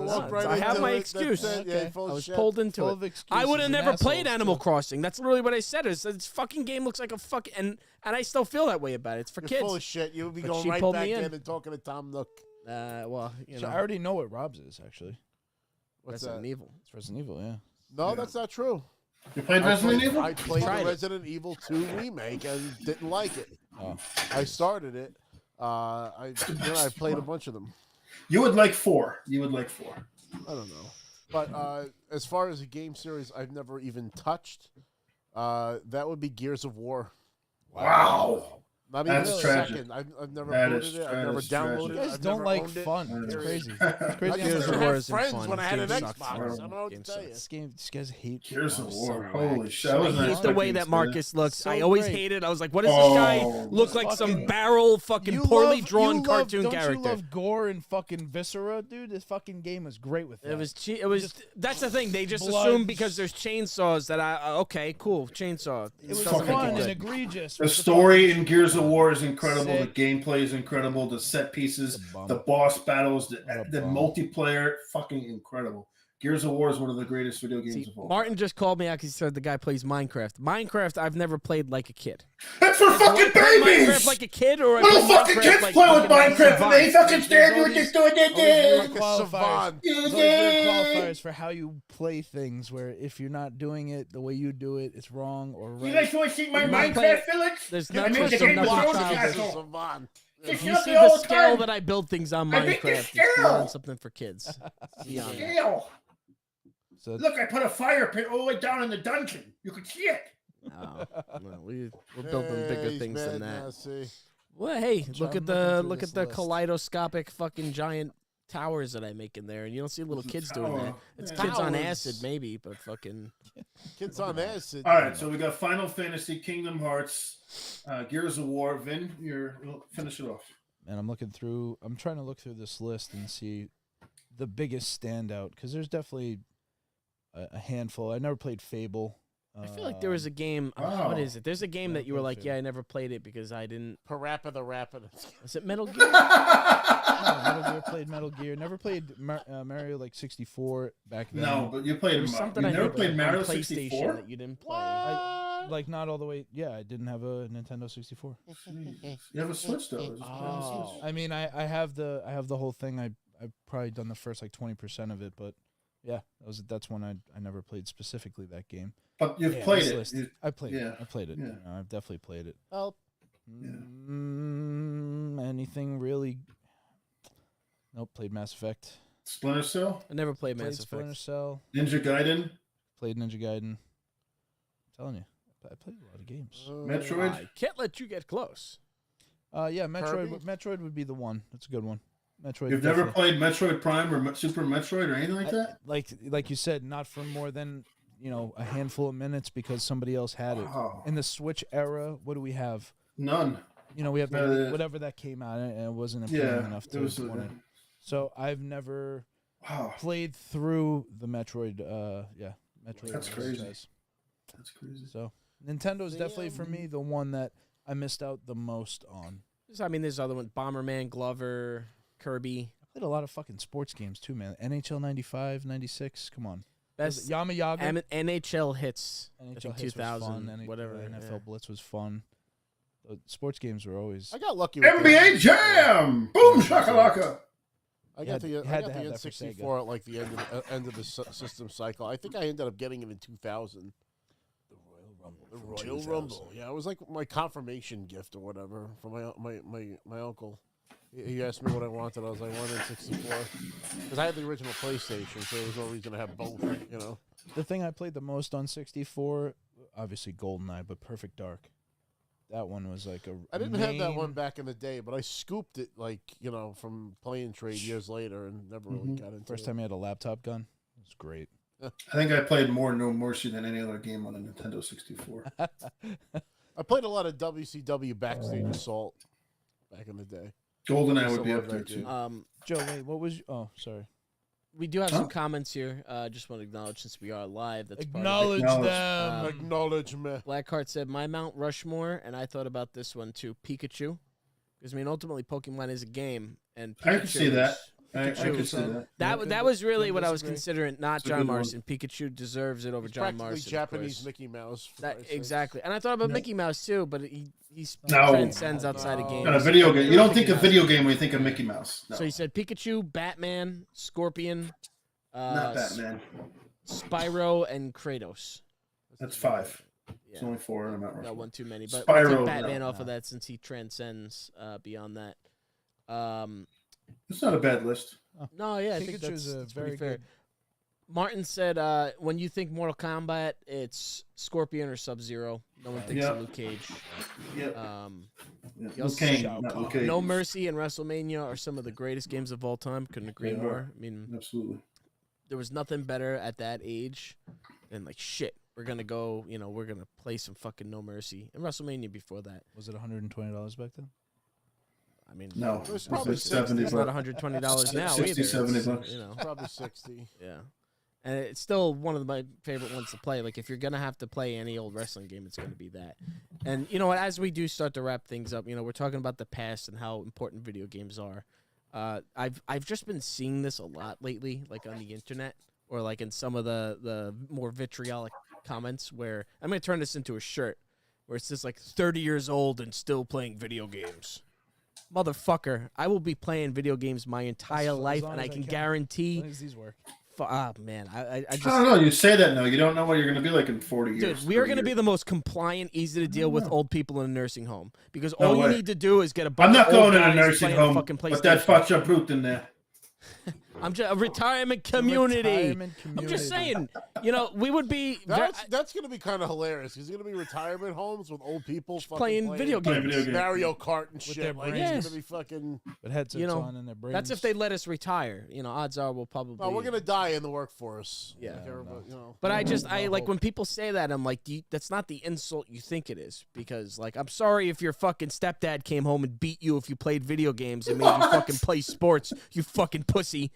walk right I have into my it. excuse. That's it. Yeah, Okay. full I of was shit. pulled into Full it. of excuses I would have and never played assholes, Animal too. Crossing. That's literally what I said. Is this fucking game looks like a fucking and I still feel that way about it. It's for You're kids. full of shit. You would be But going she right pulled back me in. in and talking to Tom Nook. Well, you So know, I already know what Rob's is actually. What's Resident that? Evil. It's Resident Evil, yeah. No, that's not true. You played Resident Evil? I played Tried the it. Resident Evil 2 remake and didn't like it. Oh. I started it. I played a bunch of them. You would like 4. You would like 4. I don't know. But as far as a game series I've never even touched, that would be Gears of War. Wow. Not even That's a tragic. second. I've never That booted is- it. I've that never is downloaded tragic. it. You guys I've don't never like owned it. fun. It's That is- crazy. I It's crazy. just Gears of never War had isn't friends fun. when I had an Game sucks. Xbox. I don't know what Game to tell you. sucks. This game, these guys hate Gears of oh, War. so Holy whack. shit! I I wasn't hate the expecting way to that say Marcus looks. So I always great. hated. I was like, "What does this guy Oh, look like? Some fucking- barrel fucking poorly drawn you cartoon don't character." you love gore and fucking viscera, dude? This fucking game was great with that. It was. It was. Just That's the thing. They just blood. assume because there's chainsaws that okay, cool, chainsaw. It was doesn't make fun it and good. egregious. The with story in Gears of War is incredible. Sick. The gameplay is incredible. The set pieces, It's a bum. the boss battles, What a the bum. multiplayer, fucking incredible. Gears of War is one of the greatest video games See, of all. Martin just called me out because he said the guy plays Minecraft. Minecraft, I've never played like a kid. That's for Do I fucking play Minecraft babies. like a kid, or I Little play fucking Minecraft kids like play with fucking Minecraft and they savant? fucking stand you and just doing There's it. Like a qualifiers. savant. There's always weird qualifiers for how you play things. Where if you're not doing it the way you do it, it's wrong or You right. guys want to see my You're not Minecraft playing- village? There's I nothing made the some game nothing with childish. Rosie It's a Castle. savant. Just You up see there the all the scale time. that I build things on I think Minecraft. it's It's scale. beyond something for kids. It's beyond that. Scale. So Look, I put a fire pit all the way down in the dungeon. You can see it. No, we're building bigger He's things mad than now, that. see. Well, hey, Which look I'm at the looking through look this at the list. kaleidoscopic fucking giant towers that I make in there, and you don't see little kids doing that. It's Yeah. kids on Towers. acid, maybe, but fucking. Kids on acid. All right, so we got Final Fantasy, Kingdom Hearts, Gears of War. Vin, we'll finish it off. and I'm looking through. I'm trying to look through this list and see the biggest standout because there's definitely a handful. I never played Fable. I feel like there was a game. Wow. What is it? There's a game Never that you were played like, Fable. yeah, I never played it because I didn't. Parappa the Rapid. Was it Metal Gear? No, Metal Gear. Played Metal Gear. Never played Mario like 64 back then. No, but you played. There was something You I never never played on Mario PlayStation 64. that you didn't play. Like not all the way. Yeah, I didn't have a Nintendo 64. You have a Switch though. Just play on the Oh. Switch. I mean, I have the whole thing. I've probably done the first like 20% of it, but yeah, that's one I never played specifically that game. But you've Yeah, played this it. list. You- I played yeah, it. I played it. yeah. You know, I've definitely played it. Well, Anything really? Nope. Played Mass Effect. Splinter Cell, I never played Played Mass Splinter Effect. Cell. Ninja Gaiden, Played Ninja Gaiden. I'm telling you, I played a lot of games. Metroid. I can't let you get close. Yeah, Metroid. Kirby? Metroid would be the one. That's a good one. Metroid. You've never definitely. played Metroid Prime or Super Metroid or anything like that? Like you said, not for more than a handful of minutes because somebody else had it. Wow. In the Switch era, what do we have? None. We have Uh, whatever that came out, and it wasn't appealing Yeah, enough it to was. want it. So I've never Wow, played through the Metroid. Metroid. That's crazy. franchise. that's crazy. So Nintendo's definitely for me the one that I missed out the most on. I mean, there's other ones: Bomberman, Glover, Kirby. I played a lot of fucking sports games too, man. NHL 95, 96. Come on. Best Yama Yaga. NHL hits. I NHL think hits was 2000, fun. whatever. NFL yeah. Blitz was fun. Sports games were always. I got lucky with NBA that. Jam! Boom shakalaka! I You got had- the you I had got to the have that for N64 at like the end of the system cycle. I think I ended up getting it in 2000. The Royal Rumble. Yeah, it was like my confirmation gift or whatever from my uncle. He asked me what I wanted. I was like, I wanted N64 because I had the original PlayStation, so there was no reason to have both. The thing I played the most on 64, obviously GoldenEye, but Perfect Dark. That one was like a. I didn't have that main- one back in the day, but I scooped it from playing trade years later and never really got into First it. time I had a laptop gun. It was great. I think I played more No Mercy than any other game on the Nintendo 64. I played a lot of WCW Backstage Assault back in the day. GoldenEye I would be love up there that too. game. Joe, wait, what was? Oh, sorry. We do have Huh? some comments here. Just want to acknowledge since we are live. That's Acknowledge Acknowledge. them. Acknowledge me. Blackheart said my Mount Rushmore, and I thought about this one too. Pikachu, because I mean ultimately Pokemon is a game, and I can see that. I Pikachu could see that. That was really Couldn't what I was disagree. considering. Not It's a John good one. Marston. Pikachu deserves it over He's John practically Marston. of Japanese course. Mickey Mouse. for That Christ's sake. exactly, and I thought about No. Mickey Mouse too, but he No. transcends outside of No. games. Not a video game. You don't think of video game when you think of Mickey Mouse. No. So he said Pikachu, Batman, Scorpion, Not Batman. Spyro, and Kratos. That's 5. It's Yeah. only 4. I'm not Got wrong. one too many, but Spyro, we'll take Batman no. off of that since he transcends beyond that. It's not a bad list. No, yeah, I think Pikachu's that's very pretty fair. good. Martin said, when you think Mortal Kombat, it's Scorpion or Sub-Zero. No one thinks of Luke Cage. Yep. Luke Cage, not Luke Cage. No Mercy and WrestleMania are some of the greatest games of all time. Couldn't agree more. I mean, absolutely. There was nothing better at that age than like, shit, we're going to go, we're going to play some fucking No Mercy. And WrestleMania before that. Was it $120 back then? I mean, No, it was probably $70. It's not $120 now 60, either. $70. Probably 60. Yeah. And it's still one of my favorite ones to play. Like, if you're going to have to play any old wrestling game, it's going to be that. And, you know what, as we do start to wrap things up, we're talking about the past and how important video games are. I've just been seeing this a lot lately, like on the internet or like in some of the more vitriolic comments where I'm going to turn this into a shirt where it's just like 30 years old and still playing video games. Motherfucker, I will be playing video games my entire life, and I can guarantee. As long as these work. Man, I just. I don't know. You say that now. You don't know what you're going to be like in 40 years. Dude, we are going to be the most compliant, easy to deal with old people in a nursing home because all you need to do is get a bunch I'm not of old going in a guys nursing playing home fucking with that facha brute in there. I'm just a retirement community. I'm just saying, we would be. That's going to be kind of hilarious. He's going to be retirement homes with old people playing video games, Mario Kart and shit. Like brains. he's going to be fucking. With headsets on and their brains. That's if they let us retire. Odds are we'll probably. No, we're going to die in the workforce. Yeah. Like But I like when people say that, I'm like, that's not the insult you think it is. Because, like, I'm sorry if your fucking stepdad came home and beat you if you played video games and made you fucking play sports, you fucking pussy.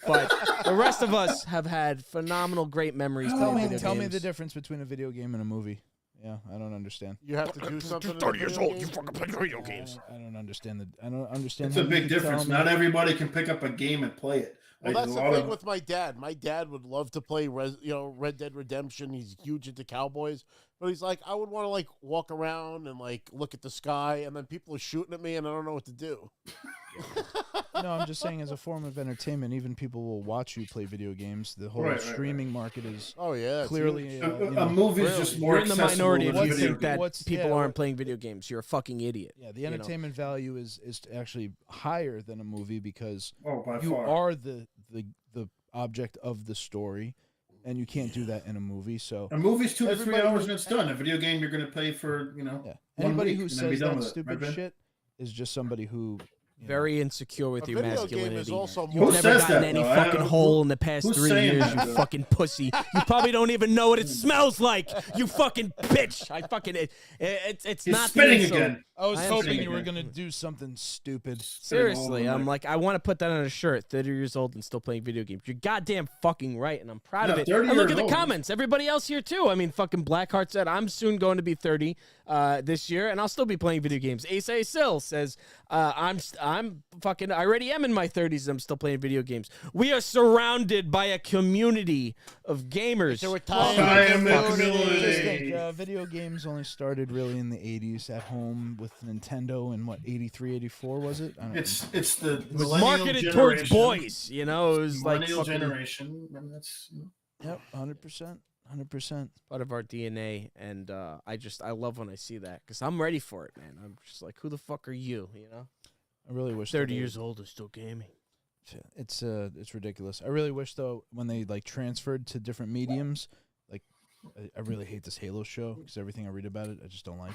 But the rest of us have had phenomenal, great memories playing video games. Tell me the difference between a video game and a movie. Yeah, I don't understand. You have to do something. You're 30 years old. You fucking play video games. I don't understand. I don't understand. It's a big difference. Not everybody can pick up a game and play it. Well, that's the thing with my dad. My dad would love to play, Red Dead Redemption. He's huge into cowboys, but he's like, I would want to like walk around and like look at the sky, and then people are shooting at me, and I don't know what to do. No, I'm just saying, as a form of entertainment, even people will watch you play video games. The whole streaming market is clearly a movie is just more. You're in the minority if you think that people aren't playing video games. You're a fucking idiot. Yeah, the entertainment value is actually higher than a movie because by you far. are the object of the story, and you can't do that in a movie. So a movie's 2 to 3 hours and it's done. A video game you're going to play for anybody 1 who week says that right, stupid shit is just somebody who. Very insecure with your masculinity. Is also You've never says gotten that, any though? fucking hole in the past 3 years, that, you though? fucking pussy. You probably don't even know what it smells like, you fucking bitch. It's He's not spitting the insult. again. I was I am hoping saying you were again. gonna do something stupid. Seriously, I'm like, I want to put that on a shirt. 30 years old and still playing video games. You're goddamn fucking right, and I'm proud of it. 30 And look at years the old. comments. Everybody else here too. I mean, fucking Blackheart said I'm soon going to be 30 this year, and I'll still be playing video games. Ace A. Sill says I'm fucking. I already am in my 30s. And I'm still playing video games. We are surrounded by a community of gamers. Just think, video games only started really in the 80s at home with Nintendo in what 83, 84 was it? I don't know. It's the It was millennial marketed towards generation. boys, it was like Millennial fucking generation, and that's Yep, 100%. part of our DNA, and I love when I see that because I'm ready for it, man. I'm just like, who the fuck are you? I really wish 30 that years old is still gaming. It's ridiculous. I really wish though when they like transferred to different mediums, like I really hate this Halo show because everything I read about it I just don't like.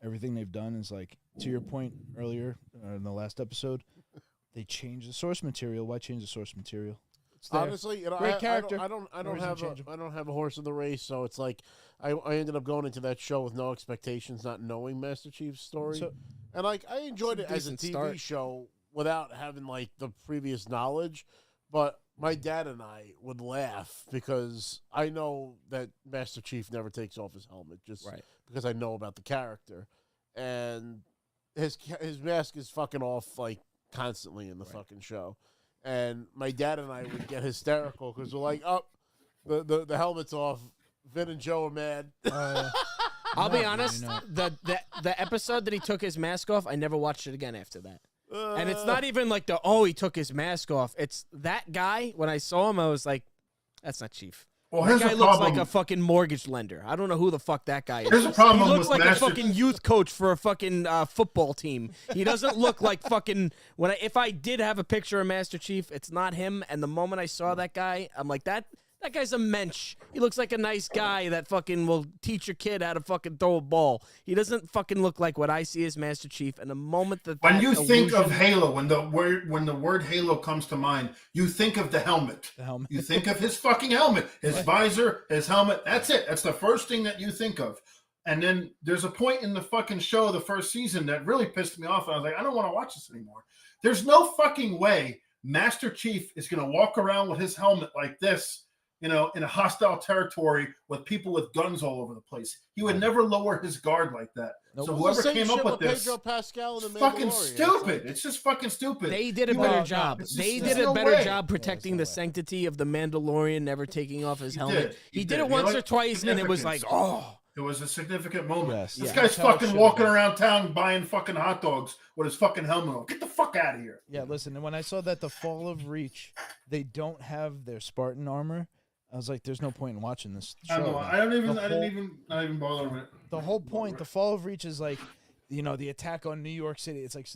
Everything they've done is like, to your point earlier in the last episode, they changed the source material. Why change the source material? It's there. Honestly, Great character. I don't Always have unchangeable. I don't have a horse in the race, so it's like I ended up going into that show with no expectations, not knowing Master Chief's story, and like I enjoyed it as a TV show without having like the previous knowledge, but my dad and I would laugh because I know that Master Chief never takes off his helmet, just because I know about the character, and his mask is fucking off like constantly in the fucking show. And my dad and I would get hysterical because we're like, oh, the helmet's off. Vin and Joe are mad. I'll be honest, the episode that he took his mask off, I never watched it again after that. And it's not even like he took his mask off. It's that guy, when I saw him, I was like, that's not Chief. Well, That here's guy the looks problem. like a fucking mortgage lender. I don't know who the fuck that guy is. Here's the problem He looks with like Master- a fucking youth coach for a fucking football team. He doesn't look like fucking. If I did have a picture of Master Chief, it's not him. And the moment I saw that guy, I'm like, that guy's a mensch. He looks like a nice guy that fucking will teach your kid how to fucking throw a ball. He doesn't fucking look like what I see as Master Chief. And the moment when you think of illusion- Halo, when the word Halo comes to mind, you think of the helmet. The helmet. You think of his fucking helmet, his visor, his helmet. That's it. That's the first thing that you think of. And then there's a point in the fucking show, the first season, that really pissed me off. I was like, I don't want to watch this anymore. There's no fucking way Master Chief is going to walk around with his helmet like this, in a hostile territory with people with guns all over the place. He would never lower his guard like that. Nope. So It's the whoever same came shit up with this, Pedro Pascal and it's the fucking Mandalorian. stupid. It's just fucking stupid. They did a You better would- job. it's just- They there's did a no better way. job protecting no the way. sanctity of the Mandalorian never taking off his He helmet. did. He He did did. it You know once what? or twice, and it was like, Significance. oh. It was a significant moment. Yes. This Yeah. guy's That's how it fucking should walking be. around town buying fucking hot dogs with his fucking helmet on. Get the fuck out of here. Yeah, listen, and when I saw that the Fall of Reach, they don't have their Spartan armor, I was like, there's no point in watching this show. I don't know. man. I didn't The whole- even bother with it. The whole point, the Fall of Reach is like, the attack on New York City. It's like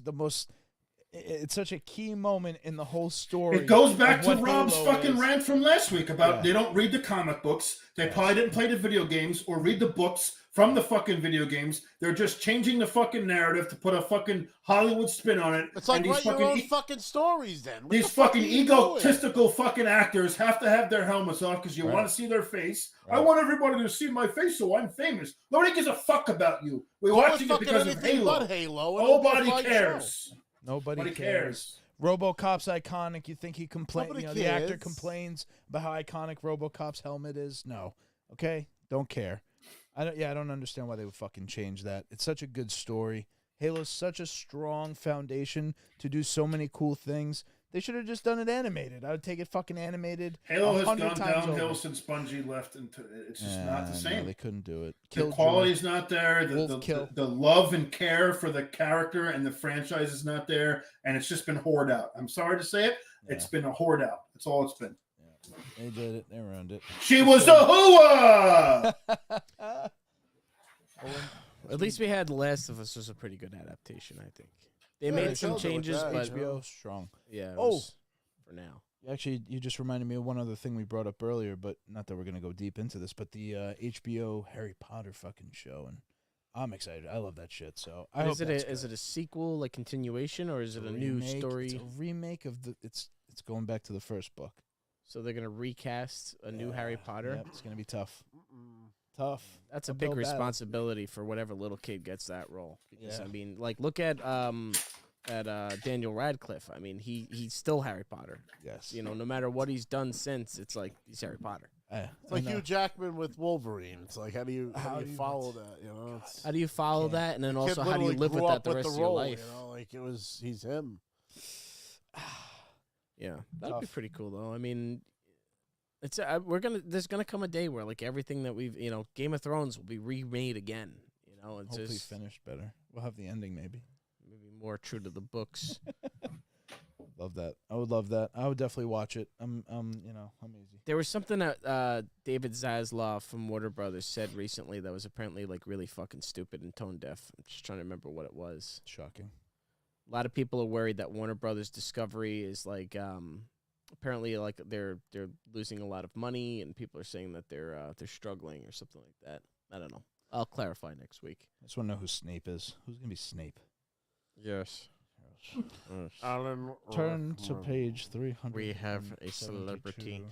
it's such a key moment in the whole story. It goes back of to what Rob's Halo fucking is. rant from last week about Yeah. they don't read the comic books. They probably didn't play the video games or read the books from the fucking video games. They're just changing the fucking narrative to put a fucking Hollywood spin on it. It's like And these write your fucking own fucking stories then. What the these fuck fucking are you doing? egotistical fucking actors have to have their helmets off because you Right. want to see their face. I Right. want everybody to see my face so I'm famous. Nobody gives a fuck about you. We're Call it watching it fucking because of anything Halo. but Halo. and it'll be a Nobody fine cares. Nobody Nobody cares. cares. RoboCop's iconic. You think he complains? Nobody The actor cares. complains about how iconic RoboCop's helmet is. No, okay, don't care. I don't understand why they would fucking change that. It's such a good story. Halo's such a strong foundation to do so many cool things. They should have just done it animated. I would take it fucking animated. Halo has 100 gone times downhill over. since Bungie left, and it's just not the No, same. they couldn't do it. The Killjoy. quality's not there. Wolf-kill. The love and care for the character and the franchise is not there, and it's just been hoard out. I'm sorry to say it. It's been a hoard out. That's all it's been. They did it. They ruined it. She was a hooah! At least we had The Last of Us was a pretty good adaptation, I think. They Yeah, made they some killed it with changes, that, but HBO strong. yeah, it Oh. was for now. Actually, you just reminded me of one other thing we brought up earlier, but not that we're gonna go deep into this. But the HBO Harry Potter fucking show, and I'm excited. I love that shit. So I hope Is it a sequel, like continuation, or is it a new story? It's a remake of the. It's going back to the first book. So they're gonna recast a new Harry Potter. Yep, it's gonna be tough. Tough. That's a Uphill big battle. responsibility for whatever little kid gets that role. Because Yeah. I mean, like, look at Daniel Radcliffe. I mean, he's still Harry Potter. Yes. You know, no matter what he's done since, it's like he's Harry Potter. It's like Hugh Jackman with Wolverine. It's like how do you follow that? You know, it's, How do you follow Can't. that, and then kid also how do you literally live with grew that up the rest of your role, life? You know, like he's him. Yeah, that'd be Tough. pretty cool though. I mean, it's there's gonna come a day where like everything that we've Game of Thrones will be remade again. You know, it's Hopefully just finished better. We'll have the ending maybe. maybe more true to the books. Love that. I would love that. I would definitely watch it. I'm easy. There was something that David Zaslav from Warner Brothers said recently that was apparently like really fucking stupid and tone deaf. I'm just trying to remember what it was. Shocking. A lot of people are worried that Warner Brothers Discovery is like apparently like they're losing a lot of money, and people are saying that they're struggling or something like that. I don't know. I'll clarify next week. I just want to know who Snape is. Who's gonna be Snape? Yes. Alan, Turn to page 300. We have a celebrity.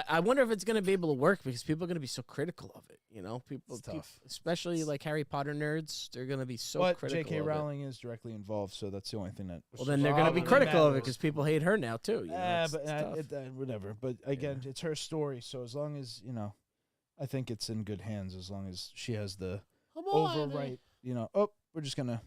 I wonder if it's going to be able to work because people are going to be so critical of it. You know, people, tough. especially like Harry Potter nerds, they're going to be so But critical. J.K. of Rowling is directly involved, so that's the only thing that. Well, then they're going to be Probably critical of it matters. because people hate her now too. You know, But it's tough. whatever. But again, it's her story, so as long as I think it's in good hands. As long as she has the Come on, overright. We're just gonna.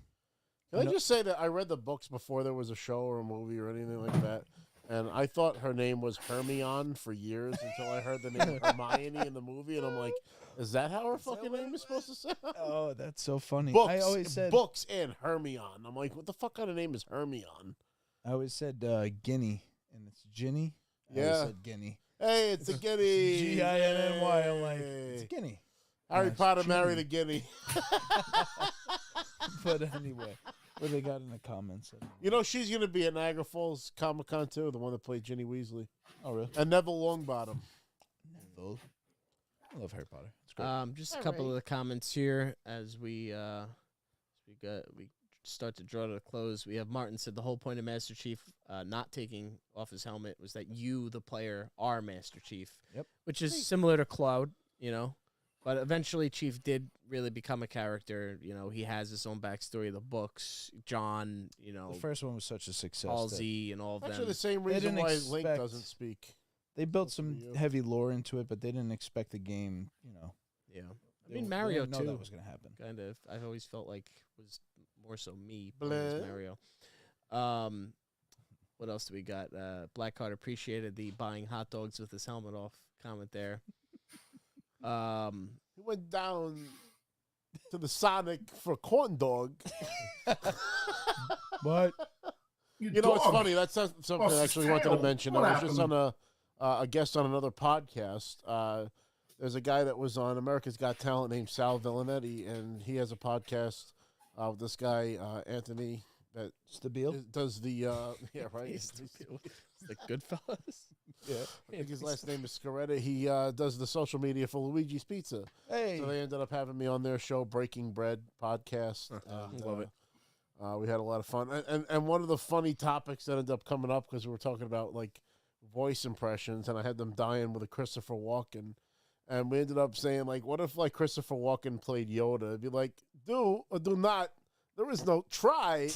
Can I just say that I read the books before there was a show or a movie or anything like that, and I thought her name was Hermione for years until I heard the name Hermione in the movie, and I'm like, is that how her fucking name is supposed to sound? Oh, that's so funny. Books, I always said books and Hermione. I'm like, what the fuck kind of name is Hermione? Guinea, and it's Ginny. I always Yeah. said Guinea. Hey, it's a guinea. G-I-N-N-Y. I'm like, it's a guinea. Harry Nice. Potter Genie. married a guinea. But anyway, what they got in the comments? You know, she's going to be at Niagara Falls Comic-Con, too, the one that played Ginny Weasley. Oh, really? And Neville Longbottom. Neville. I love Harry Potter. It's great. Just a couple of the comments here as we start to draw to a close. We have Martin said the whole point of Master Chief not taking off his helmet was that you, the player, are Master Chief. Yep. Which is similar to Cloud, you know. But eventually Chief did really become a character. You know, he has his own backstory, the books, John, you know. The first one was such a success. Halsey and all of Actually, them. the same They reason didn't why Link expect- doesn't speak. They built some you. heavy lore into it, but they didn't expect the game, you know. Yeah. I They mean, didn't Mario, know too. that was going to happen. Kind of. I've always felt like was more so me Blah. as Mario. What else do we got? Blackheart appreciated the buying hot dogs with his helmet off comment there. He went down to the Sonic for a corn dog. But You know, it's funny. That's something I actually wanted to hell? mention. What I was just happened? on a guest on another podcast. There's a guy that was on America's Got Talent named Sal Villanetti, and he has a podcast with this guy, Anthony, that Stabile? does the, yeah, right? It's the Goodfellas. Yeah. I think his last name is Scaretta. He does the social media for Luigi's Pizza. Hey. So they ended up having me on their show, Breaking Bread podcast. And, Love it. we had a lot of fun. And one of the funny topics that ended up coming up, because we were talking about, like, voice impressions, and I had them dying with a Christopher Walken. And we ended up saying, like, what if, like, Christopher Walken played Yoda? It'd be like, do or do not. There is no try.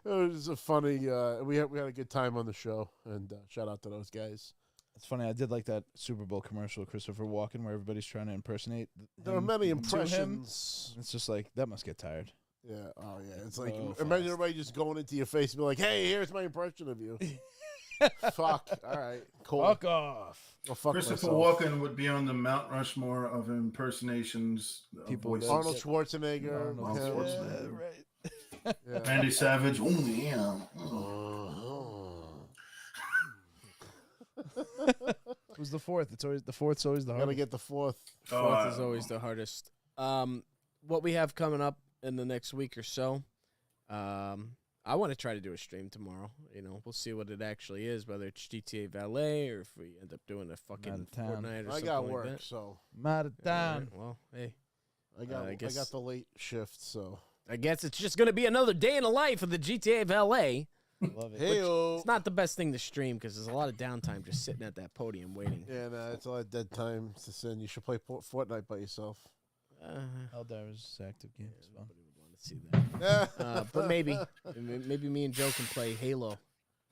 It was a funny. We had a good time on the show, and shout out to those guys. It's funny. I did like that Super Bowl commercial, Christopher Walken, where everybody's trying to impersonate. There are him many to him. impressions. It's just like, that must get tired. Yeah. Oh, yeah. It's like Oh, imagine fast. everybody just going into your face and be like, "Hey, here's my impression of you." Fuck. All right. Cool. Fuck off. Well, fuck Christopher myself. Walken would be on the Mount Rushmore of impersonations. Of People voices. that- Arnold Schwarzenegger. Arnold him. Schwarzenegger. Yeah, right. Yeah. Randy Savage. Oh yeah. Who's the fourth? It's always the fourth's always the Gotta hardest. get the fourth. Fourth is always the hardest. What we have coming up in the next week or so, I want to try to do a stream tomorrow. You know, we'll see what it actually is, whether it's GTA Valet or if we end up doing a fucking Out of town. Fortnite or I something got like work, that. so I'm out of All town. right, well, hey, I got I guess- I got the late shift. So I guess it's just going to be another day in the life of the GTA Valet. Love it. hey, It's not the best thing to stream because there's a lot of downtime just sitting at that podium waiting. yeah, nah, it's a lot of dead time to send. You should play Fortnite by yourself. Helldivers is an active game as well. Nobody would want to see that. But maybe me and Joe can play Halo.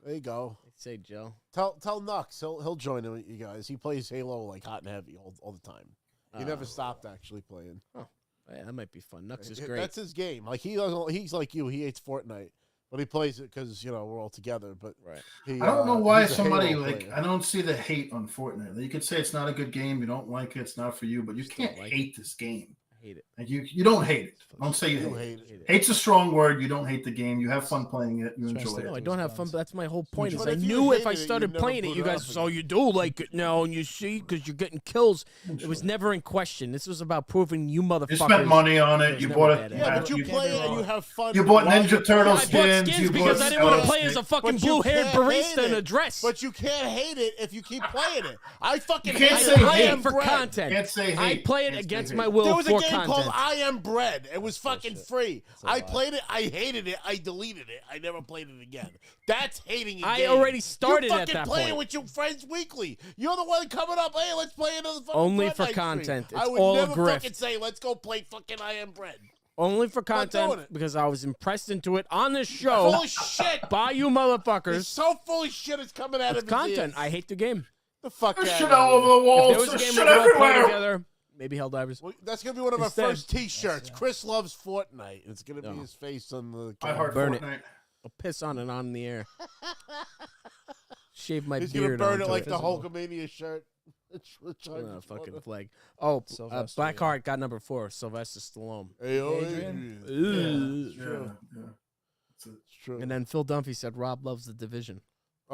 There you go. I'd say Joe. Tell Nux he'll join in with you guys. He plays Halo like hot and heavy all the time. He never stopped actually playing. Yeah, that might be fun. Nux is Yeah, great. That's his game. Like he doesn't. He's like you. He hates Fortnite, but he plays it because we're all together. But Right. he, I don't know why he's a somebody Halo like. player. I don't see the hate on Fortnite. You could say it's not a good game. You don't like it. It's not for you. But you Just don't can't like hate this game. I hate it. And you don't hate it. Don't say you You hate it. hate it. Hate it. Hate's a strong word. You don't hate the game. You have fun playing it. You That's enjoy right. No, it. I don't have fun, but that's my whole point. Is But I if you knew if I hated it, you'd started never playing it, boot you it guys, up so again. you do like it now, and you see, because you're getting kills. It was never in question. This was about proving you motherfuckers. You spent money on it. There's You never bought bad it. Yeah, at but you play it and you have fun. You bought while Ninja you're Turtle playing. I bought skins. skins You because bought I didn't want to stuff. play as a fucking But you blue-haired can't hate barista in a it. dress. But you can't hate it if you keep playing it. I fucking You can't hate say it. I hate. am for bread. content. Can't say I hate. play it Can't say against hate. my will There was a for game content. called I Am Bread. It was fucking free. a I lot. played it. I hated it. I deleted it. I never played it again. That's hating a I game. already started you at fucking that playing point. with your friends weekly. You're the one coming up. Hey, let's play another fucking Only for Fortnite stream. content. I It's would all a never grift. fucking say, let's go play fucking I Am Bread. Only for doing content it. because I was impressed into it on this show Holy shit. by you He's motherfuckers. so full of shit. It's coming out It's of his content. ears. I hate the game. the fuck There's out shit of all here. over the If walls. there was a There's game shit we could all play everywhere. together, maybe Helldivers. Well, that's gonna be one of our Instead- first T-shirts. Chris loves Fortnite. It's gonna be No. his face on the. I heart Burn it. Fortnite. I'll piss on it on in the air. Shave my He's gonna beard burn it onto like it. the Hulkamania shirt. Fucking flag. Oh, Sylvester, Blackheart got number 4. Sylvester Stallone. Hey, oh, Adrian? Adrian. Ugh. Yeah, yeah. It's true. And then Phil Dunphy said Rob loves The Division.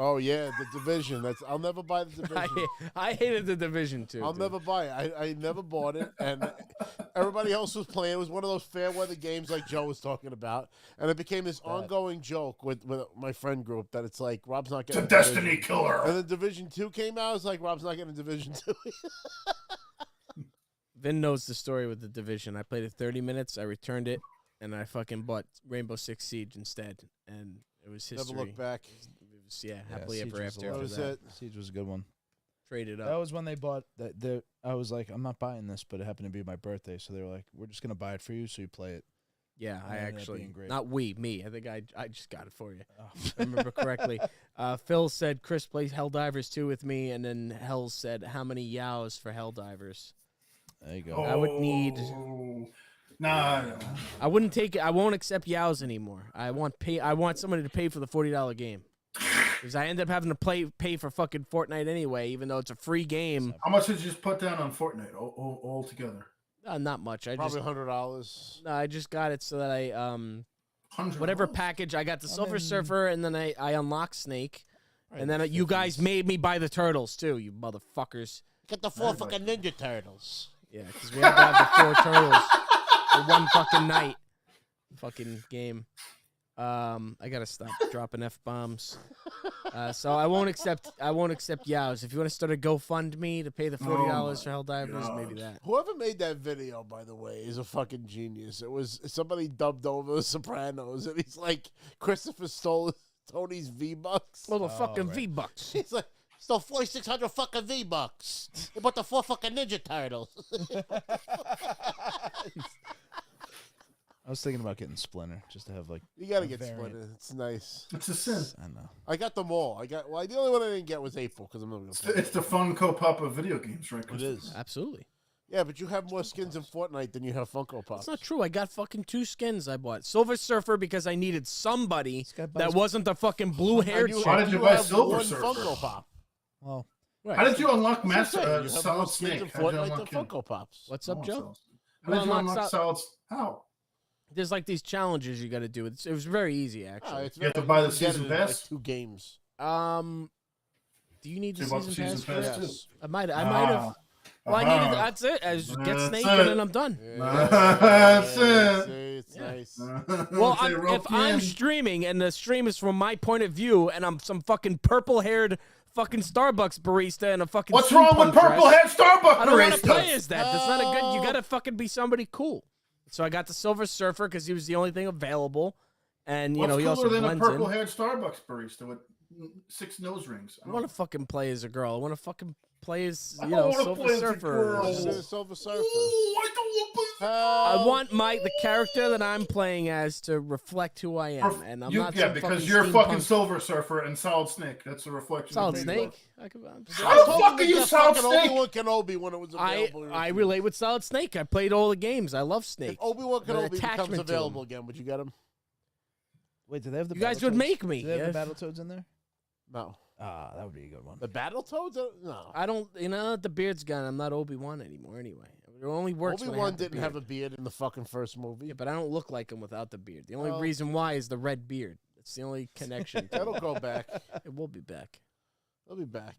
Oh yeah, the Division. I'll never buy the Division. I hated the Division too. I'll dude. never buy it. I never bought it, and everybody else was playing. It was one of those fair weather games like Joe was talking about, and it became this ongoing joke with my friend group that it's like Rob's not getting It's a Destiny killer. And then Division 2 came out. It's like Rob's not getting Division 2. Vin knows the story with the Division. I played it 30 minutes. I returned it, and I fucking bought Rainbow Six Siege instead, and it was history. Never look back. Happily Siege ever was after. a lot. That was that. it. Siege was a good one. Traded That up. was when they bought that. I was like, I'm not buying this, but it happened to be my birthday, so they were like, we're just gonna buy it for you, so you play it. Yeah, I ended up actually being great. not me. I think I just got it for you. Oh. If I remember correctly. Phil said Chris plays Helldivers 2 with me, and then Hell said how many yows for Helldivers. There you go. Oh, I would need. Nah. I wouldn't take it. I won't accept yows anymore. I want somebody to pay for the $40 game. Because I end up having to pay for fucking Fortnite anyway, even though it's a free game. How much did you just put down on Fortnite all together? Not much. Probably $100. I just got it so that I $100. whatever package I got the Silver Surfer, and then I unlocked Snake, and then you guys made me buy the turtles too, you motherfuckers. Get the 4 fucking Ninja Turtles. Yeah, because we had to have the 4 turtles for one fucking night. Fucking game. I gotta stop dropping F-bombs. So I won't accept yows. If you want to start a GoFundMe to pay the $40 for Helldivers, maybe that. Whoever made that video, by the way, is a fucking genius. It was somebody dubbed over The Sopranos, and he's like, Christopher stole Tony's V-Bucks. Well, the fucking V-Bucks. He's like, stole 4,600 fucking V-Bucks. He bought the 4 fucking Ninja Turtles. I was thinking about getting Splinter just to have like. You gotta a get variant. Splinter. It's nice. It's a sin. I know. I got them all. The only one I didn't get was April because I'm not gonna play It's the Funko Pop of video games, right? It is. Absolutely. Yeah, but you have more skins in Fortnite than you have Funko Pops. That's not true. I got fucking 2 skins I bought. Silver Surfer because I needed somebody guy buys- that wasn't the fucking blue-haired chick. Why did you buy have Silver one Surfer? Funko Pop. Well, Right. How did you unlock You have more Solid skins Snake? in How did you Fortnite unlock than him? Funko Pops. What's up, Joe? How did you unlock unlock Solid? How? There's like these challenges you got to do. It was very easy, actually. It's You have very- to buy the you get season it in, like, pass? 2 games. Do you need the You bought the season pass? season for pass that? too? I might have. Well, I needed. That's it. I just get That's Snake it. and then I'm done. That's it. See, it's nice. Well, Say rope if I'm in. streaming and the stream is from my point of view, and I'm some fucking purple-haired fucking Starbucks barista in a fucking What's wrong with steampunk dress, purple-head Starbucks I don't want to barista? play as that. That's not a good. You gotta fucking be somebody cool. So I got the Silver Surfer because he was the only thing available, and you What's know he cooler also than a blends in. purple-haired Starbucks barista with 6 nose rings? I want to fucking play as a girl. I want to fucking play as I you don't know wanna Silver play as a Surfer. girl. This is a Silver Surfer. Oh, I don't want to play. I want the character that I'm playing as to reflect who I am, and I'm not. some because fucking you're fucking steampunk- Silver Surfer and Solid Snake. That's a reflection. Solid of who you Snake. are. How the fuck are you Solid fucking Snake? Obi-Wan Kenobi when it was available. I relate with Solid Snake. I played all the games. I love Snake. If Obi-Wan The Kenobi attachment becomes to available him. again, would you get him? wait, do they have the? You guys would Battletoads? make me. Do they have Yeah. the Battletoads in there? No. Ah, that would be a good one. The Battletoads? No. I don't. You know, the beard's gone. I'm not Obi-Wan anymore. Anyway, it only works. when I Obi-Wan have the didn't have a beard. beard in the fucking first movie. Yeah, but I don't look like him without the beard. The only Well- reason why is the red beard. It's the only connection. to That'll it. go back. It will be back. He'll be back.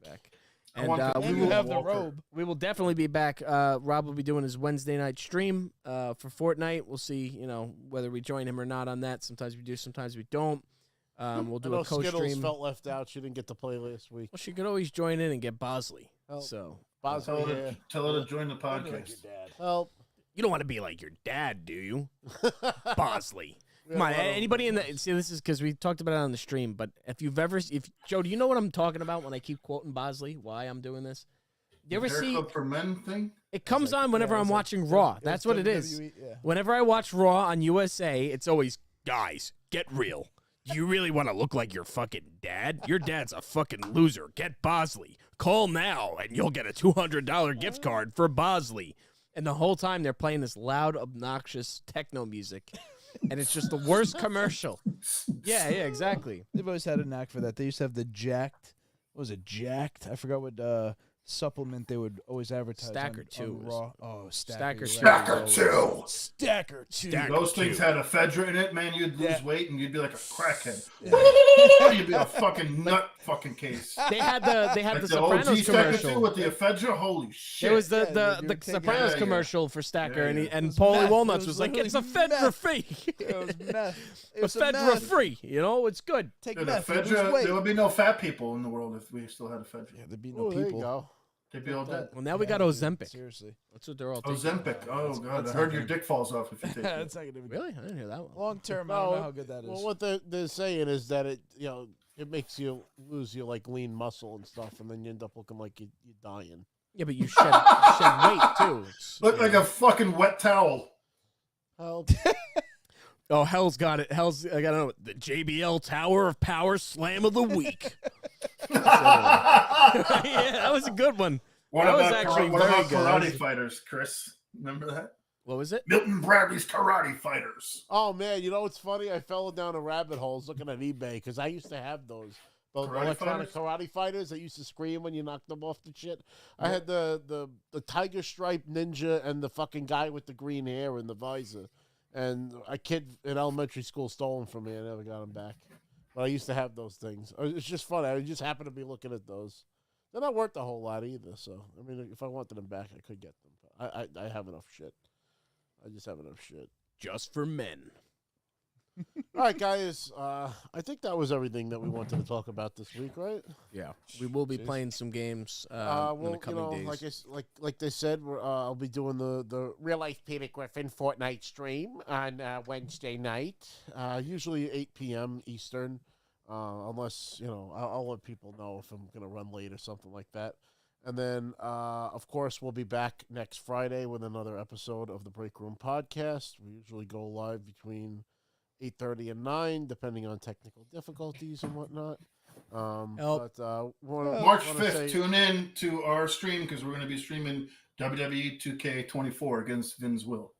I And want the we And blue you will have the Walker. robe. we will definitely be back. Rob will be doing his Wednesday night stream for Fortnite. We'll see, you know, whether we join him or not on that. Sometimes we do, sometimes we don't. We'll I do know a Skittles co-stream. felt left out. She didn't get to play last week. Well, she could always join in and get Bosley. Oh. So Bosley, Tell yeah. her, tell her to join the podcast. Well, you don't want to be like your dad, do you, Bosley? we Come on, have a lot of- anybody in the see? This is because we talked about it on the stream. But if Joe, do you know what I'm talking about when I keep quoting Bosley? Why I'm doing this? You ever see? Haircut for men thing? It comes on whenever I'm watching Raw. That's what it is. WWE, yeah. Whenever I watch Raw on USA, it's always, guys, get real. Do you really want to look like your fucking dad? Your dad's a fucking loser. Get Bosley. Call now, and you'll get a $200 gift card for Bosley. And the whole time they're playing this loud, obnoxious techno music. And it's just the worst commercial. Yeah, exactly. They've always had a knack for that. They used to have the jacked. What was it? Jacked. I forgot what supplement they would always advertise? Stacker on 2 is- Raw. Oh, Stacker Stacker 2. Stacker 2. Stacker 2. Those things had ephedra in it, man. You'd lose weight and you'd be like a crackhead. You'd be a fucking nut fucking case. They had the Like the Sopranos OG Stacker 2 commercial. with the ephedra. Holy shit! There was Yeah, the you were taking- Sopranos Yeah. commercial for Stacker, Yeah, yeah. and was Paulie meth. Walnuts It was was like, "It's literally ephedra meth. free, It was meth. It was ephedra meth. free." You know, it's good. Take Dude, meth. you lose ephedra. weight. There would be no fat people in the world if we still had ephedra. Yeah, there'd be no Oh, there you people. go. They'd be all dead. Well, now we Yeah, got dude, Ozempic. Seriously. That's what they're all taking. Ozempic. Oh That's- god, that's I heard not your gonna- dick falls off if you take it. That's not gonna be Really? I didn't hear that one. long term. I don't know how good that is. Well, what they're saying is that it makes you lose your like lean muscle and stuff, and then you end up looking like you're dying. Yeah, but you shed weight too. Look like a fucking wet towel. Help. Oh, Hell's got it. Hell's I gotta know the JBL Tower of Power Slam of the Week. Yeah, that was a good one. What That was about, actually what very about good. karate fighters, Chris? Remember that? What was it? Milton Bradley's Karate Fighters. Oh man, you know what's funny? I fell down a rabbit hole looking at eBay because I used to have those Karate electronic fighters? karate fighters that used to scream when you knocked them off the shit. I had the tiger stripe ninja and the fucking guy with the green hair and the visor. And a kid in elementary school stole them from me. I never got them back. But I used to have those things. It's just funny. I just happened to be looking at those. They're not worth a whole lot either. So I mean, if I wanted them back, I could get them. But I have enough shit. I just have enough shit. Just for men. All right, guys. I think that was everything that we wanted to talk about this week, right? Yeah, we will be playing some games in Well, the coming days. like they said, I'll be doing the real life Peter Griffin Fortnite stream on Wednesday night, usually 8 p.m. Eastern, unless I'll let people know if I'm gonna run late or something like that. And then, of course, we'll be back next Friday with another episode of the Break Room Podcast. We usually go live between 8:30 and 9, depending on technical difficulties and whatnot. Help. But March 5th, tune in to our stream because we're going to be streaming WWE 2K24 against Vin's Will.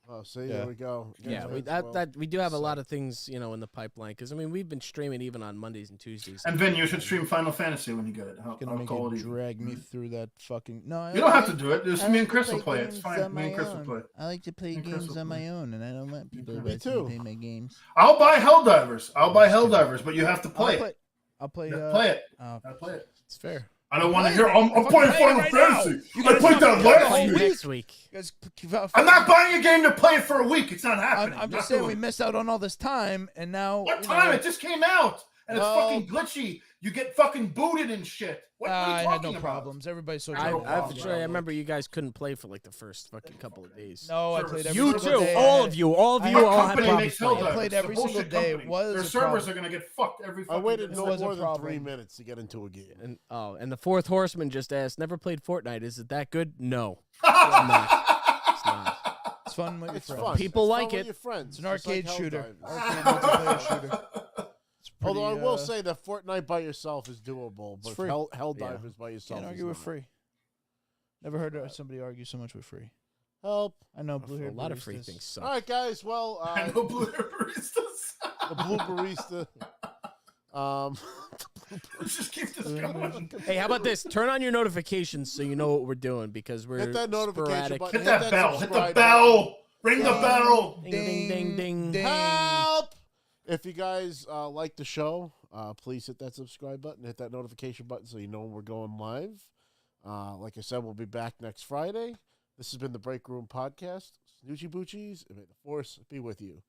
Oh, see, Yeah. there we go. Yeah, we do have a lot of things, in the pipeline. Because, I mean, we've been streaming even on Mondays and Tuesdays. And Vin, you should stream Final Fantasy when you get it. Gonna make call you it even. drag me through that fucking. No, You don't have to do it. Just me and Chris will play it. It's fine. Me and Chris will play it. I like to play Me and Chris games will on play. my own, and I don't want people Me to too. play my games. I'll buy Helldivers. But you have to play it. I'll play. Play it. Oh, I play it. It's fair. I don't want to hear. I'm playing Final right now. Fantasy. You I guys played that fucking last Play week. next week. you guys, I'm not buying a game to play it for a week. It's not happening. I'm Not just saying doing we it. missed out on all this time, and now. What you time? know, It just came out, and it's Well- fucking glitchy. You get fucking booted and shit. What are you I talking had no about? problems. Everybody's so. I- good. I remember you guys couldn't play for like the first fucking couple of days. No, I Service. played every You single too. day. All of you I all had had company problems makes playing. Helldivers. I played It's a every single bullshit day. company. It was Their a servers problem. are gonna get fucked every I fucking waited day. no was a more than problem. 3 minutes to get into a game. And the fourth horseman just asked, never played Fortnite. Is it that good? No. It's not. It's not. It's fun with your It's friends. fun. People It's like fun with it. your friends. It's an just like arcade shooter. Helldivers. Arcade multiplayer shooter. It's pretty, Although I will say that Fortnite by yourself is doable, but free. Helldivers by yourself can't is argue with not. free. Never heard somebody argue so much with free. Help. I know blue A hair lot of free baristas. things All suck. right, guys. Well, I know Blue Hair Baristas. the Blue Barista. Let's just keep this going. Hey, how about this? Turn on your notifications so you know what we're doing because we're Hit that notification sporadic. button. Hit that bell. Hit the subscribe bell. Ring the bell. Ding, ding, ding, ding. Help! If you guys like the show, please hit that subscribe button, hit that notification button so you know when we're going live. Like I said, we'll be back next Friday. This has been the Break Room Podcast. Snoochie Boochies, and may the force be with you.